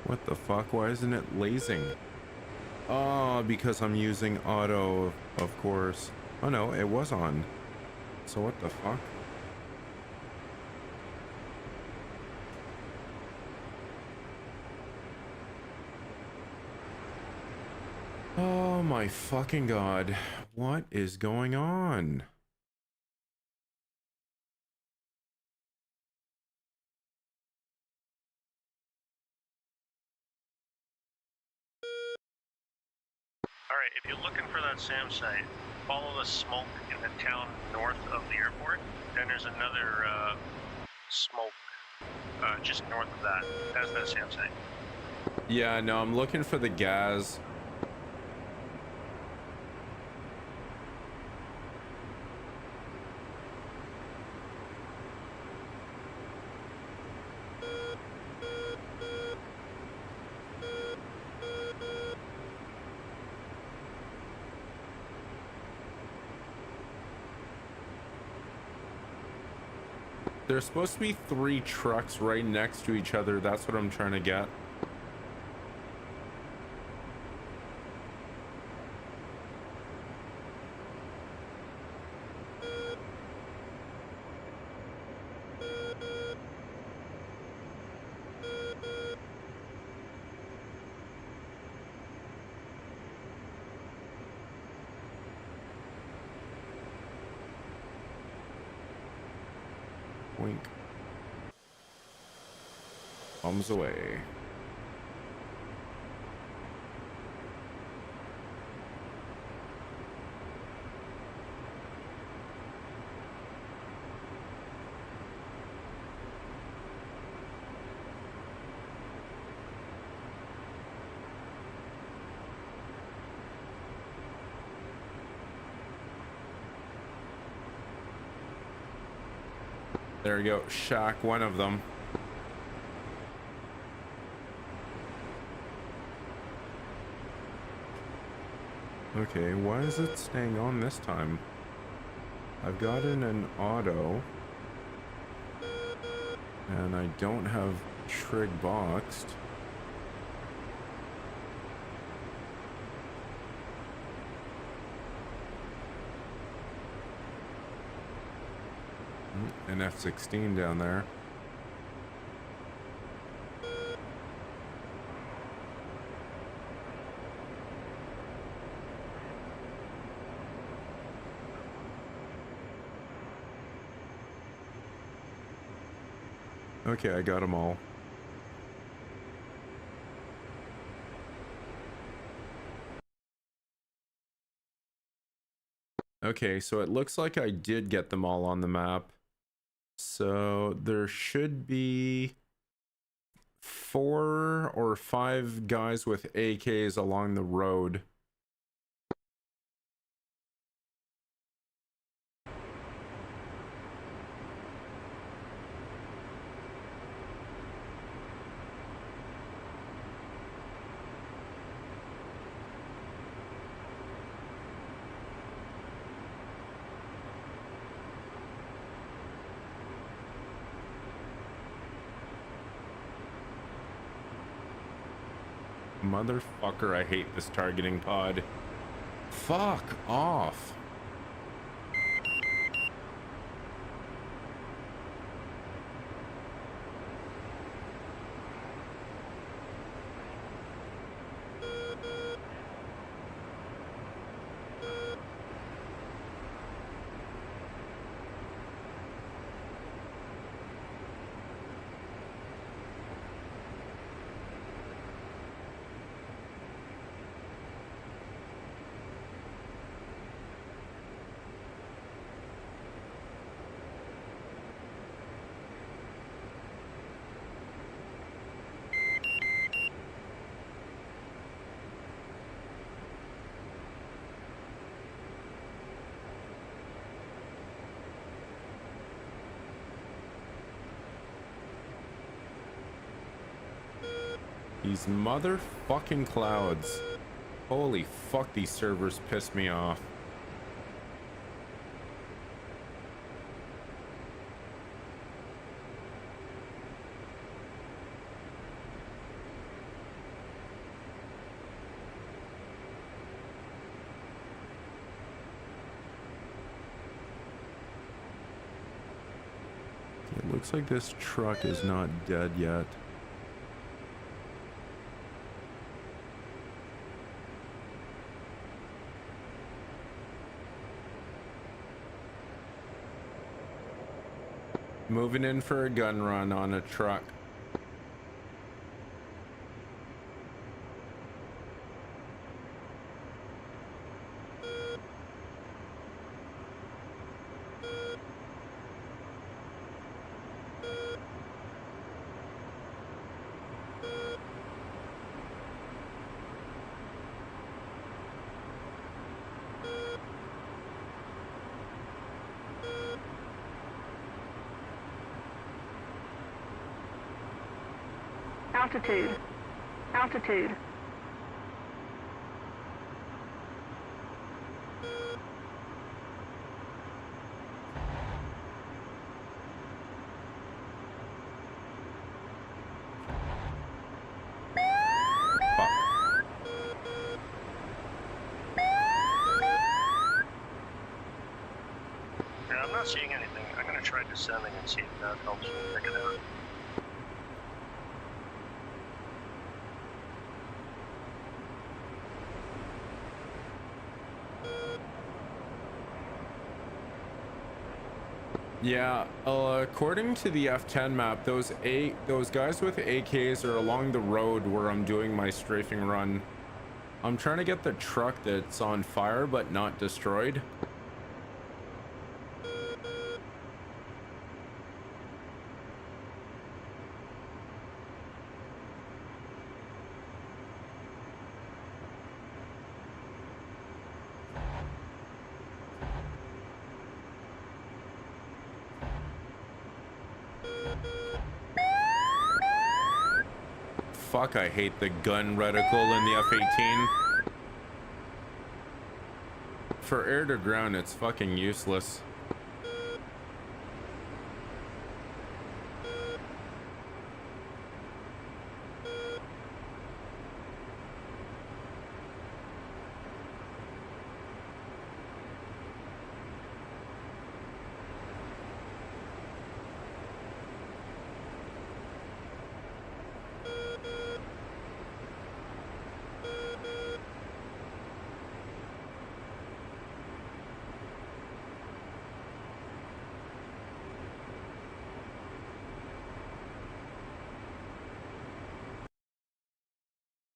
What the fuck? Why isn't it lasing? Oh, because I'm using auto, of course. Oh no, it was on. So what the fuck? Oh my fucking god. What is going on? Alright, if you're looking for that SAM site, follow the smoke in the town north of the airport. Then there's another smoke just north of that. That's that SAM site. Yeah, no, I'm looking for the gas. There's supposed to be 3 trucks right next to each other. That's what I'm trying to get. Oink. Bombs away. There we go. Shock one of them. Okay, why is it staying on this time? I've got in an auto. And I don't have trig boxed. An F-16 down there. Okay, I got them all. Okay, so it looks like I did get them all on the map. So there should be 4 or 5 guys with AKs along the road. Motherfucker, I hate this targeting pod. Fuck off. These motherfucking clouds. Holy fuck, these servers piss me off. It looks like this truck is not dead yet. Moving in for a gun run on a truck. Altitude. Altitude. Yeah, I'm not seeing anything. I'm gonna try descending and see if that helps me pick it out. Yeah, according to the F10 map, those guys with AKs are along the road where I'm doing my strafing run. I'm trying to get the truck that's on fire but not destroyed. Fuck, I hate the gun reticle in the F-18. For air to ground, it's fucking useless.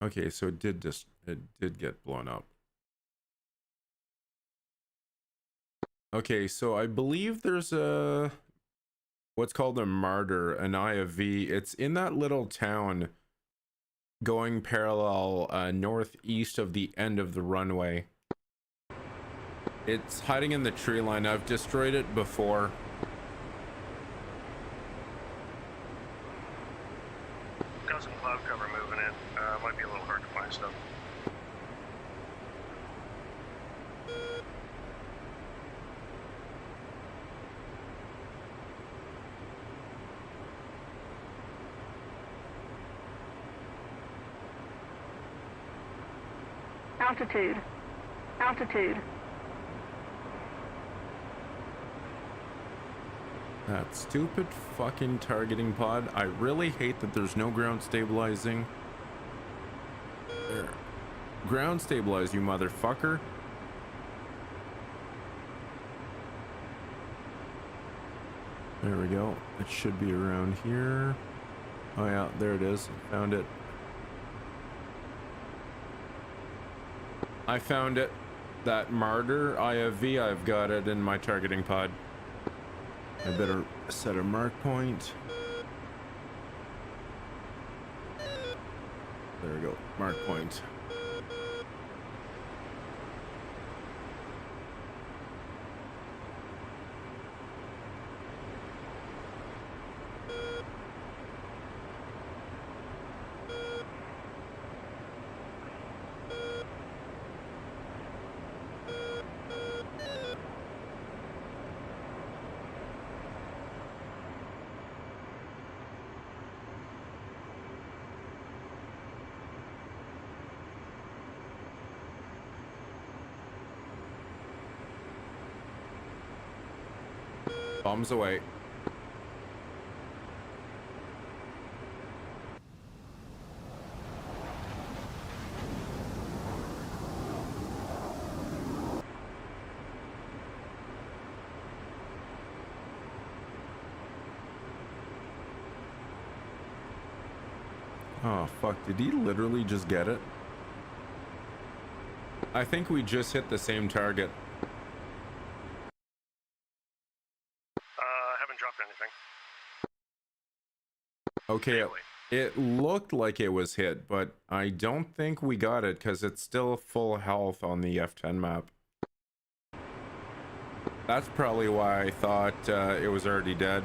Okay, so it did get blown up. Okay, so I believe there's a what's called a martyr, an IFV. It's in that little town going parallel northeast of the end of the runway. It's hiding in the tree line. I've destroyed it before. Got some cloud cover moving in. Might be a little hard to find stuff. Altitude. Altitude. That stupid fucking targeting pod. I really hate that there's no ground stabilizing. There. Ground stabilize, you motherfucker. There we go. It should be around here. Oh yeah, there it is. Found it. I found it. That martyr IFV, I've got it in my targeting pod. I better set a mark point. There we go, mark point. Bombs away. Oh fuck, did he literally just get it? I think we just hit the same target. Haven't dropped anything. Okay, it looked like it was hit, but I don't think we got it because it's still full health on the F10 map. That's probably why I thought it was already dead.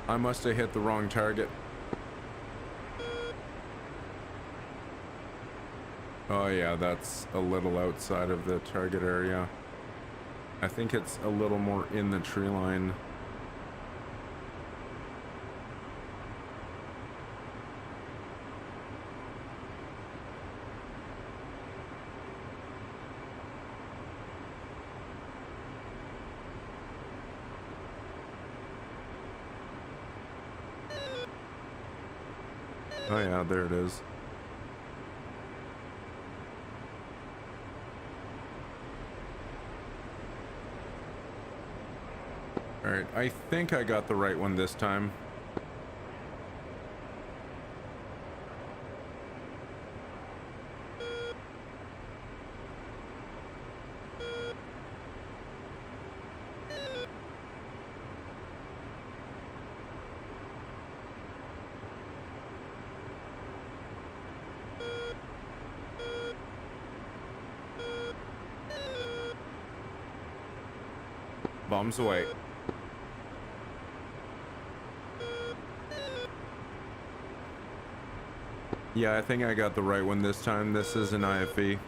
I must have hit the wrong target. Oh yeah, that's a little outside of the target area. I think it's a little more in the tree line. Oh yeah, there it is. All right, I think I got the right one this time. Bombs away. Yeah, I think I got the right one this time. This is an IFE.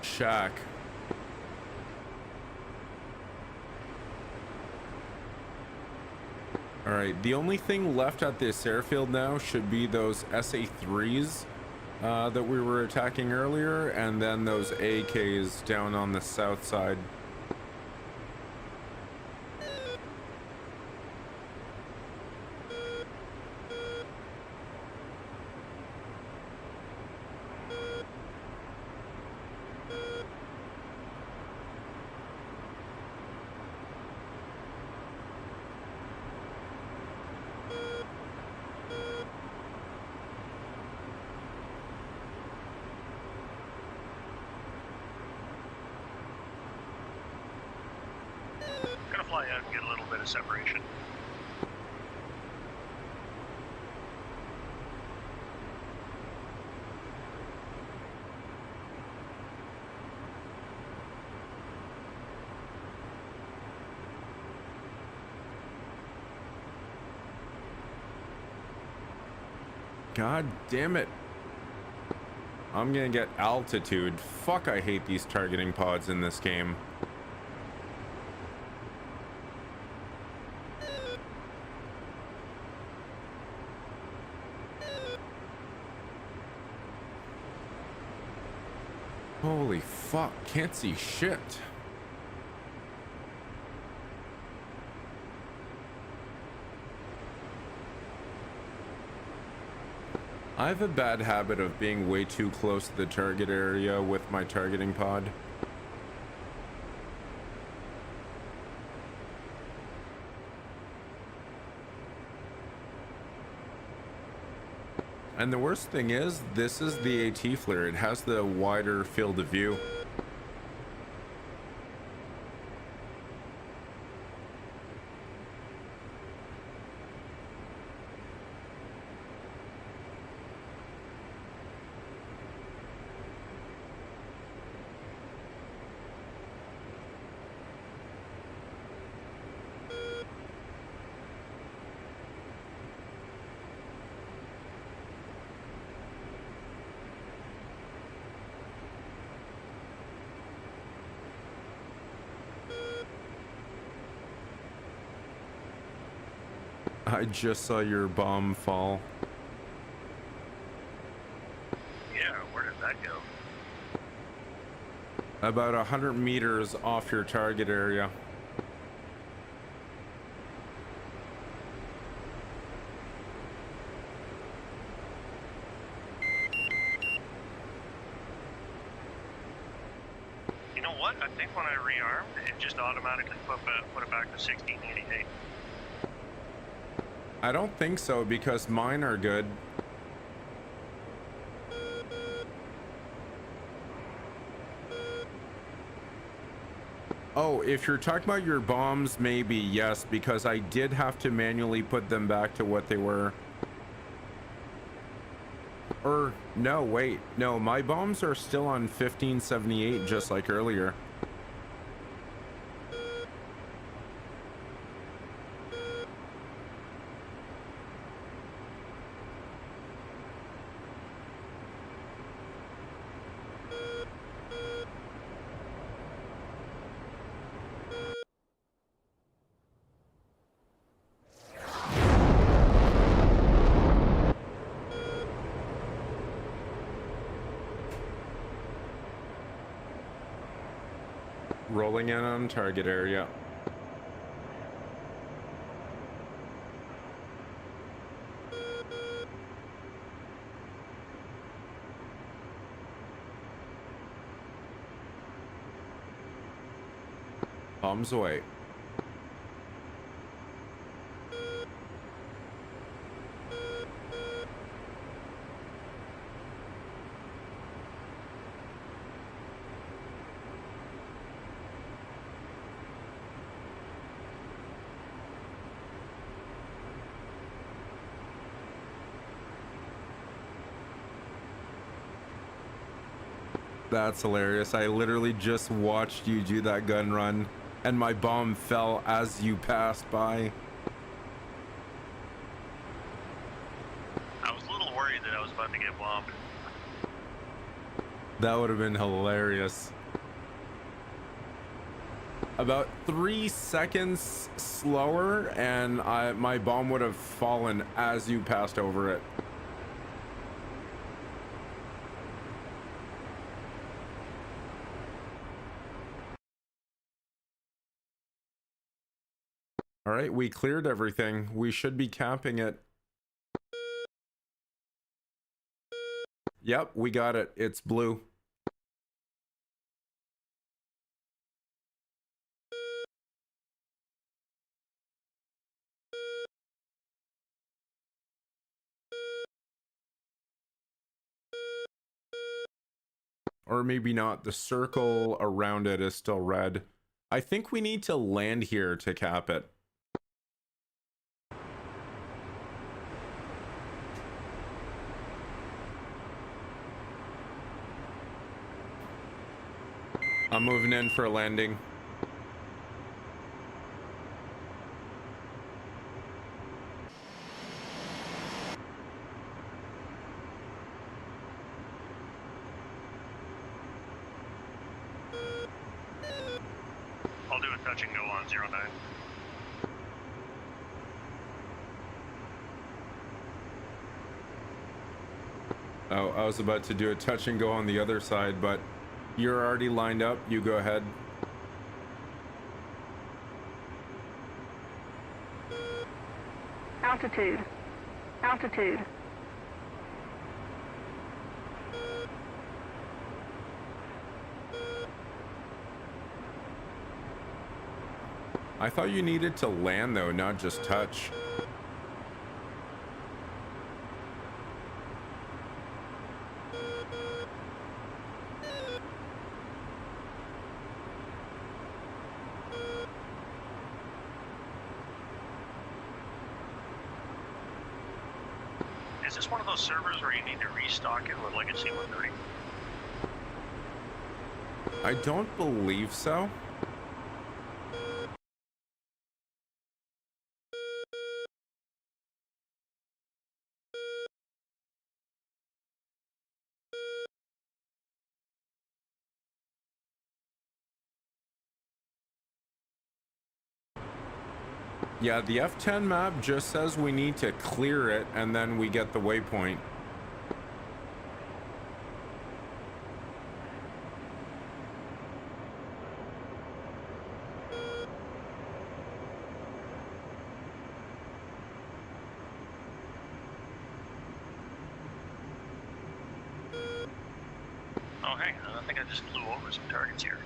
Shack. All right, the only thing left at this airfield now should be those SA-3s that we were attacking earlier, and then those AKs down on the south side. Gonna fly out and get a little bit of separation. God damn it. I'm gonna get altitude. Fuck, I hate these targeting pods in this game. Holy fuck, can't see shit. I have a bad habit of being way too close to the target area with my targeting pod. And the worst thing is, this is the AT flare. It has the wider field of view. I just saw your bomb fall. Yeah, where did that go? About 100 meters off your target area. You know what? I think when I rearmed, it just automatically put it back to 1688. I don't think so, because mine are good. Oh, if you're talking about your bombs, maybe yes, because I did have to manually put them back to what they were. Or no, wait, no, my bombs are still on 1578 just like earlier. rolling in on target area. Bombs away. That's hilarious. I literally just watched you do that gun run and my bomb fell as you passed by. I was a little worried that I was about to get bombed. That would have been hilarious. About 3 seconds slower and my bomb would have fallen as you passed over it. All right, we cleared everything. We should be capping it. Yep, we got it. It's blue. Or maybe not. The circle around it is still red. I think we need to land here to cap it. I'm moving in for a landing. I'll do a touch and go on 09. Oh, I was about to do a touch and go on the other side, but you're already lined up. You go ahead. Altitude. Altitude. I thought you needed to land though, not just touch. Is this one of those servers where you need to restock it with Legacy 130? I don't believe so. Yeah, the F10 map just says we need to clear it and then we get the waypoint. Oh, hang on. I think I just flew over some targets here.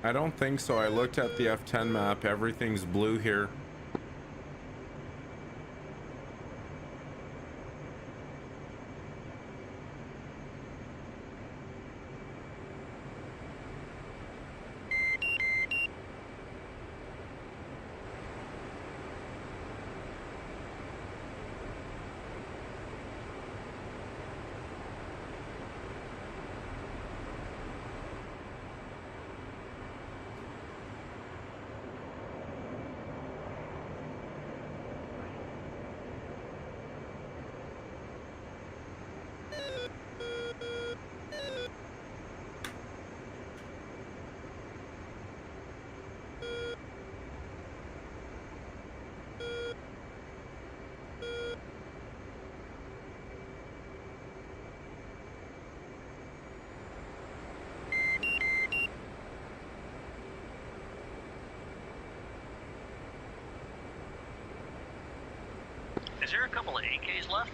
I don't think so. I looked at the F10 map. Everything's blue here. Is there a couple of AKs left?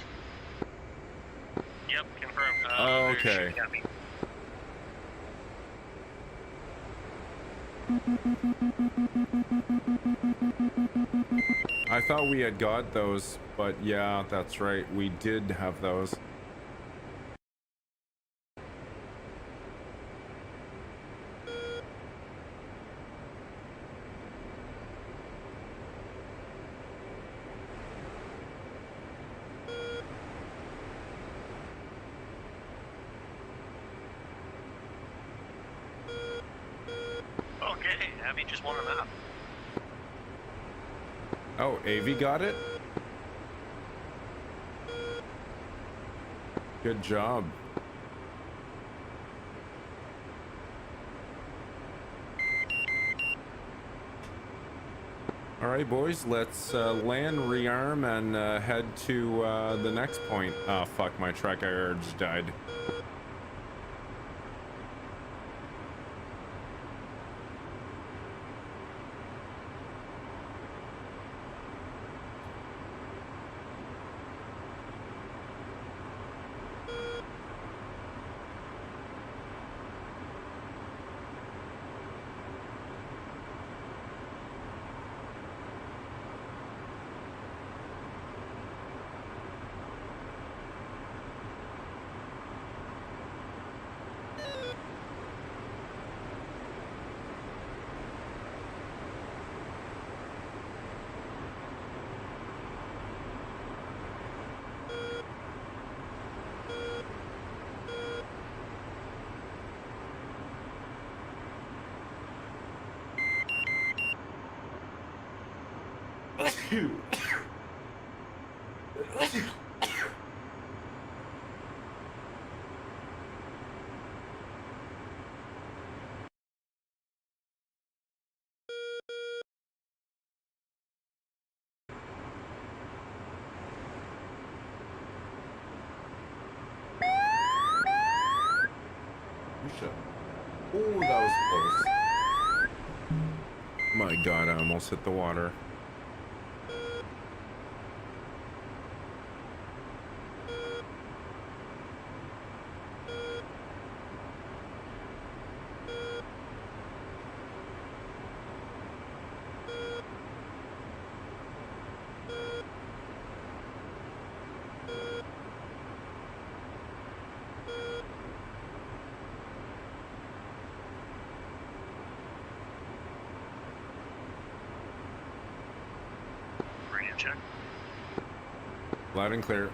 Yep, confirmed. Oh, they're okay. shooting at me. I thought we had got those, but yeah, that's right. We did have those. Okay, Abby just won the map. Oh, AV got it? Good job. All right, boys, let's land, rearm, and head to the next point. Oh, fuck, my track error just died. Oh, that was close. My God, I almost hit the water. Radio check. Loud and clear.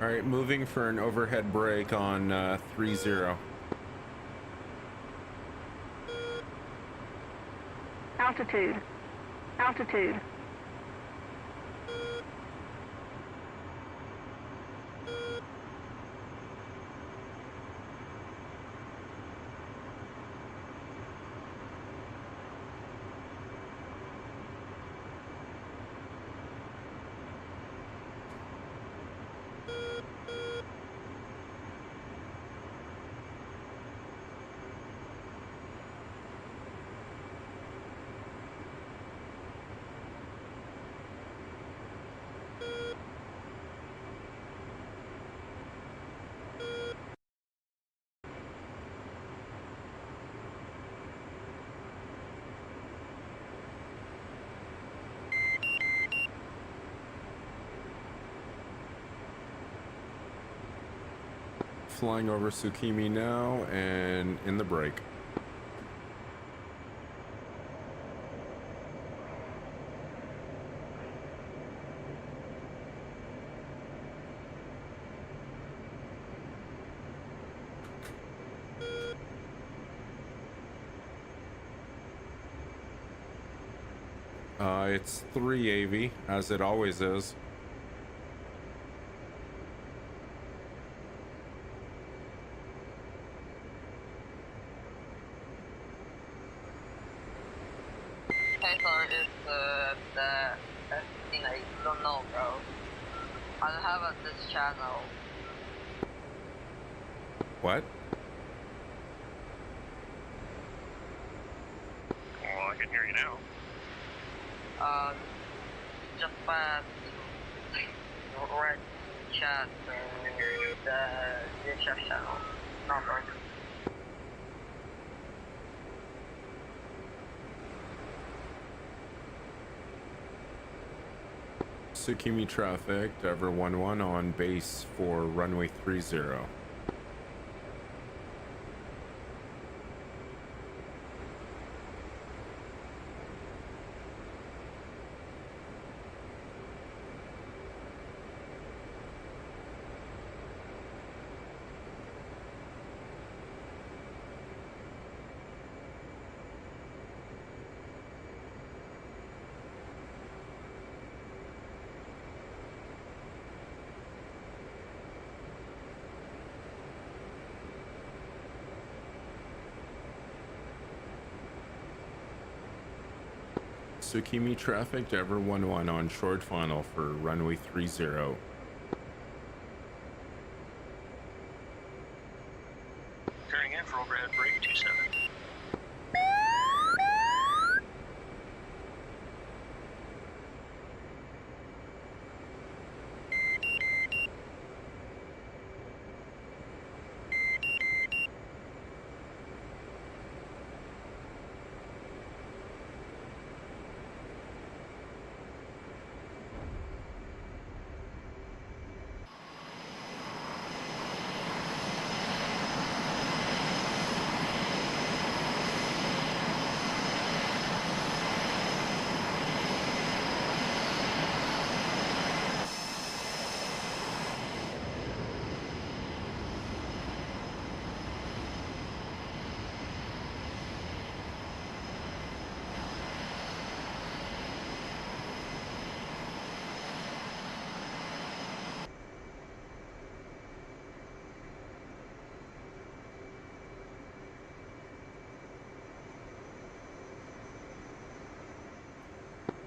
All right, moving for an overhead brake on 30. Altitude. Altitude. Flying over Tsukimi now and in the brake. It's 3 AV, as it always is. Python is the thing I don't know, bro. I don't have this channel. What? but red chat the DCS channel. Not right. Tsukimi traffic, Ever 11 on base for runway 30. Tsukimi traffic, Ever 11 on short final for runway 30. Turning in for overhead brake 27.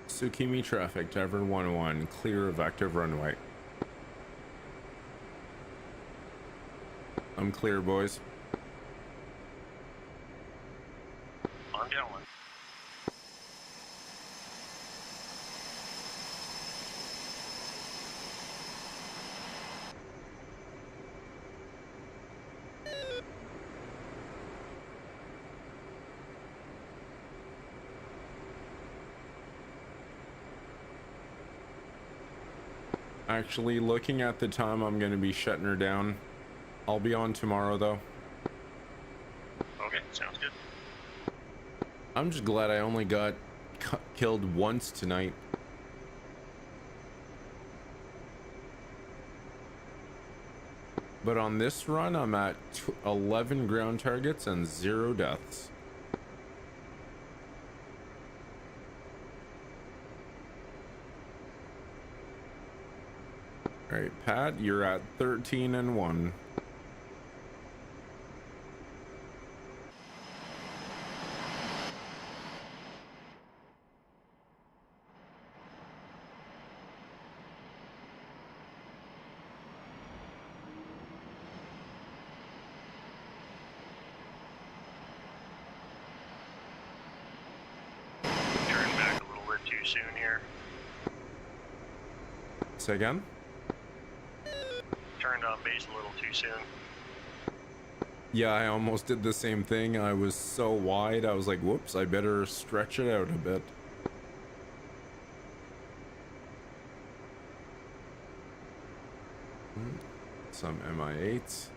Tsukimi traffic, Ever 11, clear of active runway. I'm clear, boys. On going. Actually, looking at the time, I'm going to be shutting her down. I'll be on tomorrow, though. Okay, sounds good. I'm just glad I only got killed once tonight. But on this run, I'm at 11 ground targets and 0 deaths. All right, Pat, you're at 13 and 1. Turn back a little bit too soon here. Say again? Turned on base a little too soon. Yeah, I almost did the same thing. I was so wide, I was like, whoops, I better stretch it out a bit. Some MI8s.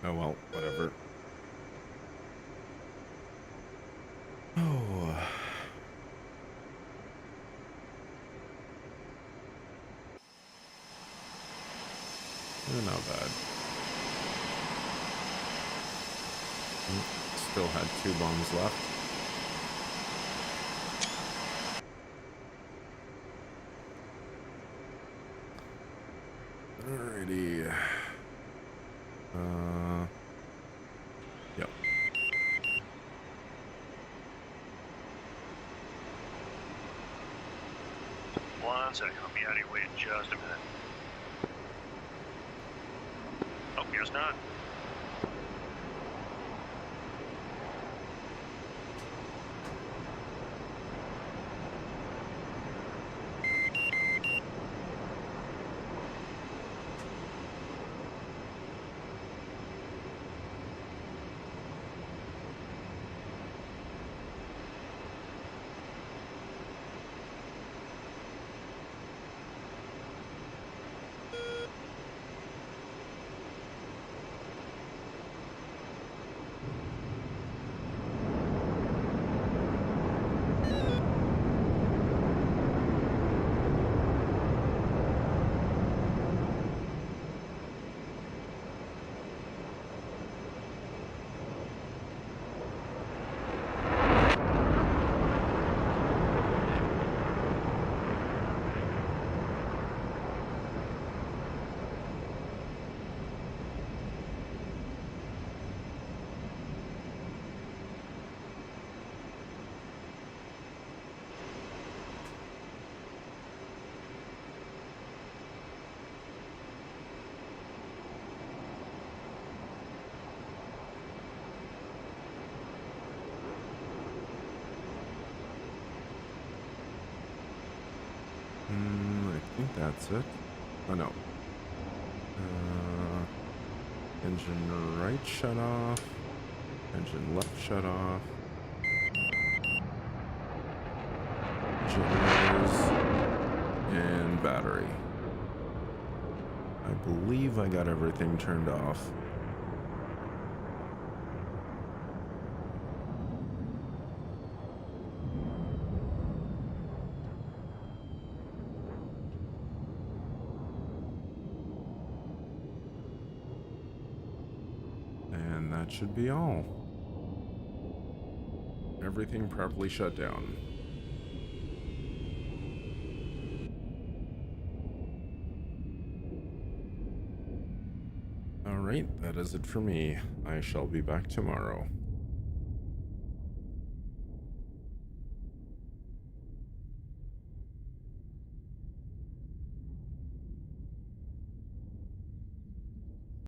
Oh well, whatever. Oh. Not bad. Still had 2 bombs left. Alrighty. Yep. 1 second, I'll be out of your way in just a minute. Oh, guess not. I think that's it. Oh no. Engine right shut off. Engine left shut off. Generators and battery. I believe I got everything turned off. And that should be all. Everything properly shut down. Alright, that is it for me. I shall be back tomorrow.